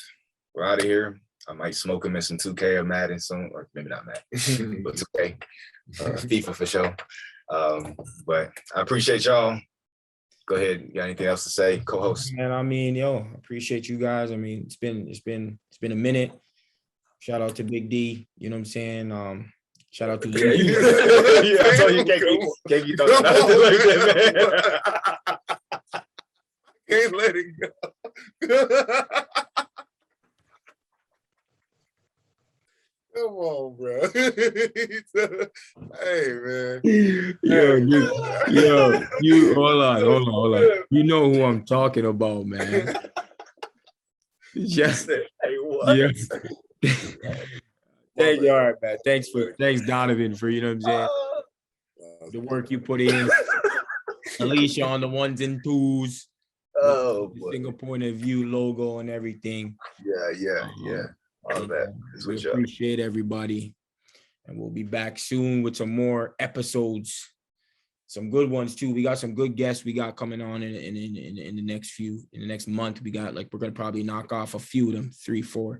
we're out of here. I might smoke and miss some 2K or Madden soon, or maybe not Madden, but 2K, FIFA for sure. But I appreciate y'all. Go ahead. You got anything else to say, co-host? Man, I mean, appreciate you guys. I mean, it's been a minute. Shout out to Big D. You know what I'm saying? Shout out to you. Yeah, I told you can't keep talking about it like that, man. Can't let it go. Come on, bro. Hey, man. You hold on. You know who I'm talking about, man. Just hey, what? yeah. Thank you, all right, man. Thanks, Donovan, for you know what I'm saying. The work you put in. Alicia on the 1s and 2s. Oh, the Singapore Point of View logo and everything. Yeah. All that is we appreciate everybody, and we'll be back soon with some more episodes, some good ones too. We got some good guests we got coming on in the next month. We're gonna probably knock off a few of them, 3, 4,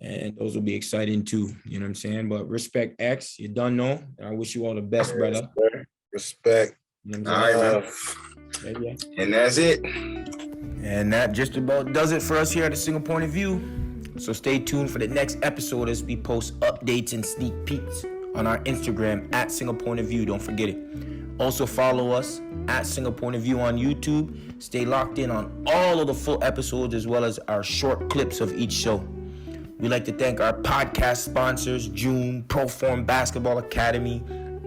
and those will be exciting too. You know what I'm saying? But respect X, you done know. I wish you all the best, brother. Respect. You know what I'm saying? Yeah. And that's it. And that just about does it for us here at the Singapore Point of View. So stay tuned for the next episode as we post updates and sneak peeks on our Instagram at Singapore Point of View. Don't forget it. Also follow us at Singapore Point of View on YouTube. Stay locked in on all of the full episodes as well as our short clips of each show. We'd like to thank our podcast sponsors, June, Proform Basketball Academy,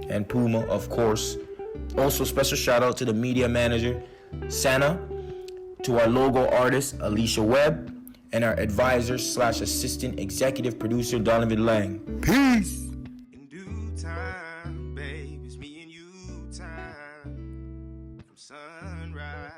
and Puma, of course. Also, special shout out to the media manager, Sana, to our logo artist, Alicia Webb, and our advisor/assistant executive producer, Donovan Lang. Peace. In due time, babe, it's me and you time from sunrise.